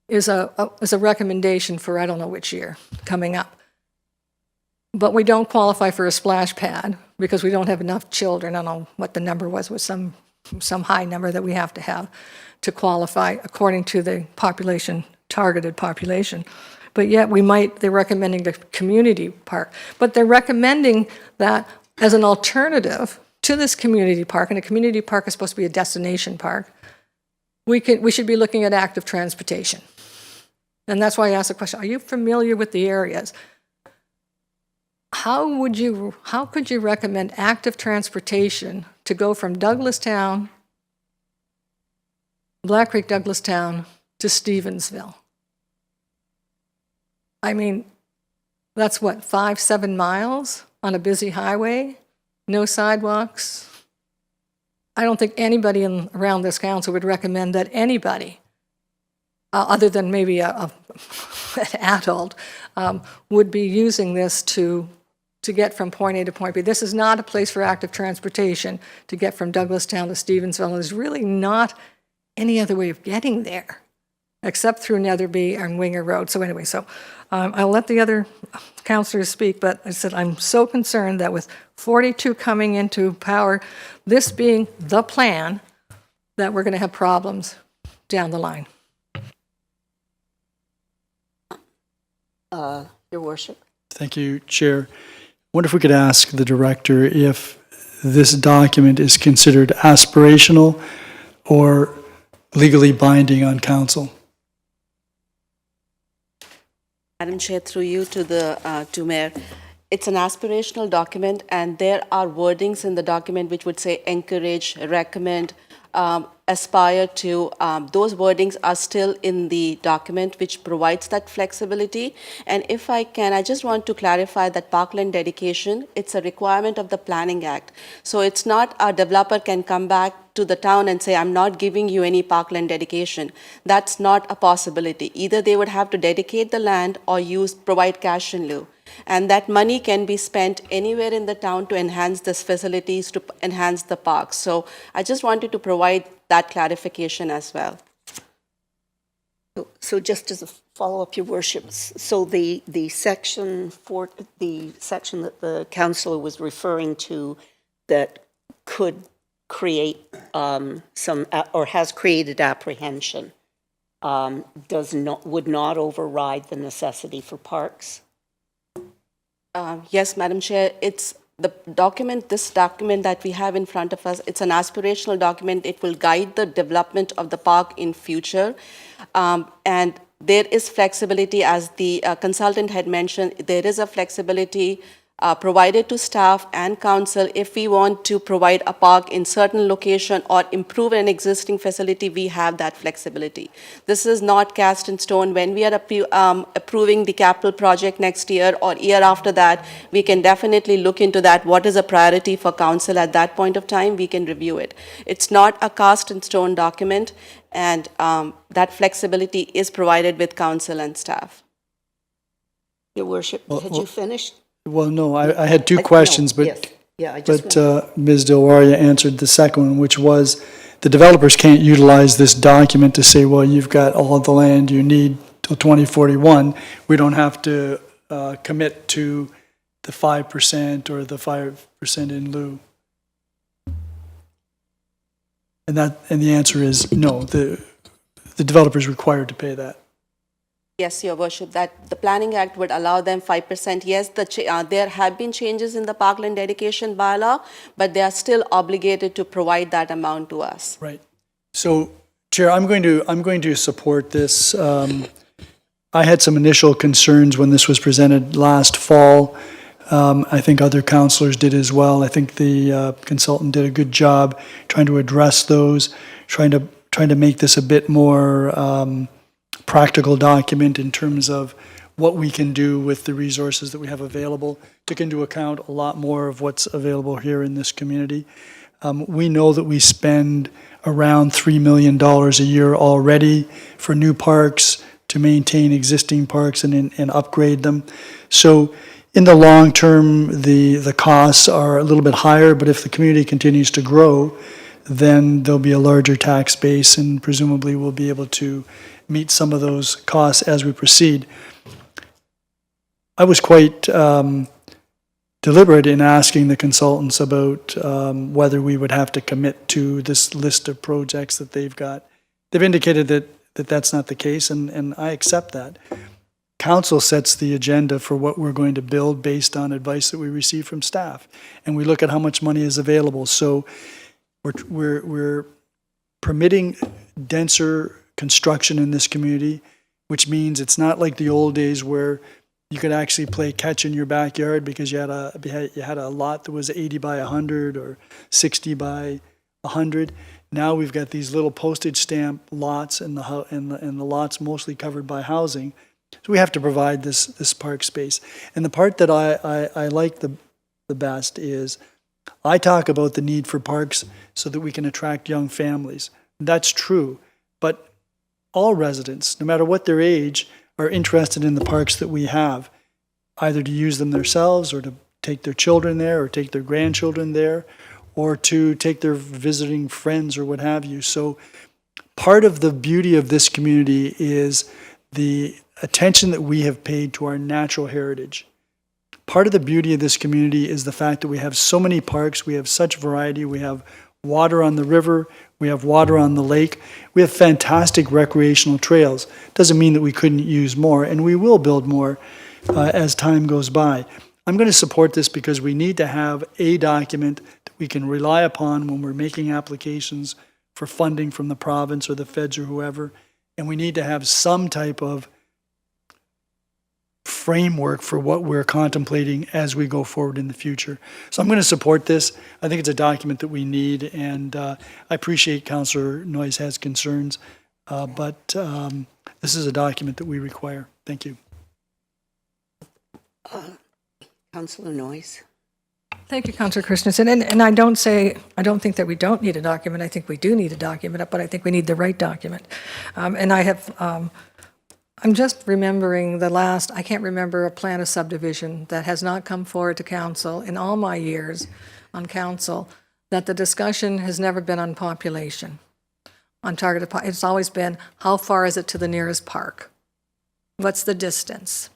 is a recommendation for I don't know which year coming up. But we don't qualify for a splash pad because we don't have enough children. I don't know what the number was some high number that we have to qualify according to the population, targeted population. But yet they're recommending the community park. But they're recommending that as an alternative to this community park, and a community park is supposed to be a destination park, we should be looking at active transportation. And that's why I asked the question, are you familiar with the areas? How could you recommend active transportation to go from Douglastown, Black Creek, Douglastown, to Stevensville? I mean, that's what, 5-7 miles on a busy highway? No sidewalks? I don't think anybody around this council would recommend that anybody, other than maybe an adult, would be using this to get from point A to point B. This is not a place for active transportation to get from Douglastown to Stevensville. There's really not any other way of getting there except through Netherby and Winger Road. So anyway, I'll let the other councillors speak, but I said I'm so concerned that with 42 coming into power, this being the plan, that we're going to have problems down the line. Your Worship. Thank you, Chair. I wonder if we could ask the director if this document is considered aspirational or legally binding on council. Madam Chair, through you to Mayor, it's an aspirational document, and there are wordings in the document which would say encourage, recommend, aspire to. Those wordings are still in the document, which provides that flexibility. And if I can, I just want to clarify that parkland dedication, it's a requirement of the Planning Act. So it's not a developer can come back to the town and say, I'm not giving you any parkland dedication. That's not a possibility. Either they would have to dedicate the land or provide cash in lieu. And that money can be spent anywhere in the town to enhance these facilities, to enhance the parks. So I just wanted to provide that clarification as well. So just as a follow-up, Your Worships, so the section that the councillor was referring to that could create some, or has created apprehension, would not override the necessity for parks? Yes, Madam Chair, it's the document, this document that we have in front of us, it's an aspirational document. It will guide the development of the park in future. And there is flexibility, as the consultant had mentioned, there is a flexibility provided to staff and council. If we want to provide a park in certain location or improve an existing facility, we have that flexibility. This is not cast in stone. When we are approving the capital project next year or year after that, we can definitely look into that. What is a priority for council at that point of time? We can review it. It's not a cast in stone document, and that flexibility is provided with council and staff. Your Worship, had you finished? Well, no, I had two questions, but Yes. Yeah, I just Ms. Dilwaria answered the second one, which was the developers can't utilize this document to say, well, you've got all the land you need till 2041. We don't have to commit to the 5% or the 5% in lieu. And the answer is no. The developer is required to pay that. Yes, Your Worship, that the Planning Act would allow them 5%. Yes, there have been changes in the parkland dedication bylaw, but they are still obligated to provide that amount to us. Right. So, Chair, I'm going to support this. I had some initial concerns when this was presented last fall. I think other councillors did as well. I think the consultant did a good job trying to address those, trying to make this a bit more practical document in terms of what we can do with the resources that we have available, took into account a lot more of what's available here in this community. We know that we spend around $3 million a year already for new parks, to maintain existing parks and upgrade them. So in the long term, the costs are a little bit higher, but if the community continues to grow, then there'll be a larger tax base, and presumably we'll be able to meet some of those costs as we proceed. I was quite deliberate in asking the consultants about whether we would have to commit to this list of projects that they've got. They've indicated that that's not the case, and I accept that. Council sets the agenda for what we're going to build based on advice that we receive from staff, and we look at how much money is available. So we're permitting denser construction in this community, which means it's not like the old days where you could actually play catch in your backyard because you had a lot that was 80 by 100 or 60 by 100. Now we've got these little postage stamp lots and the lots mostly covered by housing. So we have to provide this park space. And the part that I like the best is I talk about the need for parks so that we can attract young families. That's true. But all residents, no matter what their age, are interested in the parks that we have, either to use them themselves or to take their children there or take their grandchildren there or to take their visiting friends or what have you. So part of the beauty of this community is the attention that we have paid to our natural heritage. Part of the beauty of this community is the fact that we have so many parks, we have such variety, we have water on the river, we have water on the lake, we have fantastic recreational trails. Doesn't mean that we couldn't use more, and we will build more as time goes by. I'm going to support this because we need to have a document that we can rely upon when we're making applications for funding from the province or the feds or whoever, and we need to have some type of framework for what we're contemplating as we go forward in the future. So I'm going to support this. I think it's a document that we need, and I appreciate Councillor Noyes has concerns, but this is a document that we require. Thank you. Councillor Noyes. Thank you, Councillor Christensen. And I don't think that we don't need a document. I think we do need a document, but I think we need the right document. And I have, I'm just remembering I can't remember a plan of subdivision that has not come forward to council in all my years on council, that the discussion has never been on population, on targeted, it's always been, how far is it to the nearest park? What's the distance?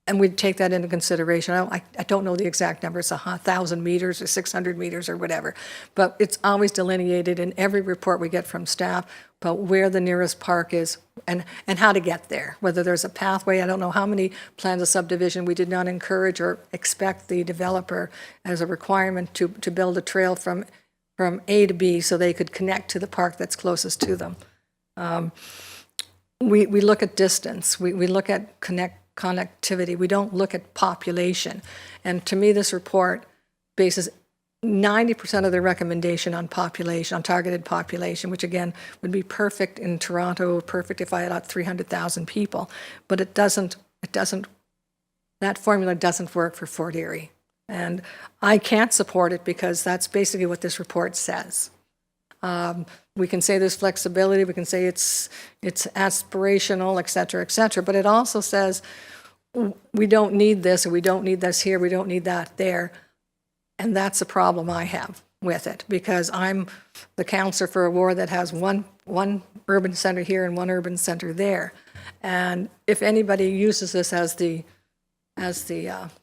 And we take that into consideration. I don't know the exact number, it's 1,000 meters or 600 meters or whatever, but it's always delineated in every report we get from staff about where the nearest park is and how to get there, whether there's a pathway. I don't know how many plans of subdivision we did not encourage or expect the developer as a requirement to build a trail from A to B so they could connect to the park that's closest to them. We look at distance, we look at connectivity. We don't look at population. And to me, this report bases 90% of the recommendation on population, on targeted population, which again would be perfect in Toronto, perfect if I had 300,000 people. But it doesn't, that formula doesn't work for Fort Erie. And I can't support it because that's basically what this report says. We can say there's flexibility, we can say it's aspirational, et cetera, but it also says we don't need this, or we don't need this here, we don't need that there. And that's a problem I have with it, because I'm the councillor for a ward that has one urban center here and one urban center there. And if anybody uses this as the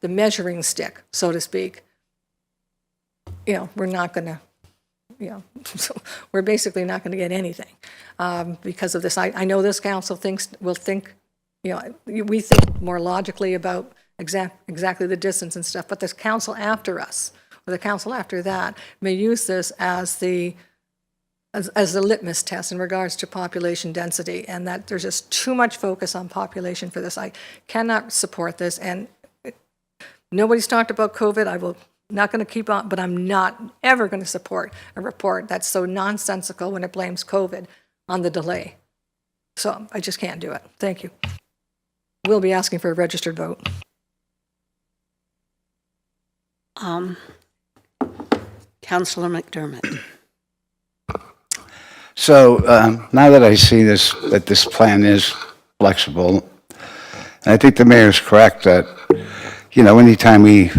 measuring stick, so to speak, we're not going to, so we're basically not going to get anything because of this. I know this council will think, we think more logically about exactly the distance and stuff, but this council after us, or the council after that, may use this as the litmus test in regards to population density, and that there's just too much focus on population for this. I cannot support this, and nobody's talked about COVID. I will not going to keep on, but I'm not ever going to support a report that's so nonsensical when it blames COVID on the delay. So I just can't do it. Thank you. We'll be asking for a registered vote. Councillor McDermott. So now that I see that this plan is flexible, and I think the mayor's correct that, anytime we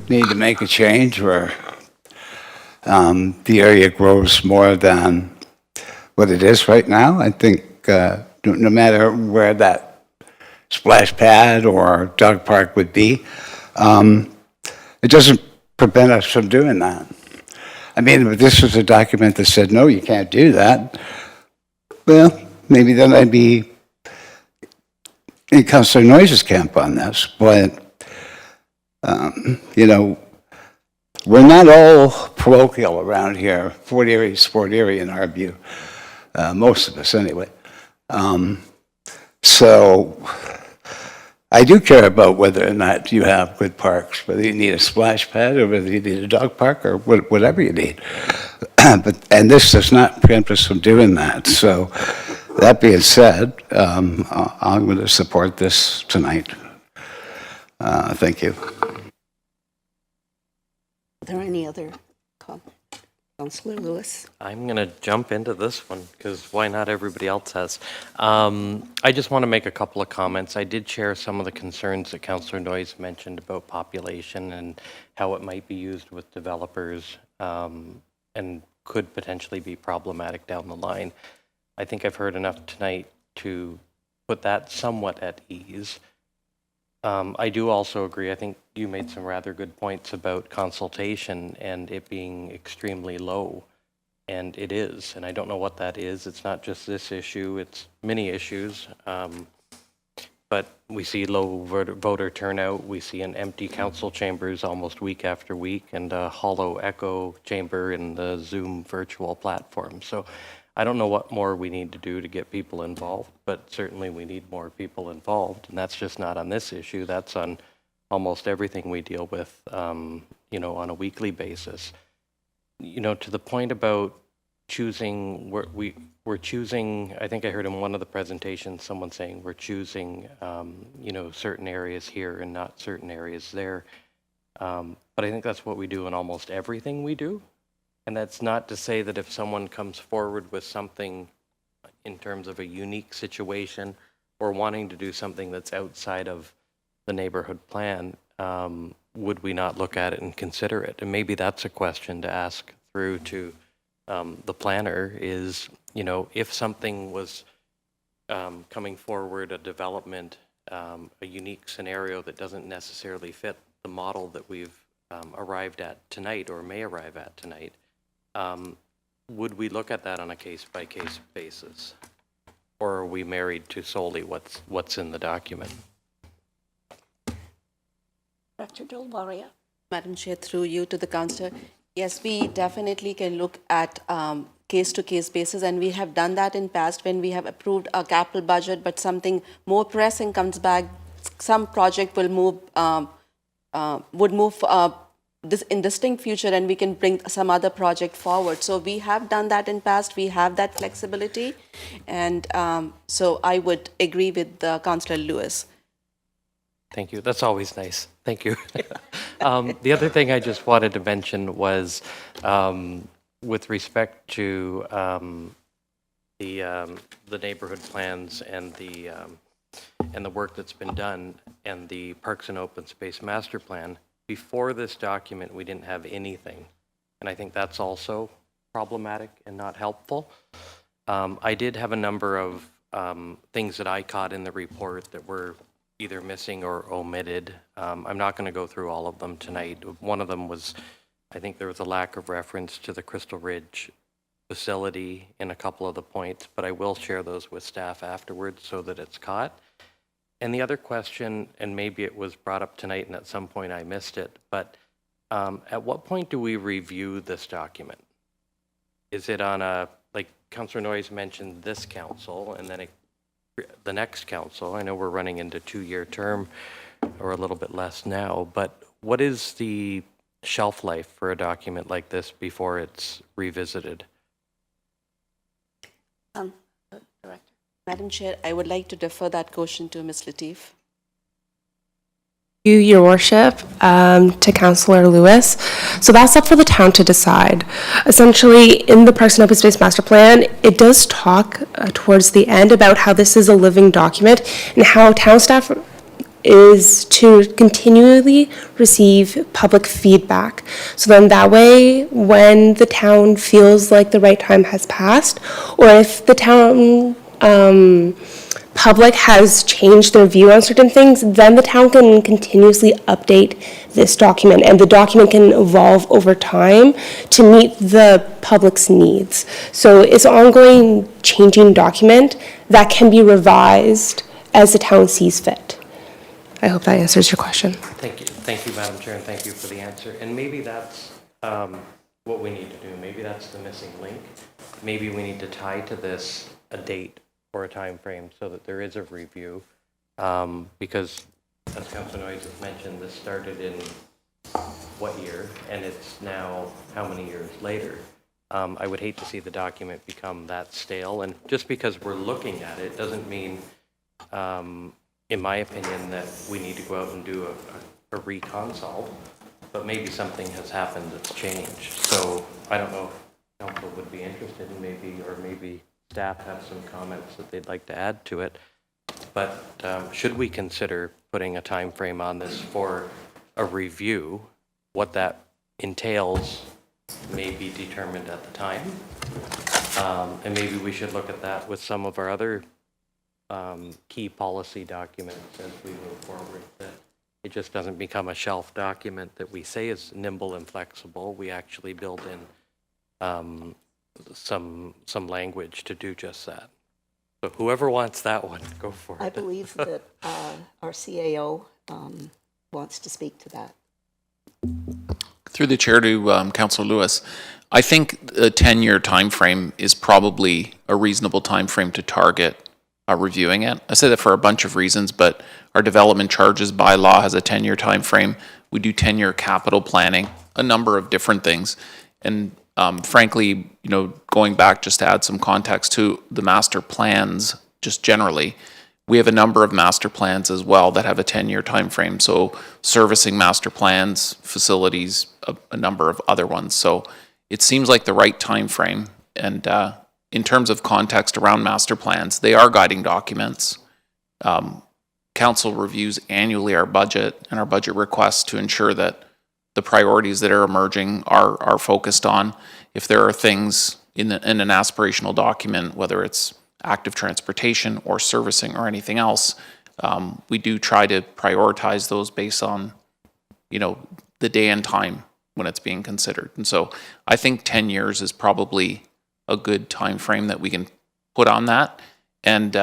need to make a change or the area grows more than what it is right now. I think no matter where that splash pad or dog park would be, it doesn't prevent us from doing that. I mean, if this was a document that said, no, you can't do that, well, maybe then I'd be in Councillor Noyes' camp on this. But, you know, we're not all parochial around here. Fort Erie is Fort Erie in our view. Most of us, anyway. So I do care about whether or not you have good parks, whether you need a splash pad or whether you need a dog park or whatever you need. And this does not preempt us from doing that. So that being said, I'm going to support this tonight. Thank you. Are there any other comments? Councillor Lewis? I'm going to jump into this one because why not, everybody else has. I just want to make a couple of comments. I did share some of the concerns that Councillor Noyes mentioned about population and how it might be used with developers and could potentially be problematic down the line. I think I've heard enough tonight to put that somewhat at ease. I do also agree, I think you made some rather good points about consultation and it being extremely low, and it is, and I don't know what that is. It's not just this issue, it's many issues, but we see low voter turnout, we see an empty council chambers almost week after week, and a hollow echo chamber in the Zoom virtual platform. So I don't know what more we need to do to get people involved, but certainly we need more people involved. And that's just not on this issue. That's on almost everything we deal with, you know, on a weekly basis. You know, to the point about choosing, we're choosing, I think I heard in one of the presentations, someone saying we're choosing, you know, certain areas here and not certain areas there. But I think that's what we do in almost everything we do. And that's not to say that if someone comes forward with something in terms of a unique situation or wanting to do something that's outside of the neighborhood plan, would we not look at it and consider it? And maybe that's a question to ask through to the planner is, you know, if something was coming forward, a development, a unique scenario that doesn't necessarily fit the model that we've arrived at tonight or may arrive at tonight, would we look at that on a case-by-case basis? Or are we married to solely what's in the document? Director Delvaria? Madam Chair, through you to the councillor. Yes, we definitely can look at case-to-case basis, and we have done that in past when we have approved a capital budget, but something more pressing comes back, some project will move, would move this in distinct future, and we can bring some other project forward. So we have done that in past. We have that flexibility, and so I would agree with Councillor Lewis. Thank you. That's always nice. Thank you. The other thing I just wanted to mention was with respect to the neighborhood plans and the work that's been done and the Parks and Open Space Master Plan. Before this document, we didn't have anything, and I think that's also problematic and not helpful. I did have a number of things that I caught in the report that were either missing or omitted. I'm not going to go through all of them tonight. One of them was, I think there was a lack of reference to the Crystal Ridge facility in a couple of the points, but I will share those with staff afterwards so that it's caught. And the other question, and maybe it was brought up tonight and at some point I missed it, but at what point do we review this document? Is it on a, like Councillor Noyes mentioned this council and then the next council? I know we're running into 2-year term or a little bit less now, but what is the shelf life for a document like this before it's revisited? Director. Madam Chair, I would like to defer that question to Ms. Lateef. You, Your Worship, to Councillor Lewis. So that's up for the town to decide. Essentially, in the Parks and Open Space Master Plan, it does talk towards the end about how this is a living document and how town staff is to continually receive public feedback. So then that way, when the town feels like the right time has passed, or if the town public has changed their view on certain things, then the town can continuously update this document, and the document can evolve over time to meet the public's needs. So it's an ongoing changing document that can be revised as the town sees fit. I hope that answers your question. Thank you, Madam Chair, and thank you for the answer. And maybe that's what we need to do. Maybe that's the missing link. Maybe we need to tie to this a date or a time frame so that there is a review. Because, as Councillor Noyes has mentioned, this started in what year, and it's now how many years later? I would hate to see the document become that stale, and just because we're looking at it doesn't mean, in my opinion, that we need to go out and do a reconsult, but maybe something has happened that's changed. So I don't know if council would be interested in maybe staff have some comments that they'd like to add to it. But should we consider putting a time frame on this for a review? What that entails may be determined at the time. And maybe we should look at that with some of our other key policy documents as we move forward, that it just doesn't become a shelf document that we say is nimble and flexible. We actually build in some language to do just that. So whoever wants that one, go for it. I believe that our CAO wants to speak to that. Through the chair to Councillor Lewis, I think a 10-year time frame is probably a reasonable time frame to target reviewing it. I say that for a bunch of reasons, but our development charges bylaw has a 10-year time frame. We do 10-year capital planning, a number of different things. And frankly, you know, going back just to add some context to the master plans, just generally, we have a number of master plans as well that have a 10-year time frame. So servicing master plans, facilities, a number of other ones. So it seems like the right time frame. And in terms of context around master plans, they are guiding documents. Council reviews annually our budget and our budget requests to ensure that the priorities that are emerging are focused on. If there are things in an aspirational document, whether it's active transportation or servicing or anything else, we do try to prioritize those based on, you know, the day and time when it's being considered. And so I think 10 years is probably a good time frame that we can put on that. And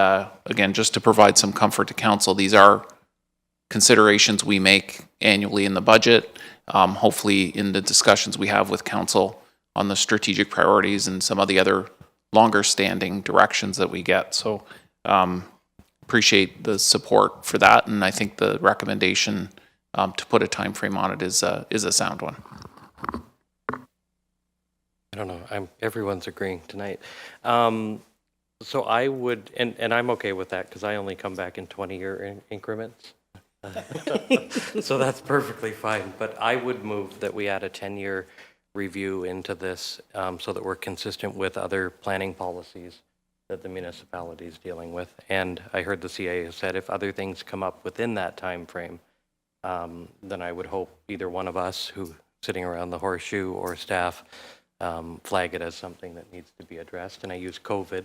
again, just to provide some comfort to council, these are considerations we make annually in the budget. Hopefully in the discussions we have with council on the strategic priorities and some of the other longer standing directions that we get. So appreciate the support for that. And I think the recommendation to put a time frame on it is a sound one. I don't know. Everyone's agreeing tonight. So I would, and I'm okay with that because I only come back in 20-year increments. So that's perfectly fine. But I would move that we add a 10-year review into this so that we're consistent with other planning policies that the municipality is dealing with. And I heard the CA said if other things come up within that time frame, then I would hope either one of us who sitting around the horseshoe or staff flag it as something that needs to be addressed. And I use COVID,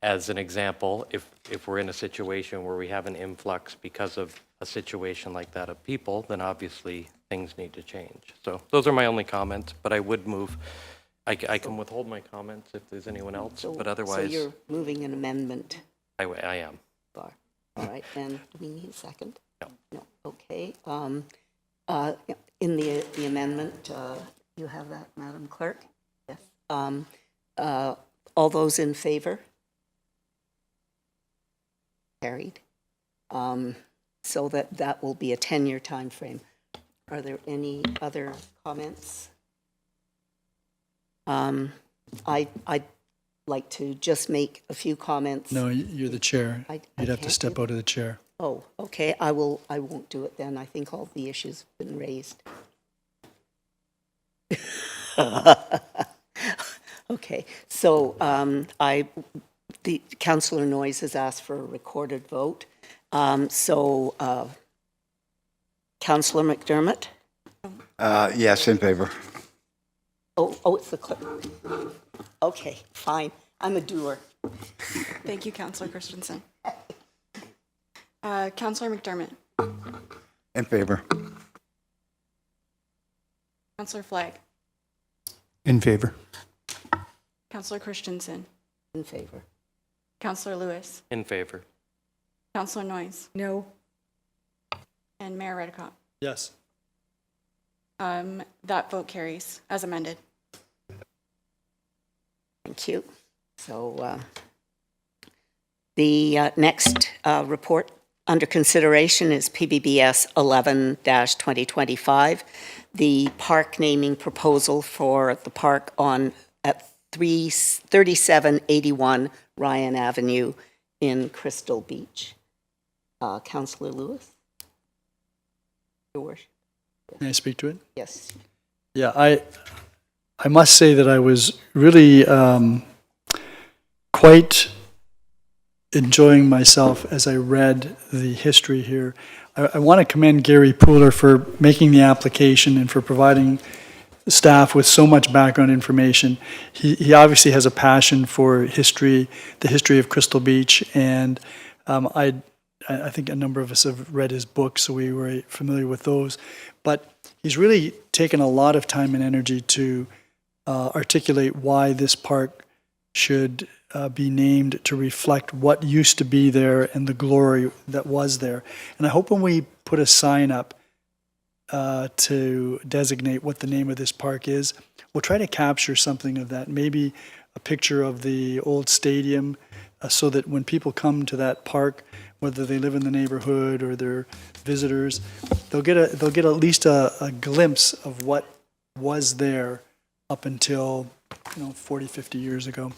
as an example. If we're in a situation where we have an influx because of a situation like that of people, then obviously things need to change. So those are my only comments, but I would move. I can withhold my comments if there's anyone else, but otherwise. So you're moving an amendment? I am. All right, and do we need a second? No. No, okay. In the amendment, you have that, Madam Clerk? Yes. All those in favor? Carried. So that will be a 10-year time frame. Are there any other comments? I'd like to just make a few comments. No, you're the chair. You'd have to step out of the chair. Oh, okay, I won't do it then. I think all the issues have been raised. Okay, so the Councillor Noyes has asked for a recorded vote, Councillor McDermott? Yes, in favor. Oh, it's the clerk. Okay, fine. I'm a doer. Thank you, Councillor Christensen. Councillor McDermott. In favor. Councillor Flagg. In favor. Councillor Christensen. In favor. Councillor Lewis. In favor. Councillor Noyes. No. And Mayor Redekop. Yes. That vote carries as amended. Thank you. So the next report under consideration is PBBS 11-2025, the park naming proposal for the park at 3781 Ryan Avenue in Crystal Beach. Councillor Lewis? Your worship. May I speak to it? Yes. Yeah, I must say that I was really quite enjoying myself as I read the history here. I want to commend Gary Pooler for making the application and for providing staff with so much background information. He obviously has a passion for history, the history of Crystal Beach, and I think a number of us have read his books, so we were familiar with those. But he's really taken a lot of time and energy to articulate why this park should be named to reflect what used to be there and the glory that was there. And I hope when we put a sign up to designate what the name of this park is, we'll try to capture something of that. Maybe a picture of the old stadium so that when people come to that park, whether they live in the neighborhood or they're visitors, they'll get at least a glimpse of what was there up until 40, 50 years ago.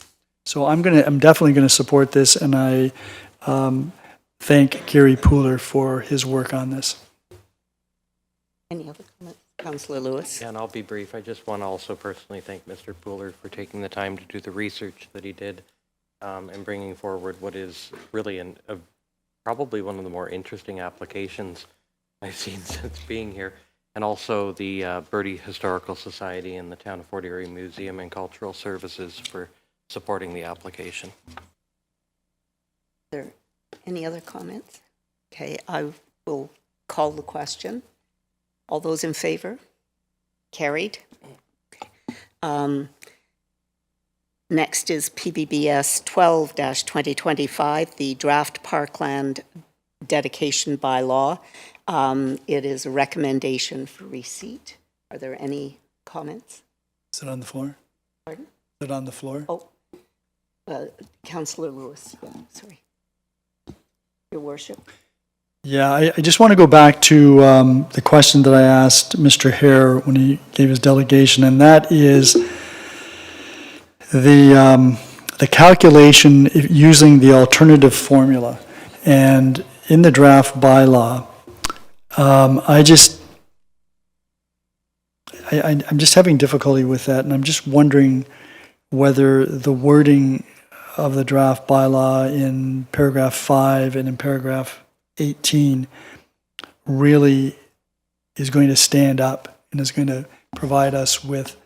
So I'm definitely going to support this, and I thank Gary Pooler for his work on this. Any other comments? Councillor Lewis? Yeah, and I'll be brief. I just want to also personally thank Mr. Pooler for taking the time to do the research that he did and bringing forward what is really probably one of the more interesting applications I've seen since being here. And also the Birdie Historical Society and the Town of Fort Erie Museum and Cultural Services for supporting the application. Are there any other comments? Okay, I will call the question. All those in favor? Carried. Okay. Next is PBBS 12-2025, the draft parkland dedication bylaw. It is a recommendation for receipt. Are there any comments? Is it on the floor? Pardon? Is it on the floor? Oh, Councillor Lewis, yeah, sorry. Your worship. Yeah, I just want to go back to the question that I asked Mr. Hare when he gave his delegation, and that is the calculation using the alternative formula. And in the draft bylaw, I'm just having difficulty with that, and I'm just wondering whether the wording of the draft bylaw in paragraph 5 and in paragraph 18 really is going to stand up and is going to provide us with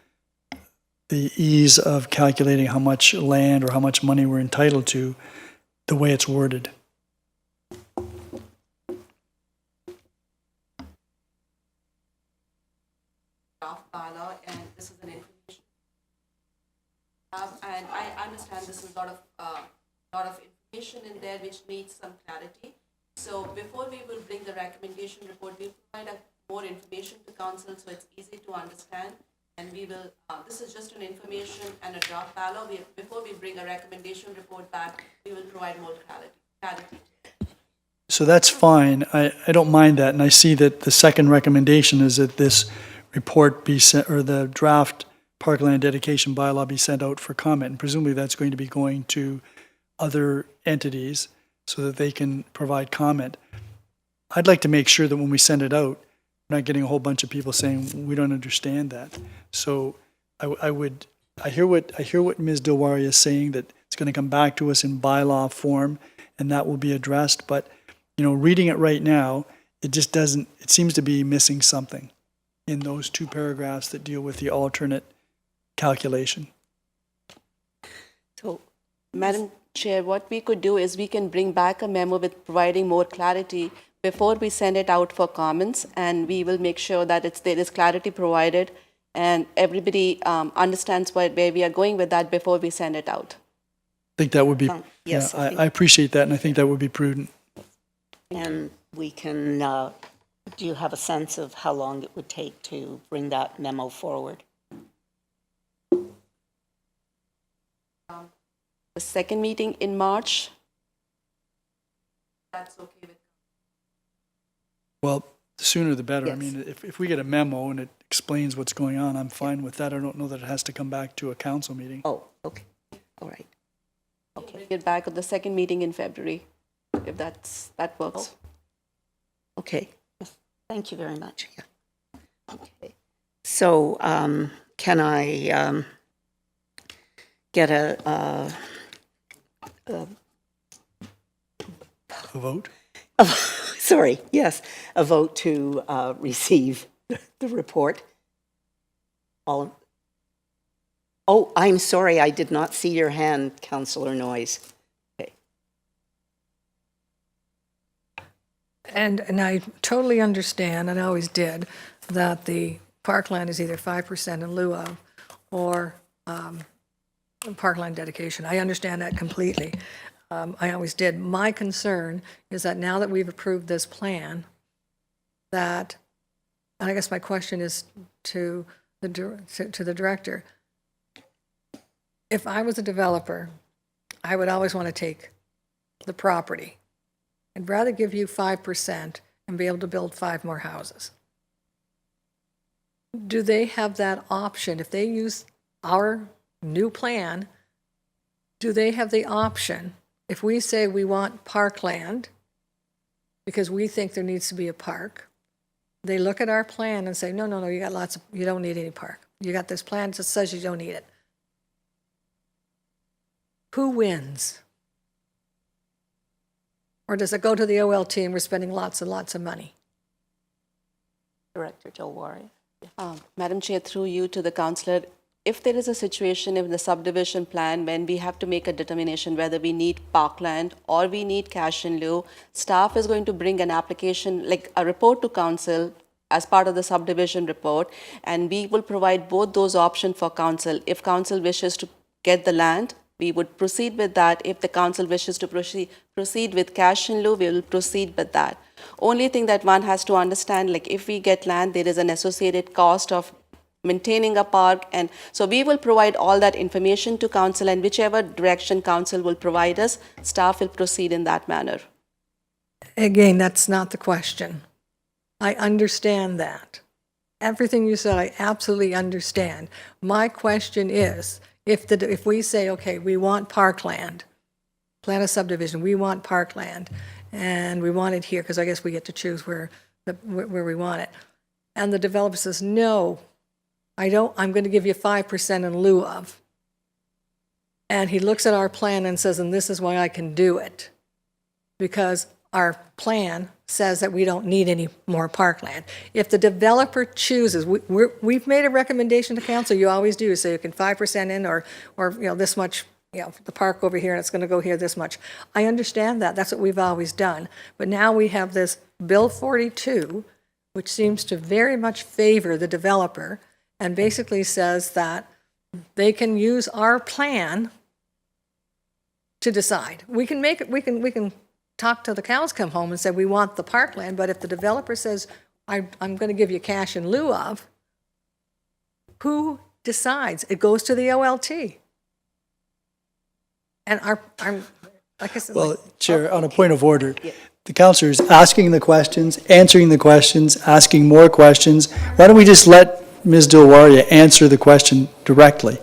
the ease of calculating how much land or how much money we're entitled to the way it's worded. Draft bylaw, and this is an information. And I understand this is a lot of information in there which needs some clarity. So before we will bring the recommendation report, we provide more information to council so it's easy to understand. And we will, this is just an information and a draft bylaw. Before we bring a recommendation report back, we will provide more clarity. So that's fine. I don't mind that. And I see that the second recommendation is that this report be sent, or the draft parkland dedication bylaw be sent out for comment. And presumably that's going to be going to other entities so that they can provide comment. I'd like to make sure that when we send it out, we're not getting a whole bunch of people saying we don't understand that. So I hear what Ms. Dilwari is saying, that it's going to come back to us in bylaw form and that will be addressed. But reading it right now, it just doesn't, it seems to be missing something in those two paragraphs that deal with the alternate calculation. So, Madam Chair, what we could do is we can bring back a memo with providing more clarity before we send it out for comments, and we will make sure that there is clarity provided and everybody understands where we are going with that before we send it out. I think that would be, yes, yeah, I appreciate that, and I think that would be prudent. and we can, do you have a sense of how long it would take to bring that memo forward? The second meeting in March. That's okay with. Well, the sooner the better. I Yes. mean, if we get a memo and it explains what's going on, I'm fine with that. I don't know that it has to come back to a council meeting. Oh, okay, all right. Okay. Bring it back at the second meeting in February, if that works. Okay, thank you very much. Yeah. Okay. So, can I get A vote? sorry, yes, a vote to receive the report? All. Oh, I'm sorry, I did not see your hand, Councillor Noyes. Okay. And I totally understand, and I always did, that the parkland is either 5% in lieu of or parkland dedication. I understand that completely. I always did. My concern is that now that we've approved this plan, that, and I guess my question is to the director, if I was a developer, I would always want to take the property. I'd rather give you 5% and be able to build 5 more houses. Do they have that option? If they use our new plan, do they have the option, if we say we want parkland because we think there needs to be a park, they look at our plan and say, no, you got lots of, you don't need any park. You got this plan that says you don't need it. Who wins? Or does it go to the OLT and we're spending lots and lots of money? Director Dilwari. Madam Chair, through you to the councillor, if there is a situation in the subdivision plan when we have to make a determination whether we need parkland or we need cash in lieu, staff is going to bring an application, like a report to council as part of the subdivision report, and we will provide both those options for council. If council wishes to get the land, we would proceed with that. If the council wishes to proceed with cash in lieu, we will proceed with that. Only thing that one has to understand, like if we get land, there is an associated cost of maintaining a park, and so we will provide all that information to council, and whichever direction council will provide us, staff will proceed in that manner. Again, that's not the question. I understand that. Everything you said, I absolutely understand. My question is, if we say, okay, we want parkland, plan a subdivision, we want parkland, and we want it here, because I guess we get to choose where we want it, and the developer says, no, I don't, I'm going to give you 5% in lieu of. And he looks at our plan and says, and this is why I can do it. Because our plan says that we don't need any more parkland. If the developer chooses, we've made a recommendation to council, you always do, so you can 5% in or this much, the park over here and it's going to go here this much. I understand that, that's what we've always done. But now we have this Bill 42, which seems to very much favor the developer, and basically says that they can use our plan to decide. We can make it, we can talk till the cows come home and say we want the parkland, but if the developer says, I'm going to give you cash in lieu of, who decides? It goes to the OLT. And like I said, Well, Chair, on a point of order, the councillor is asking the questions, answering the questions, asking more questions. Why don't we just let Ms. Dilwaria answer the question directly?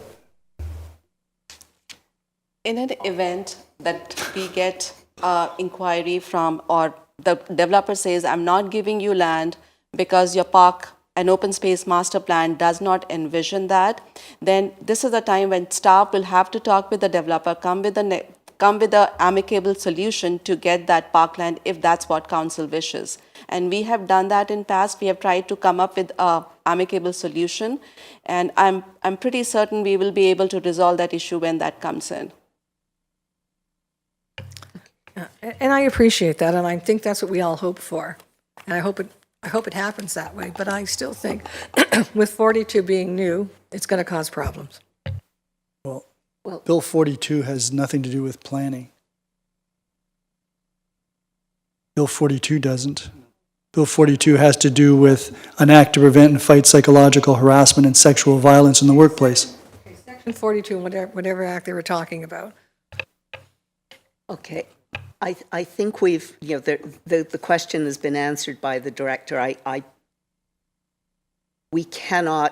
In an event that we get inquiry from, or the developer says, I'm not giving you land because your park and open space master plan does not envision that, then this is the time when staff will have to talk with the developer, come come with an amicable solution to get that parkland if that's what council wishes. And we have done that in past. We have tried to come up with an amicable solution. And I'm pretty certain we will be able to resolve that issue when that comes in. And I appreciate that, and I think that's what we all hope for. And I hope it happens that way, but I still think with 42 being new, it's going to cause problems. Well, Bill 42 has nothing to do with planning. Bill 42 doesn't. Bill 42 has to do with an act to prevent and fight psychological harassment and sexual violence in the workplace. Section 42, whatever act they were talking about. Okay. I think we've, the question has been answered by the director. We cannot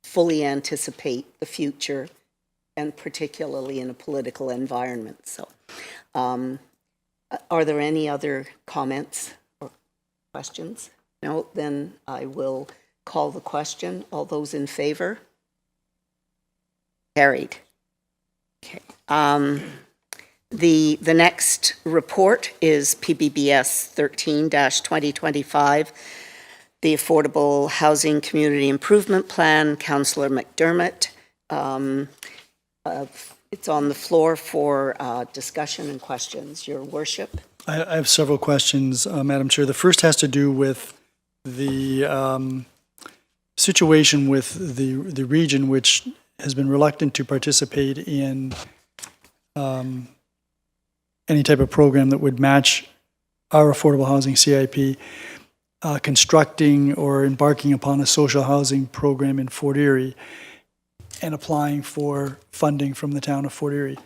fully anticipate the future, and particularly in a political environment. So, are there any other comments or questions? No, then I will call the question. All those in favor? Carried. Okay. The next report is PBBS 13-2025, the Affordable Housing Community Improvement Plan, Councillor McDermott. It's on the floor for discussion and questions. Your worship. I have several questions, Madam Chair. The first has to do with the situation with the region, which has been reluctant to participate in any type of program that would match our affordable housing CIP, constructing or embarking upon a social housing program in Fort Erie and applying for funding from the town of Fort Erie.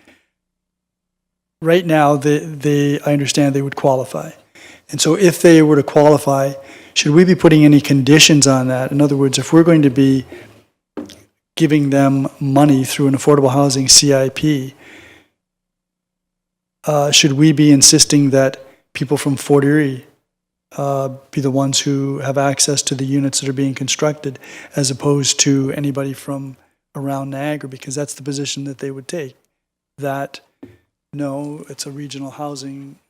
Right now, I understand they would qualify. And so if they were to qualify, should we be putting any conditions on that? In other words, if we're going to be giving them money through an affordable housing CIP, should we be insisting that people from Fort Erie be the ones who have access to the units that are being constructed, as opposed to anybody from around Niagara? Because that's the position that they would take, that no, it's a regional housing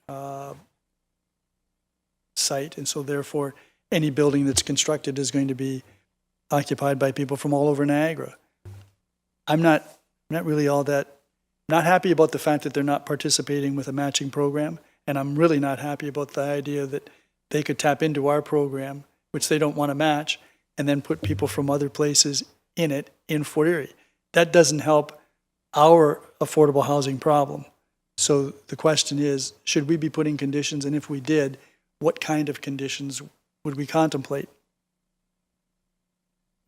site, and so therefore any building that's constructed is going to be occupied by people from all over Niagara. I'm not really all that not happy about the fact that they're not participating with a matching program, and I'm really not happy about the idea that they could tap into our program, which they don't want to match, and then put people from other places in it in Fort Erie. That doesn't help our affordable housing problem. So the question is, should we be putting conditions, and if we did, what kind of conditions would we contemplate?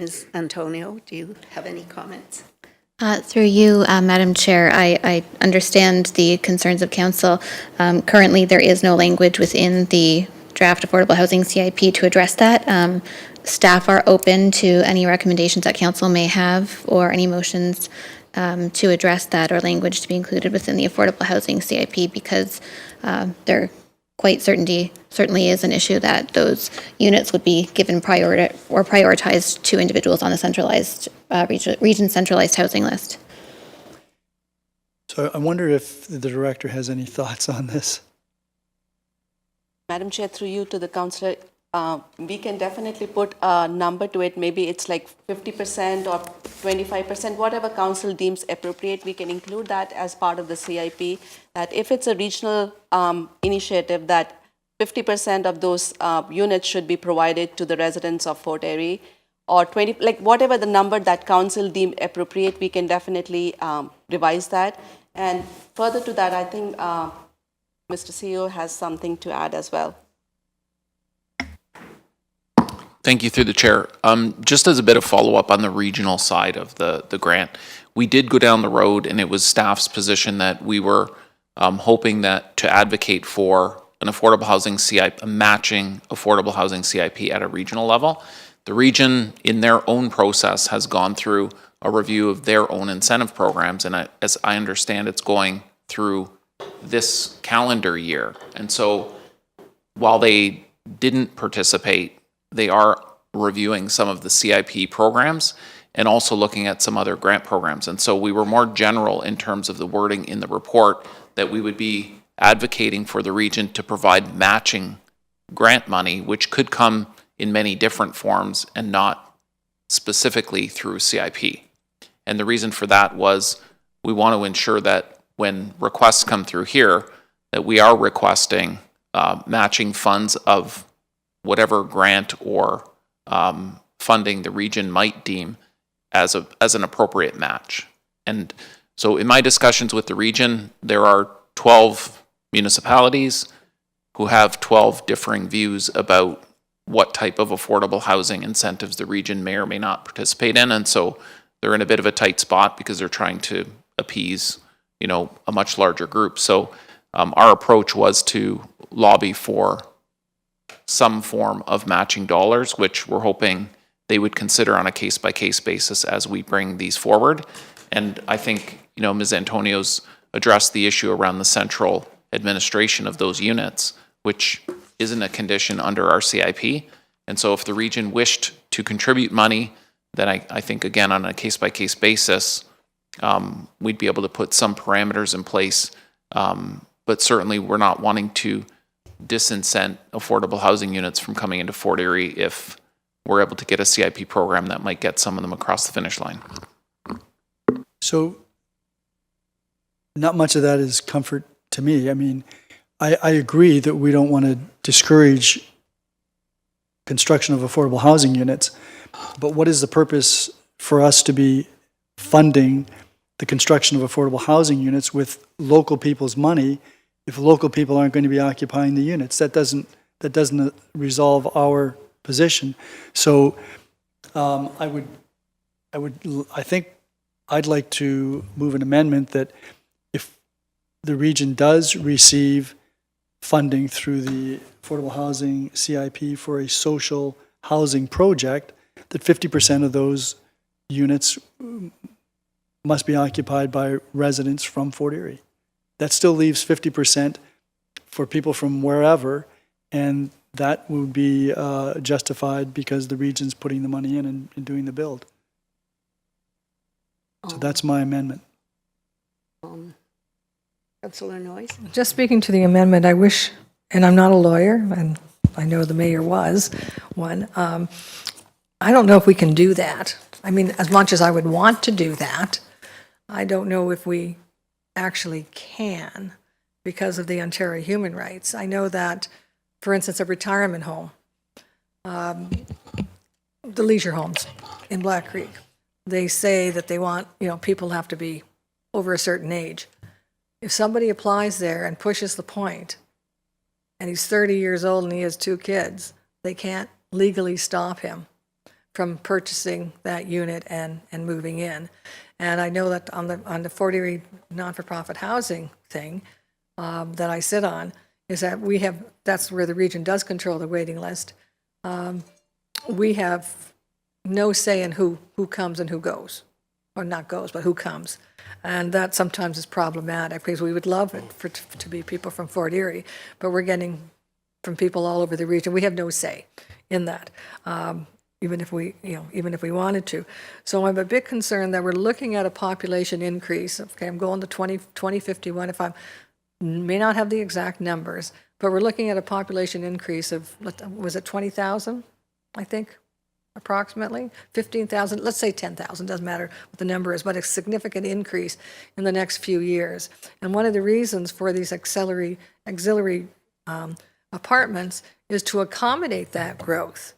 Ms. Antonio, do you have any comments? Through you, Madam Chair, I understand the concerns of council. Currently, there is no language within the draft Affordable Housing CIP to address that. Staff are open to any recommendations that council may have or any motions to address that or language to be included within the Affordable Housing CIP, because there quite certainly is an issue that those units would be given priority or prioritized to individuals on the centralized region centralized housing list. So I wonder if the director has any thoughts on this. Madam Chair, through you to the councillor, we can definitely put a number to it. Maybe it's like 50% or 25%, whatever council deems appropriate. We can include that as part of the CIP, that if it's a regional initiative, that 50% of those units should be provided to the residents of Fort Erie, or 20, like whatever the number that council deem appropriate, we can definitely revise that. And further to that, I think Mr. CEO has something to add as well. Thank you, through the chair. Just as a bit of follow-up on the regional side of the grant, we did go down the road, and it was staff's position that we were hoping that to advocate for an affordable housing CIP, a matching affordable housing CIP at a regional level. The region, in their own process, has gone through a review of their own incentive programs, and as I understand, it's going through this calendar year. And so while they didn't participate, they are reviewing some of the CIP programs, and also looking at some other grant programs. And so we were more general in terms of the wording in the report that we would be advocating for the region to provide matching grant money, which could come in many different forms and not specifically through CIP. And the reason for that was we want to ensure that when requests come through here, that we are requesting matching funds of whatever grant or funding the region might deem as an appropriate match. And so in my discussions with the region, there are 12 municipalities who have 12 differing views about what type of affordable housing incentives the region may or may not participate in. And so they're in a bit of a tight spot because they're trying to appease, a much larger group. So our approach was to lobby for some form of matching dollars, which we're hoping they would consider on a case-by-case basis as we bring these forward. And I think, Ms. Antonio's addressed the issue around the central administration of those units, which isn't a condition under our CIP. And so if the region wished to contribute money, then I think, again, on a case-by-case basis, we'd be able to put some parameters in place. But certainly we're not wanting to disincent affordable housing units from coming into Fort Erie if we're able to get a CIP program that might get some of them across the finish line. So not much of that is comfort to me. I mean, I agree that we don't want to discourage construction of affordable housing units, but what is the purpose for us to be funding the construction of affordable housing units with local people's money if local people aren't going to be occupying the units? That doesn't resolve our position. So I think I'd like to move an amendment that if the region does receive funding through the Affordable Housing CIP for a social housing project, that 50% of those units must be occupied by residents from Fort Erie. That still leaves 50% for people from wherever, and that would be justified because the region's putting the money in and doing the build. So that's my amendment. Councillor Noyes? Just speaking to the amendment, I wish, and I'm not a lawyer, and I know the mayor was one, I don't know if we can do that. I mean, as much as I would want to do that, I don't know if we actually can because of the Ontario human rights. I know that, for instance, a retirement home, the leisure homes in Black Creek, they say that they want, people have to be over a certain age. If somebody applies there and pushes the point, and he's 30 years old and he has 2 kids, they can't legally stop him from purchasing that unit and moving in. And I know that on the Fort Erie non-for-profit housing thing that I sit on, is that that's where the region does control the waiting list. We have no say in who comes and who goes, or not goes, but who comes. And that sometimes is problematic because we would love it to be people from Fort Erie, but we're getting from people all over the region. We have no say in that, even if we wanted to. So I'm a bit concerned that we're looking at a population increase. Okay, I'm going to 2051. If I may not have the exact numbers, but we're looking at a population increase of, was it 20,000? I think. Approximately 15,000, let's say 10,000, doesn't matter what the number is, but a significant increase in the next few years. And one of the reasons for these auxiliary apartments is to accommodate that growth.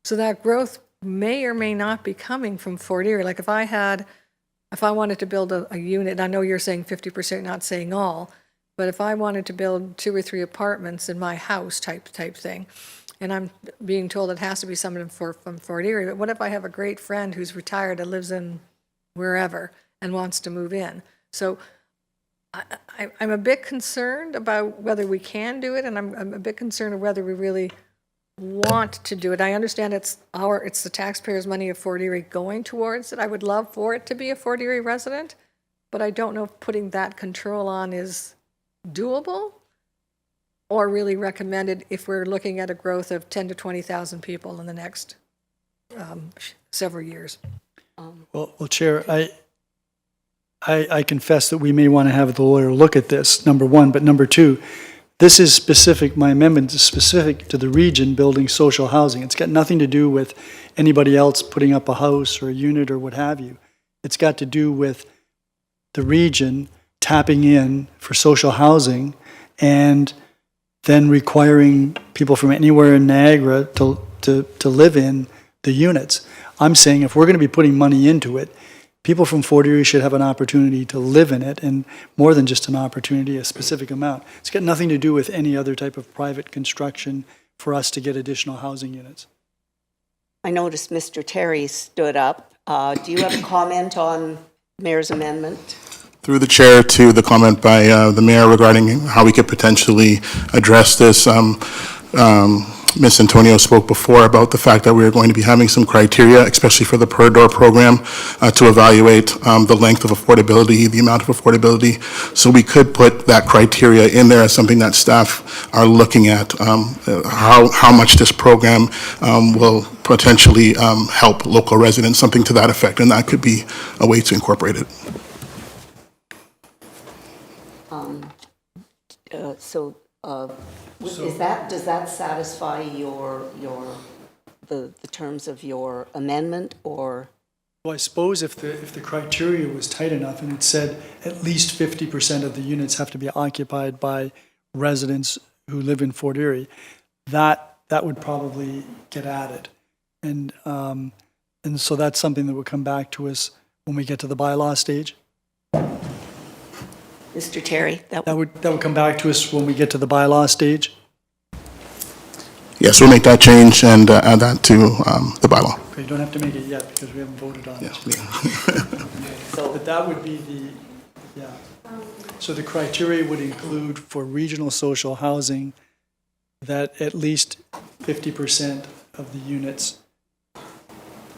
So that growth may or may not be coming from Fort Erie. Like if I wanted to build a unit, I know you're saying 50%, not saying all, but if I wanted to build 2 or 3 apartments in my house type thing, and I'm being told it has to be someone from Fort Erie, but what if I have a great friend who's retired and lives in wherever and wants to move in? So I'm a bit concerned about whether we can do it, and I'm a bit concerned of whether we really want to do it. I understand it's the taxpayers' money of Fort Erie going towards it. I would love for it to be a Fort Erie resident, but I don't know if putting that control on is doable or really recommended if we're looking at a growth of 10 to 20,000 people in the next several years. Well, Chair, I confess that we may want to have the lawyer look at this, number one, but number two, this is specific, my amendment is specific to the region building social housing. It's got nothing to do with anybody else putting up a house or a unit or what have you. It's got to do with the region tapping in for social housing and then requiring people from anywhere in Niagara to live in the units. I'm saying if we're going to be putting money into it, people from Fort Erie should have an opportunity to live in it, and more than just an opportunity, a specific amount. It's got nothing to do with any other type of private construction for us to get additional housing units. I noticed Mr. Terry stood up. Do you have a comment on Mayor's amendment? Through the chair to the comment by the mayor regarding how we could potentially address this. Ms. Antonio spoke before about the fact that we are going to be having some criteria, especially for the per door program, to evaluate the length of affordability, the amount of affordability. So we could put that criteria in there as something that staff are looking at, how much this program will potentially help local residents, something to that effect, and that could be a way to incorporate it. Does that satisfy the terms of your amendment, or? Well, I suppose if the criteria was tight enough and it said at least 50% of the units have to be occupied by residents who live in Fort Erie, that would probably get added. And so that's something that would come back to us when we get to the bylaw stage. Mr. Terry? That would come back to us when we get to the bylaw stage. Yes, we'll make that change and add that to the bylaw. Okay, you don't have to make it yet because we haven't voted on it. But that would be so the criteria would include for regional social housing that at least 50% of the units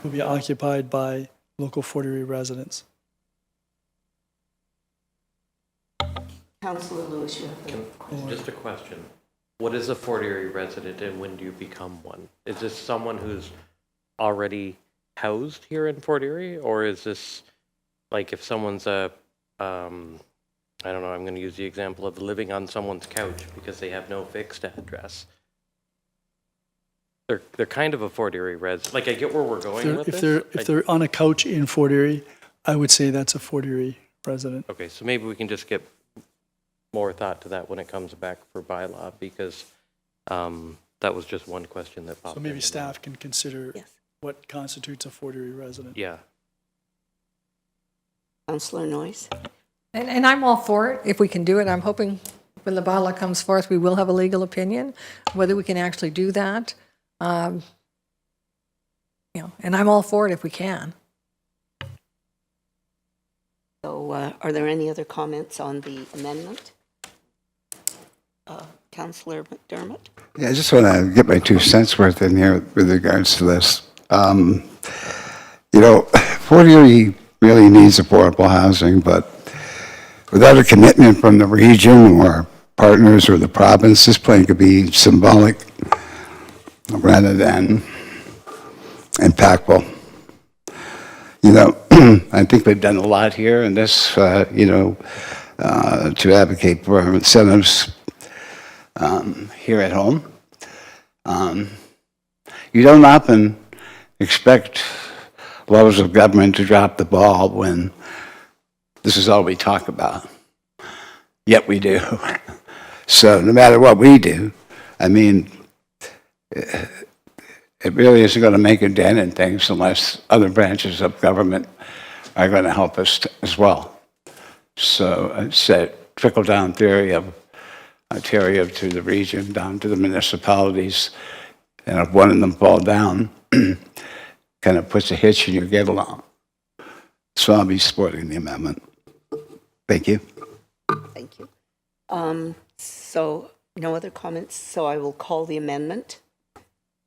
will be occupied by local Fort Erie residents. Councillor Lewis, you have Just a question. What is a Fort Erie resident and when do you become one? Is this someone who's already housed here in Fort Erie, or is this like if someone's I don't know, I'm going to use the example of living on someone's couch because they have no fixed address. They're kind of a Fort Erie resident. Like, I get where we're going with this. If they're on a couch in Fort Erie, I would say that's a Fort Erie resident. Okay, so maybe we can just get more thought to that when it comes back for bylaw, because that was just one question that popped So maybe into staff can consider what constitutes a Fort Erie resident. Yeah. Councillor Noyes? And I'm all for it, if we can do it. I'm hoping when the bylaw comes forth, we will have a legal opinion, whether we can actually do that. And I'm all for it if we can. So are there any other comments on the amendment? Councillor McDermott? Yeah, I just want to get my 2 cents worth in here with regards to this. Fort Erie really needs affordable housing, but without a commitment from the region or partners or the province, this plan could be symbolic rather than impactful. I think we've done a lot here in this, to advocate for incentives here at home. You don't often expect levels of government to drop the ball when this is all we talk about. Yet we do. So no matter what we do, I mean, it really isn't going to make a dent in things unless other branches of government are going to help us as well. So it's that trickle-down theory of Ontario to the region, down to the municipalities, and if one of them fall down, kind of puts a hitch in your get-along. So I'll be supporting the amendment. Thank you. Thank you. So no other comments, so I will call the amendment.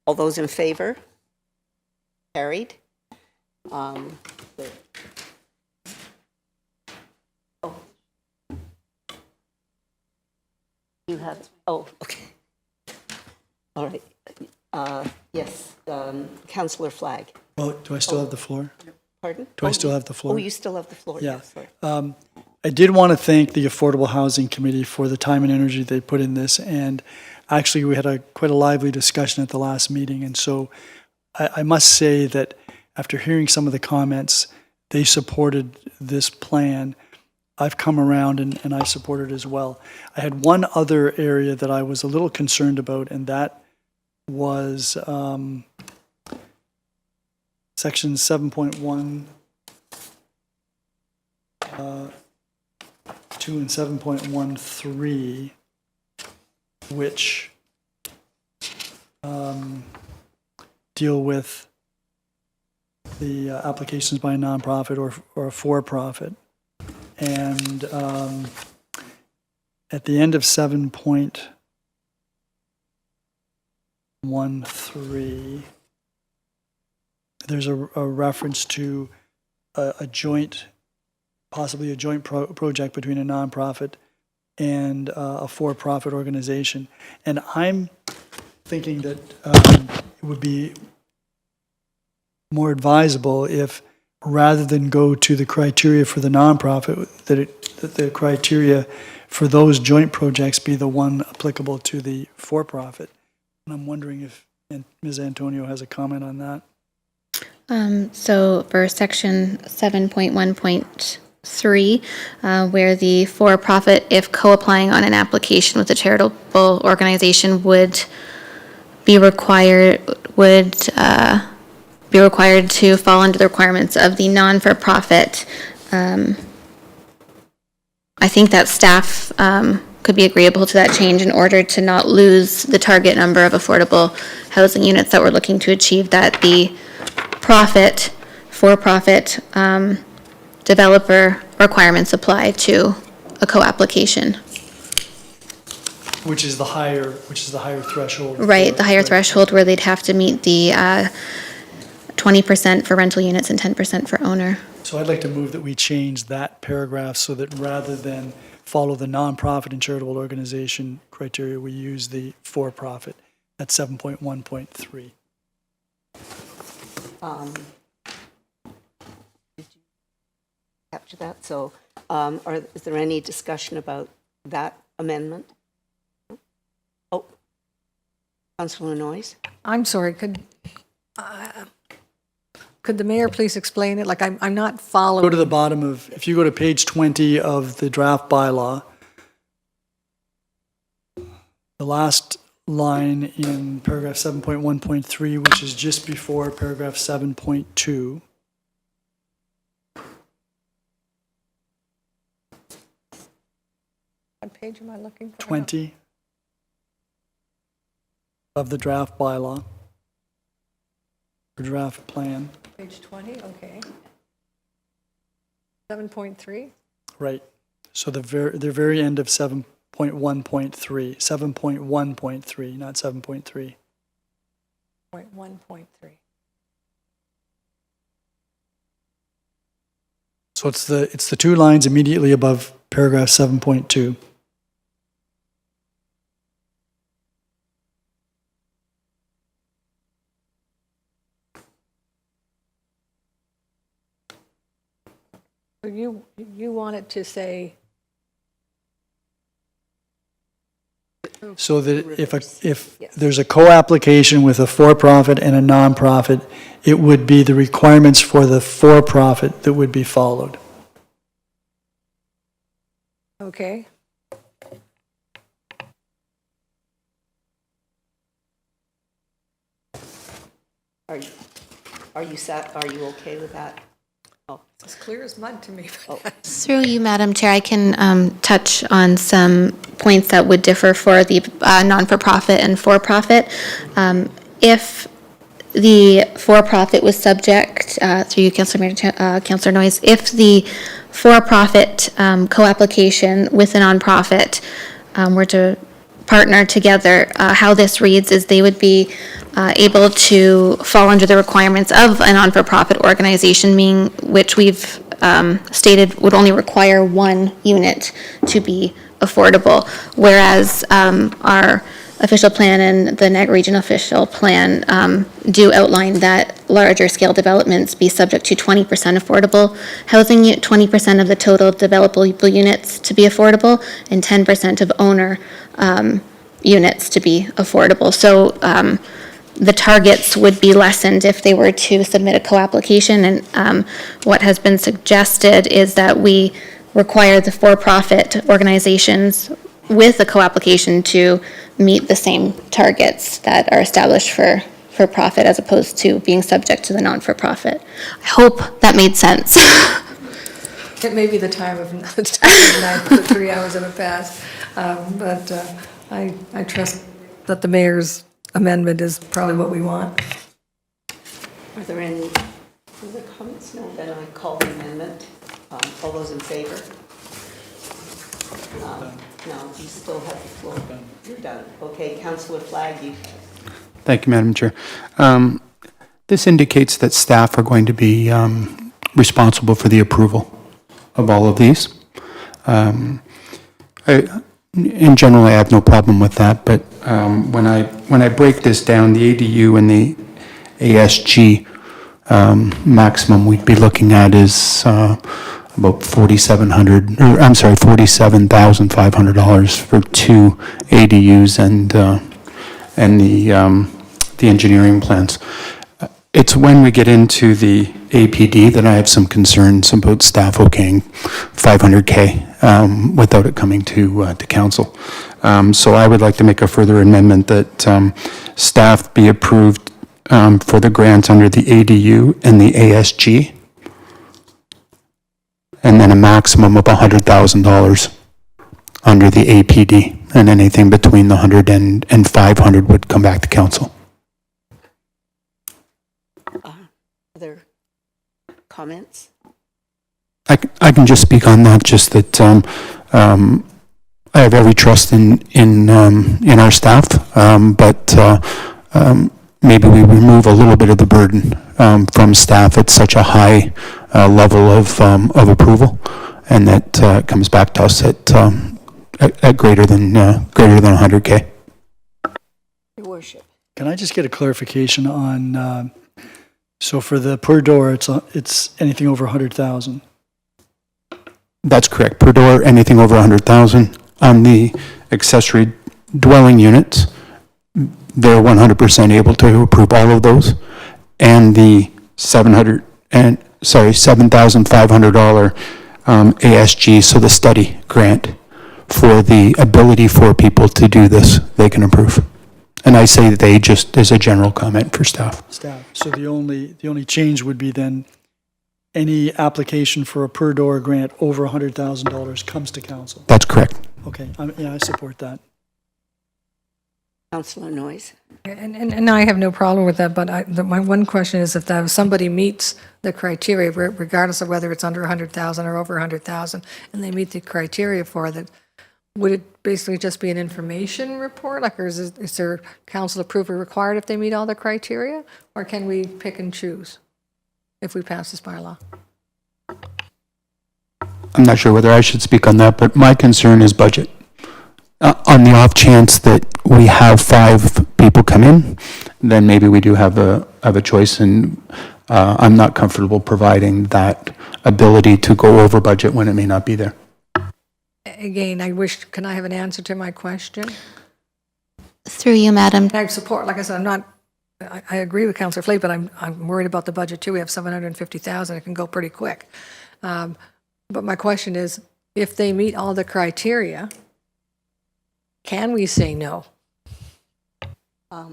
All those in favor? Carried. You have, okay. All right. Yes, Councillor Flagg. Well, do I still have the floor? Pardon? Do I still have the floor? Oh, you still have the floor, Yeah. yes, sorry. I did want to thank the Affordable Housing Committee for the time and energy they put in this, and actually, we had quite a lively discussion at the last meeting, and so I must say that after hearing some of the comments, they supported this plan. I've come around and I support it as well. I had one other area that I was a little concerned about, and that was section 7.1, 2 and 7.13, which deal with the applications by a nonprofit or a for-profit. And at the end of 7.13, there's a reference to a joint, possibly a joint project between a nonprofit and a for-profit organization. And I'm thinking that it would be more advisable if, rather than go to the criteria for the nonprofit, that the criteria for those joint projects be the one applicable to the for-profit. And I'm wondering if Ms. Antonio has a comment on that. So for section 7.1.3, where the for-profit, if co-applying on an application with a charitable organization, would be required to fall under the requirements of the non-for-profit. I think that staff could be agreeable to that change in order to not lose the target number of affordable housing units that we're looking to achieve, that the for-profit developer requirements apply to a co-application. Which is the higher threshold. Right, the higher threshold where they'd have to meet the 20% for rental units and 10% for owner. So I'd like to move that we change that paragraph so that rather than follow the nonprofit and charitable organization criteria, we use the for-profit at 7.1.3. Did you capture that? So is there any discussion about that amendment? Oh, Councillor Noyes? I'm sorry, could the mayor please explain it? Like, I'm not following. Go to the bottom of, if you go to page 20 of the draft bylaw, the last line in paragraph 7.1.3, which is just before paragraph 7.2. What page am I looking for? 20 of the draft bylaw, or draft plan. Page 20, okay. 7.3? Right. So the very end of 7.1.3, 7.1.3, not 7.3. 1.3. So it's the two lines immediately above paragraph 7.2. So you want it to say, So that if there's a co-application with a for-profit and a nonprofit, it would be the requirements for the for-profit that would be followed. okay, Are you okay with that? Oh, it's clear as mud to me. Through you, Madam Chair, I can touch on some points that would differ for the non-for-profit and for-profit. If the for-profit was subject, through you, Councillor Noyes, if the for-profit co-application with a nonprofit were to partner together, how this reads is they would be able to fall under the requirements of a non-for-profit organization, meaning which we've stated would only require one unit to be affordable, whereas our official plan and the Niagara Region official plan do outline that larger scale developments be subject to 20% affordable housing, 20% of the total developable units to be affordable, and 10% of owner units to be affordable. So the targets would be lessened if they were to submit a co-application, and what has been suggested is that we require the for-profit organizations with a co-application to meet the same targets that are established for profit as opposed to being subject to the non-for-profit. I hope that made sense. It may be the time of night, the 3 hours have passed, but I trust that the mayor's amendment is probably what we want. Are there any other comments? No, then I call the amendment. All those in favor? No, you still have the floor. You're done. Okay, Councillor Flagg, you. Thank you, Madam Chair. This indicates that staff are going to be responsible for the approval of all of these. In general, I have no problem with that, but when I break this down, the ADU and the ASG maximum we'd be looking at is about $47,500 for 2 ADUs and the engineering plans. It's when we get into the APD that I have some concerns about staff okaying $500K without it coming to council. So I would like to make a further amendment that staff be approved for the grants under the ADU and the ASG, and then a maximum of $100,000 under the APD, and anything between the 100 and 500 would come back to council. Other comments? I can just speak on that, just that I have every trust in our staff, but maybe we remove a little bit of the burden from staff at such a high level of approval, and that comes back to us at greater than 100K. Your worship. Can I just get a clarification on, so for the per door, it's anything over 100,000? That's correct. Per door, anything over 100,000. On the accessory dwelling units, they're 100% able to approve all of those, and the $7,500 ASG, so the study grant for the ability for people to do this, they can approve. And I say they just as a general comment for staff. So the only change would be then any application for a per door grant over $100,000 comes to council. That's correct. Okay, yeah, I support that. Councillor Noyes. And I have no problem with that, but my one question is if somebody meets the criteria, regardless of whether it's under 100,000 or over 100,000, and they meet the criteria for that, would it basically just be an information report? Like, or is there council approval required if they meet all the criteria? Or can we pick and choose if we pass this bylaw? I'm not sure whether I should speak on that, but my concern is budget. On the off chance that we have 5 people come in, then maybe we do have a choice, and I'm not comfortable providing that ability to go over budget when it may not be there. Again, can I have an answer to my question? Through you, Madam. I support, like I said, I agree with Councillor Flagg, but I'm worried about the budget too. We have 750,000, it can go pretty quick. But my question is, if they meet all the criteria, can we say no? Our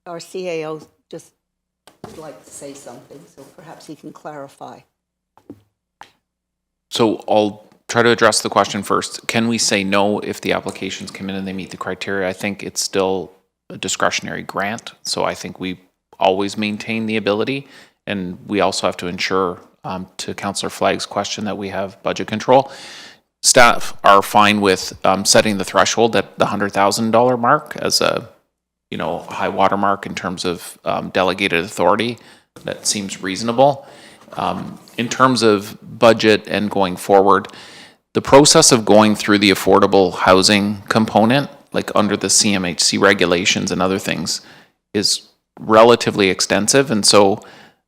CAO just would like to say something, so perhaps he can clarify. So I'll try to address the question first. Can we say no if the applications come in and they meet the criteria? I think it's still a discretionary grant, so I think we always maintain the ability, and we also have to ensure, to Councillor Flagg's question, that we have budget control. Staff are fine with setting the threshold at the $100,000 mark as a high water mark in terms of delegated authority. That seems reasonable. In terms of budget and going forward, the process of going through the affordable housing component like under the CMHC regulations and other things, is relatively extensive. And so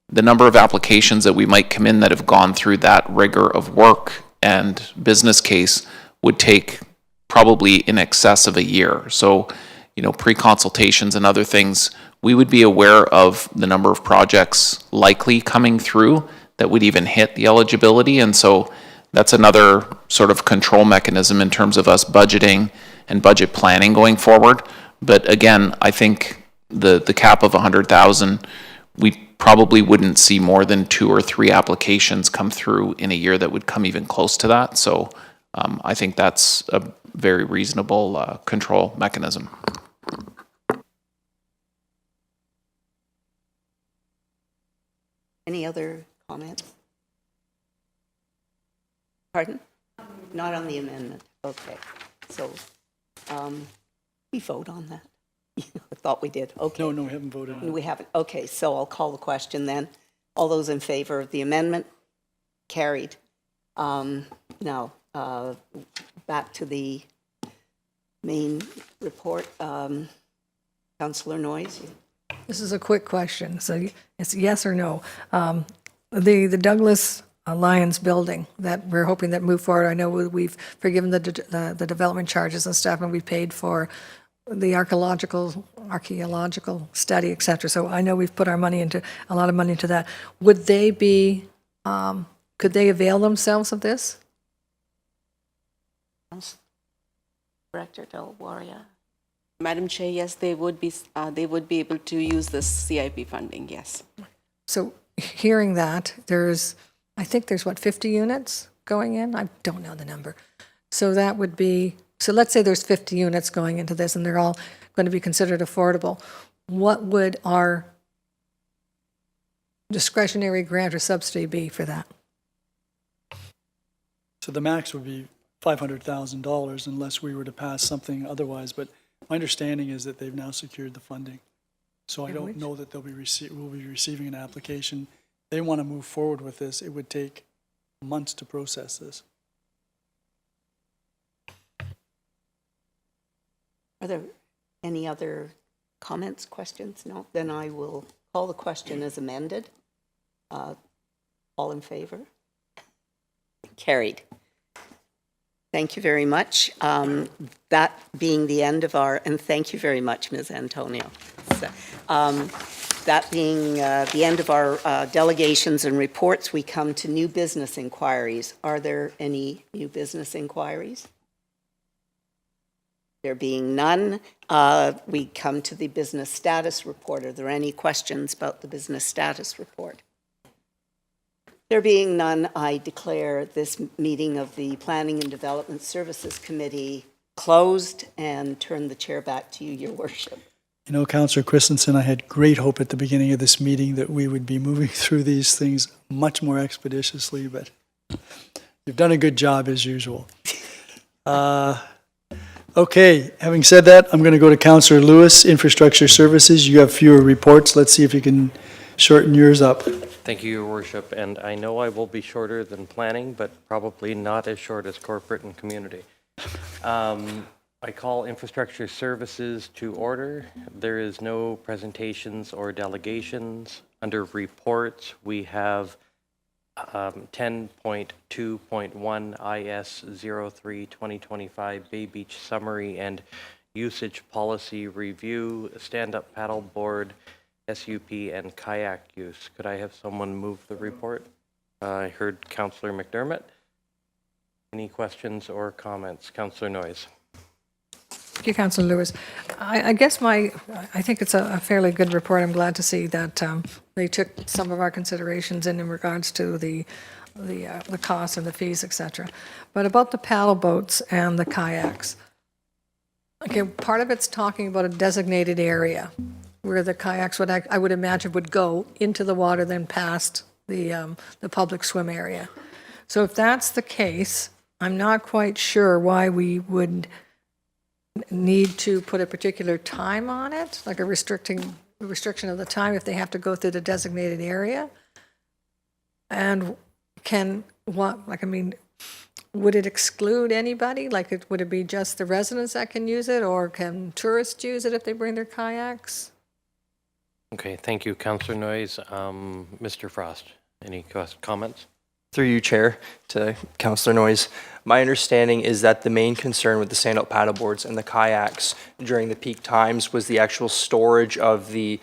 the number of applications that we might come in that have gone through that rigor of work and business case would take probably in excess of a year. So, you know, pre-consultations and other things, we would be aware of the number of projects likely coming through that would even hit the eligibility. And so that's another sort of control mechanism in terms of us budgeting and budget planning going forward. But again, I think the cap of 100,000, we probably wouldn't see more than 2 or 3 applications come through in a year that would come even close to that. So I think that's a very reasonable control mechanism. Any other comments? Pardon? Not on the amendment. Okay. So we vote on that. I thought we did. Okay. No, we haven't voted on it. We haven't. Okay, so I'll call the question then. All those in favor of the amendment? Carried. Now, back to the main report. Councillor Noyes? This is a quick question, so it's yes or no. The Douglas Lions building that we're hoping that move forward, I know we've forgiven the development charges and stuff, and we paid for the archaeological study, et cetera. So I know we've put a lot of money into that. Would they be, could they avail themselves of this? Director Del Warria. Madam Chair, yes, they would be able to use this CIP funding, yes. So hearing that, I think there's 50 units going in? I don't know the number. So that would be, so let's say there's 50 units going into this and they're all going to be considered affordable. What would our discretionary grant or subsidy be for that? So the max would be $500,000 unless we were to pass something otherwise, but my understanding is that they've now secured the funding. So I don't know that we'll be receiving an application. They want to move forward with this. It would take months to process this. Are there any other comments, questions? No? Then I will call the question as amended. All in favor? Carried. Thank you very much. That being the end of and thank you very much, Ms. Antonio. That being the end of our delegations and reports, we come to new business inquiries. Are there any new business inquiries? There being none, we come to the business status report. Are there any questions about the business status report? There being none, I declare this meeting of the Planning and Development Services Committee closed and turn the chair back to you, Your Worship. You know, Councillor Christensen, I had great hope at the beginning of this meeting that we would be moving through these things much more expeditiously, but you've done a good job as usual. Okay, having said that, I'm going to go to Councillor Lewis, Infrastructure Services. You have fewer reports. Let's see if you can shorten yours up. Thank you, Your Worship, and I know I will be shorter than planning, but probably not as short as corporate and community. I call Infrastructure Services to order. There is no presentations or delegations. Under reports, we have 10.2.1 IS 03 2025 Bay Beach Summary and Usage Policy Review, Stand-Up Paddleboard, SUP, and kayak use. Could I have someone move the report? I heard Councillor McDermott. Any questions or comments? Councillor Noyes. Thank you, Councillor Lewis. I guess I think it's a fairly good report. I'm glad to see that they took some of our considerations in regards to the costs and the fees, etc. But about the paddle boats and the kayaks, okay, part of it's talking about a designated area where the kayaks I would imagine would go into the water, then past the public swim area. So if that's the case, I'm not quite sure why we would need to put a particular time on it, like a restriction of the time if they have to go through the designated would it exclude anybody? Like, would it be just the residents that can use it, or can tourists use it if they bring their kayaks? Okay, thank you, Councillor Noyes. Mr. Frost, any comments? Through you, Chair, to Councillor Noyes. My understanding is that the main concern with the stand-up paddleboards and the kayaks during the peak times was the actual storage of the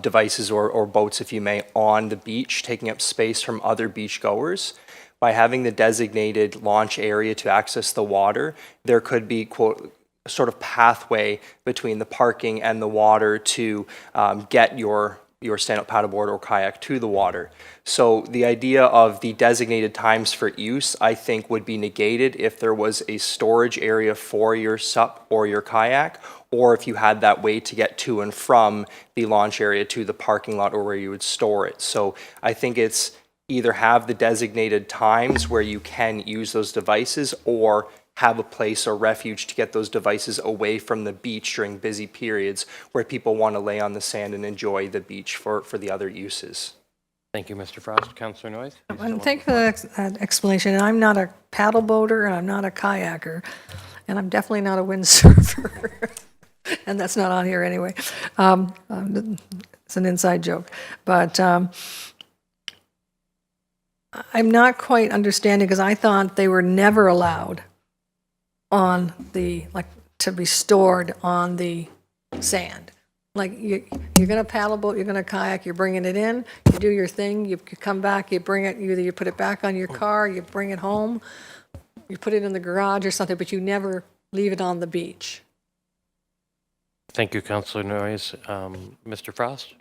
devices or boats, if you may, on the beach, taking up space from other beach goers. By having the designated launch area to access the water, there could be, quote, sort of pathway between the parking and the water to get your stand-up paddleboard or kayak to the water. So the idea of the designated times for use, I think, would be negated if there was a storage area for your SUP or your kayak, or if you had that way to get to and from the launch area to the parking lot or where you would store it. So I think it's either have the designated times where you can use those devices, or have a place or refuge to get those devices away from the beach during busy periods where people want to lay on the sand and enjoy the beach for the other uses. Thank you, Mr. Frost. Councillor Noyes? Thank you for that explanation. I'm not a paddle boater, and I'm not a kayaker, and I'm definitely not a windsurfer. And that's not on here anyway. It's an inside joke. But I'm not quite understanding, because I thought they were never allowed on the, like, to be stored on the sand. Like, you're going to paddle boat, you're going to kayak, you're bringing it in, you do your thing, you come back, you bring it, either you put it back on your car, you bring it home, you put it in the garage or something, but you never leave it on the beach. Thank you, Councillor Noyes. Mr. Frost?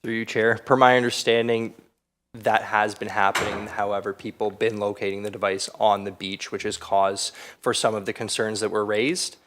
Through you, Chair. Per my understanding, that has been happening. However, people have been locating the device on the beach, which is cause for some of the concerns that were raised.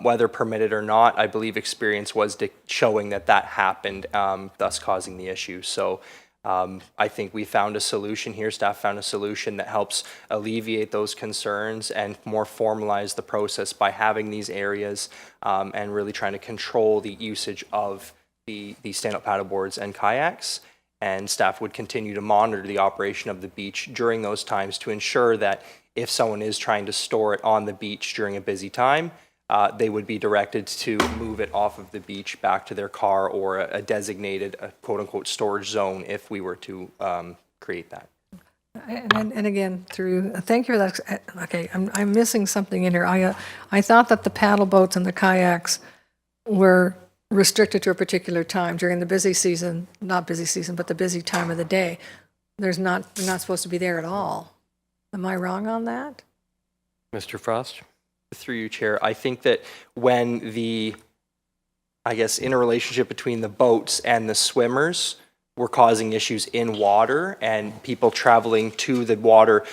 Whether permitted or not, I believe experience was showing that that happened, thus causing the issue. So I think we found a solution here. Staff found a solution that helps alleviate those concerns and more formalize the process by having these areas and really trying to control the usage of the stand-up paddleboards and kayaks. And staff would continue to monitor the operation of the beach during those times to ensure that if someone is trying to store it on the beach during a busy time, they would be directed to move it off of the beach back to their car or a designated quote-unquote storage zone if we were to create that. And again, thank you for that. Okay, I'm missing something in here. I thought that the paddle boats and the kayaks were restricted to a particular time during the busy season, not busy season, but the busy time of the day. They're not supposed to be there at all. Am I wrong on that? Mr. Frost? Through you, Chair, I think that when interrelationship between the boats and the swimmers were causing issues in water, and people traveling to the water,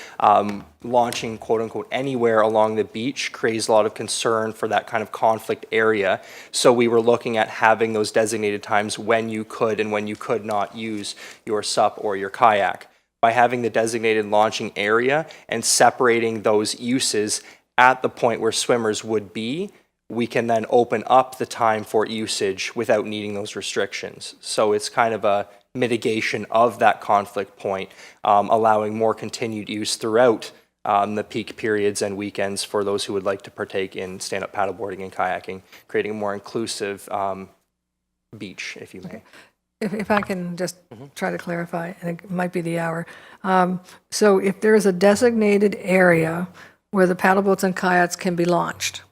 launching quote unquote anywhere along the beach creates a lot of concern for that kind of conflict area. So we were looking at having those designated times when you could and when you could not use your SUP or your kayak. By having the designated launching area and separating those uses at the point where swimmers would be, we can then open up the time for usage without needing those restrictions. So it's kind of a mitigation of that conflict point, allowing more continued use throughout the peak periods and weekends for those who would like to partake in stand-up paddleboarding and kayaking, creating a more inclusive beach, if you may. Okay. If I can just try to clarify, and it might be the hour. So if there's a designated area where the paddle boats and kayaks can be launched,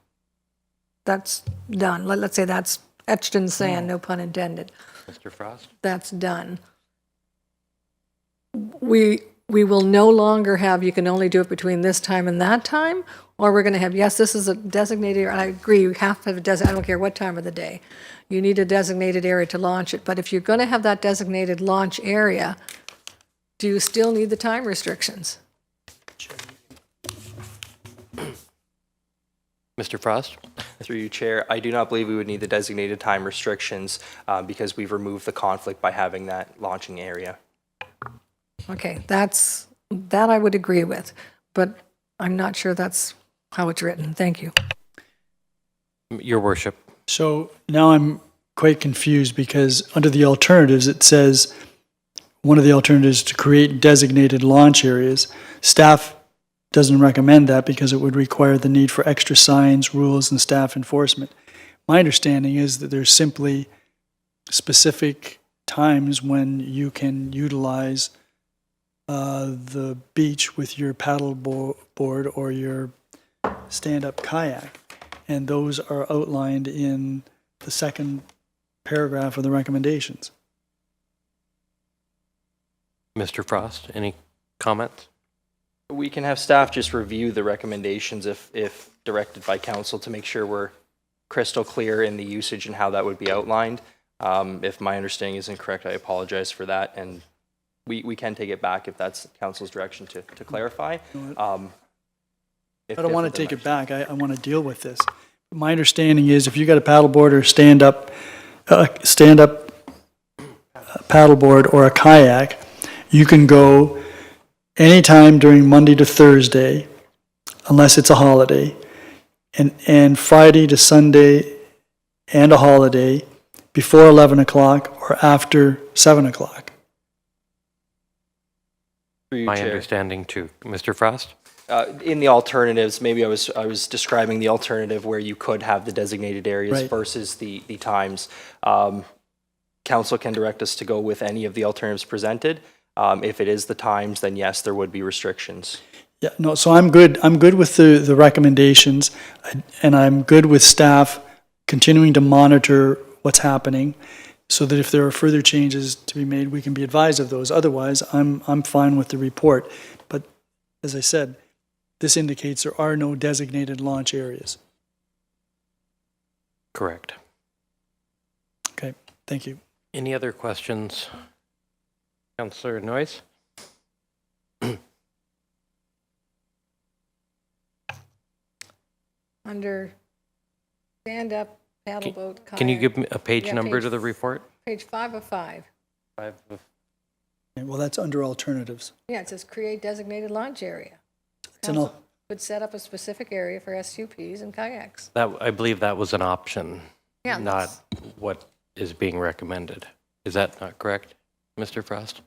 that's done. Let's say that's etched in sand, no pun intended. Mr. Frost? That's done. We will no longer have, you can only do it between this time and that time, or we're going to have, yes, this is a designated area. I agree, you have to have a designated, I don't care what time of the day. You need a designated area to launch it. But if you're going to have that designated launch area, do you still need the time restrictions? Mr. Frost? Through you, Chair, I do not believe we would need the designated time restrictions because we've removed the conflict by having that launching area. Okay, that I would agree with, but I'm not sure that's how it's written. Thank you. Your Worship. So now I'm quite confused because under the alternatives, it says one of the alternatives to create designated launch areas. Staff doesn't recommend that because it would require the need for extra signs, rules, and staff enforcement. My understanding is that there's simply specific times when you can utilize the beach with your paddle board or your stand-up kayak. And those are outlined in the second paragraph of the recommendations. Mr. Frost, any comments? We can have staff just review the recommendations if directed by council to make sure we're crystal clear in the usage and how that would be outlined. If my understanding is incorrect, I apologize for that, and we can take it back if that's council's direction to clarify. I don't want to take it back. I want to deal with this. My understanding is if you got a paddleboard or stand-up paddleboard or a kayak, you can go anytime during Monday to Thursday, unless it's a holiday, and Friday to Sunday and a holiday before 11 o'clock or after 7 o'clock. My understanding too. Mr. Frost? In the alternatives, maybe I was describing the alternative where you could have the designated areas Right. versus the times. Council can direct us to go with any of the alternatives presented. If it is the times, then yes, there would be restrictions. Yeah, no, so I'm good. I'm good with the recommendations, and I'm good with staff continuing to monitor what's happening so that if there are further changes to be made, we can be advised of those. Otherwise, I'm fine with the report. But as I said, this indicates there are no designated launch areas. Correct. Okay, thank you. Any other questions? Councillor Noyes? Under stand-up, paddleboat, kayak. Can you give me a page Yeah, number page- to the report? Page 5 of 5. Five of- Okay, well, that's under alternatives. Yeah, it says create designated launch area. It's an Council would set up a specific area for SUPs and kayaks. I believe that was an option, Yeah, not what is being recommended. Is that not correct, Mr. Frost?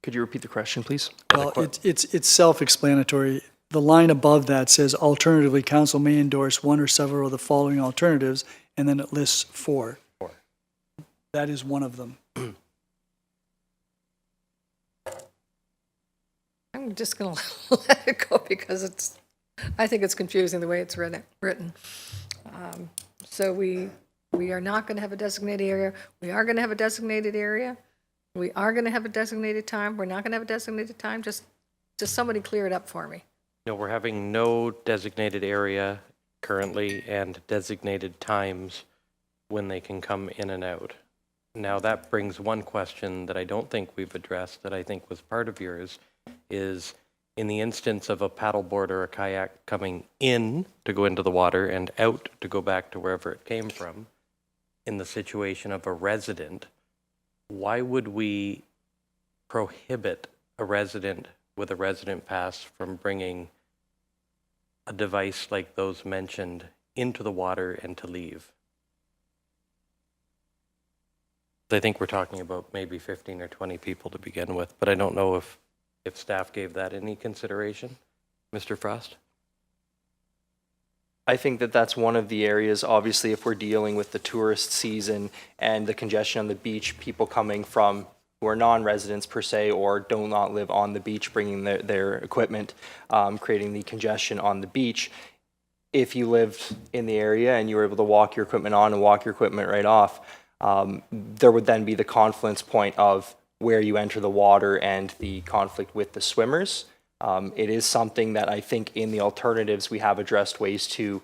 Could you repeat the question, please? Well, it's self-explanatory. The line above that says, alternatively, council may endorse one or several of the following alternatives, and then it lists 4. That is one of them. I'm just going to let it go because I think it's confusing the way it's written. So we are not going to have a designated area. We are going to have a designated area. We are going to have a designated time. We're not going to have a designated time. Just somebody clear it up for me. No, we're having no designated area currently and designated times when they can come in and out. Now that brings one question that I don't think we've addressed that I think was part of yours, is in the instance of a paddleboard or a kayak coming in to go into the water and out to go back to wherever it came from, in the situation of a resident, why would we prohibit a resident with a resident pass from bringing a device like those mentioned into the water and to leave? I think we're talking about maybe 15 or 20 people to begin with, but I don't know if staff gave that any consideration. Mr. Frost? I think that that's one of the areas, obviously, if we're dealing with the tourist season and the congestion on the beach, people coming from who are non-residents per se or do not live on the beach, bringing their equipment, creating the congestion on the beach. If you lived in the area and you were able to walk your equipment on and walk your equipment right off, there would then be the confluence point of where you enter the water and the conflict with the swimmers. It is something that I think in the alternatives we have addressed ways to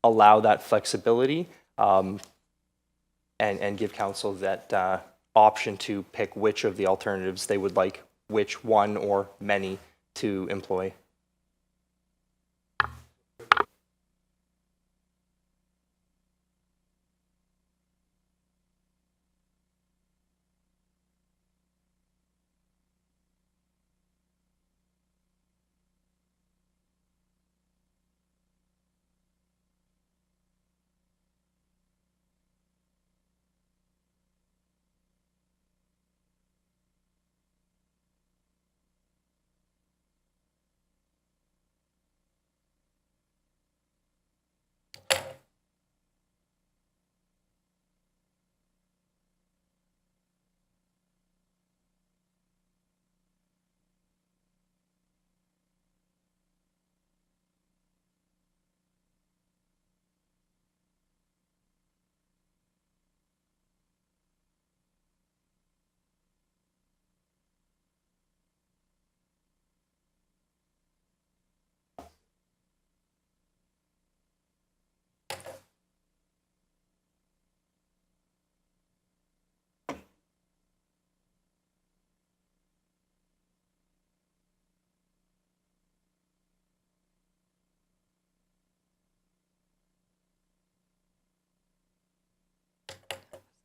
allow that flexibility and give council that option to pick which of the alternatives they would like, which one or many to employ.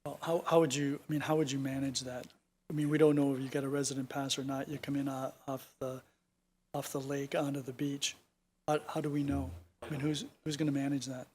Well, how would you, I mean, how would you manage that? I mean, we don't know if you got a resident pass or not. You come in off the lake onto the beach. How do we know? I mean, who's going to manage that?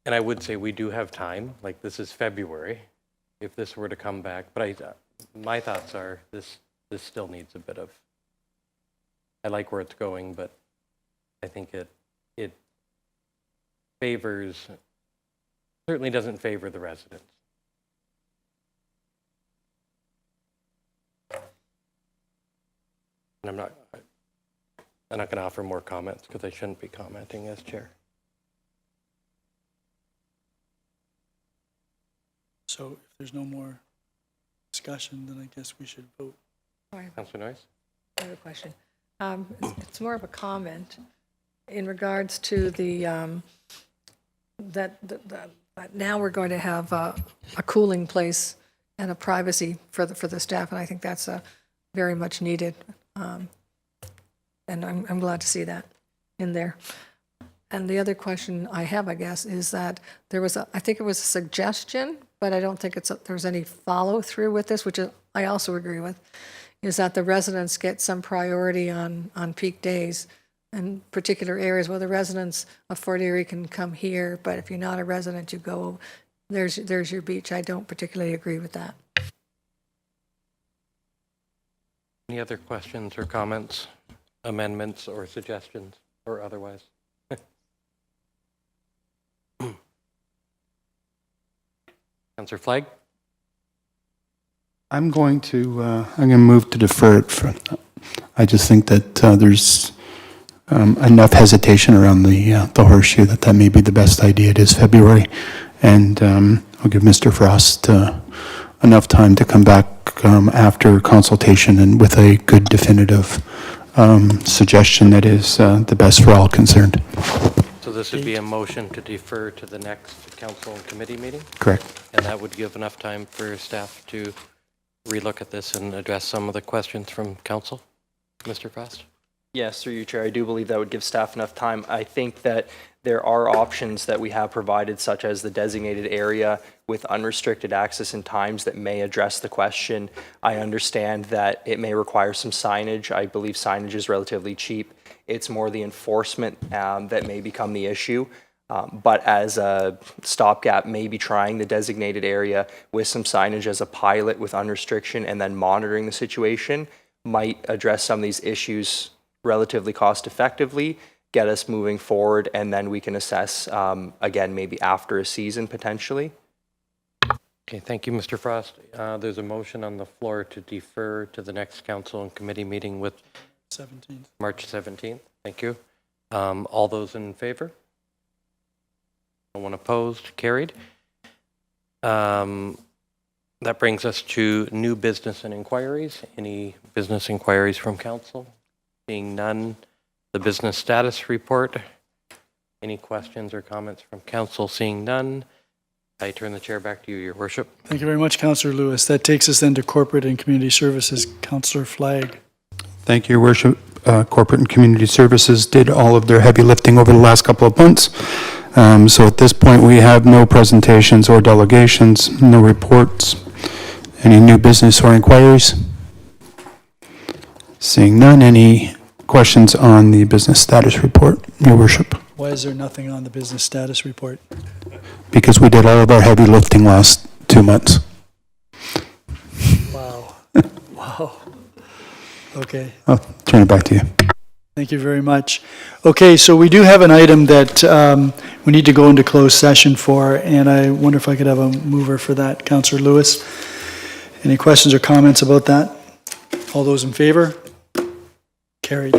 And I would say we do have time, like this is February, if this were to come back, but my thoughts are this still needs a bit of, I like where it's going, but I think it favors, certainly doesn't favor the residents. And I'm not going to offer more comments because I shouldn't be commenting as chair. So if there's no more discussion, then I guess we should vote. Sorry, Councillor Noyes? I have a question. It's more of a comment in regards to the, that now we're going to have a cooling place and a privacy for the staff, and I think that's very much needed. And I'm glad to see that in there. And the other question I have, I guess, is that there was I think it was a suggestion, but I don't think there's any follow through with this, which I also agree with, is that the residents get some priority on peak days and particular areas where the residents of Fort Erie can come here, but if you're not a resident, you go, there's your beach. I don't particularly agree with that. Any other questions or comments, amendments or suggestions or otherwise? Councillor Flagg? I'm going to move to defer it. I just think that there's enough hesitation around the horseshoe that may be the best idea. It is February, and I'll give Mr. Frost enough time to come back after consultation and with a good definitive suggestion that is the best for all concerned. So this would be a motion to defer to the next council and committee meeting? Correct. And that would give enough time for staff to relook at this and address some of the questions from council? Mr. Frost? Yes, through you, Chair. I do believe that would give staff enough time. I think that there are options that we have provided, such as the designated area with unrestricted access and times that may address the question. I understand that it may require some signage. I believe signage is relatively cheap. It's more the enforcement that may become the issue. But as a stopgap, maybe trying the designated area with some signage as a pilot with unrestriction and then monitoring the situation might address some of these issues relatively cost effectively, get us moving forward, and then we can assess again, maybe after a season potentially. Okay, thank you, Mr. Frost. There's a motion on the floor to defer to the next council and committee meeting with 17th. March 17th. Thank you. All those in favor? No one opposed? Carried. That brings us to new business and inquiries. Any business inquiries from council? Seeing none. The business status report. Any questions or comments from council? Seeing none. I turn the chair back to you, Your Worship. Thank you very much, Councillor Lewis. That takes us then to Corporate and Community Services. Councillor Flagg. Thank you, Your Worship. Corporate and Community Services did all of their heavy lifting over the last couple of months. So at this point, we have no presentations or delegations, no reports. Any new business or inquiries? Seeing none, any questions on the business status report, Your Worship? Why is there nothing on the business status report? Because we did all of our heavy lifting last 2 months. Wow. Wow. Okay. I'll turn it back to you. Thank you very much. Okay, so we do have an item that we need to go into closed session for, and I wonder if I could have a mover for that. Councillor Lewis, any questions or comments about that? All those in favor? Carried.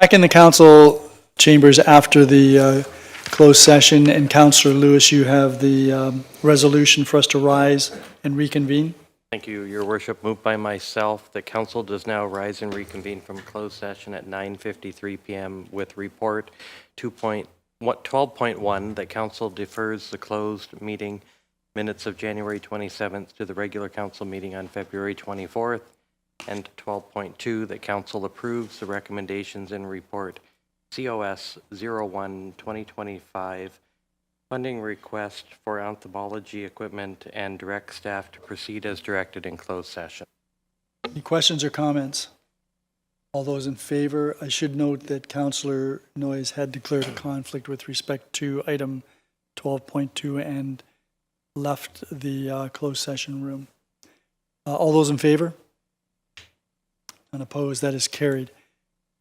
Back in the council chambers after the closed session, and Councillor Lewis, you have the resolution for us to rise and reconvene. Thank you, Your Worship. Moved by myself, the council does now rise and reconvene from closed session at 9:53 p.m. with report 12.1, that council defers the closed meeting minutes of January 27th to the regular council meeting on February 24th, and 12.2, that council approves the recommendations in report COS 01-2025, funding request for ophthalmology equipment, and direct staff to proceed as directed in closed session. Any questions or comments? All those in favor? I should note that Councillor Noyes had declared a conflict with respect to item 12.2 and left the closed session room. All those in favor? Unopposed? That is carried.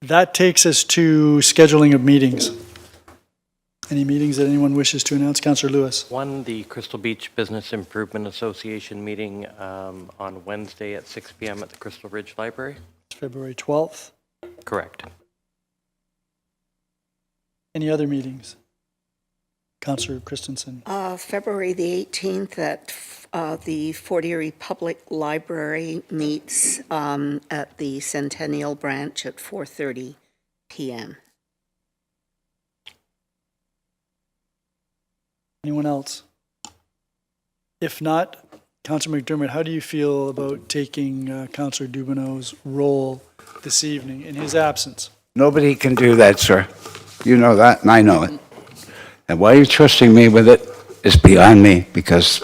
That takes us to scheduling of meetings. Any meetings that anyone wishes to announce? Councillor Lewis. One, the Crystal Beach Business Improvement Association meeting on Wednesday at 6 p.m. at the Crystal Ridge Library. It's February 12th. Correct. Any other meetings? Councillor Christensen. February the 18th at the Fort Erie Public Library meets at the Centennial Branch at 4:30 p.m. Anyone else? If not, Councillor McDermott, how do you feel about taking Councillor Dubanow's role this evening in his absence? Nobody can do that, sir. You know that, and I know it. And why you're trusting me with it is beyond me, because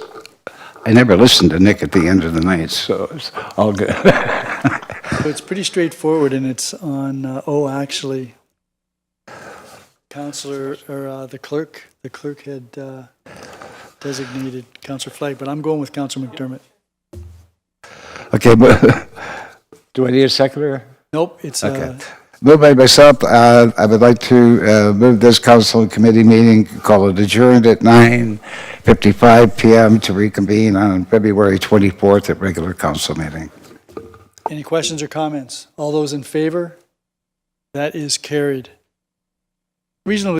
I never listened to Nick at the end of the night, so it's all good. So it's pretty straightforward, and it's on, actually, Councillor, or the clerk had designated Councillor Flagg, but I'm going with Councillor McDermott. Okay, but do I need a seconder? Nope, it's, Okay. Moved by myself, I would like to move this council committee meeting, call it adjourned at 9:55 p.m. to reconvene on February 24th at regular council meeting. any questions or comments? All those in favor? That is carried. Reasonably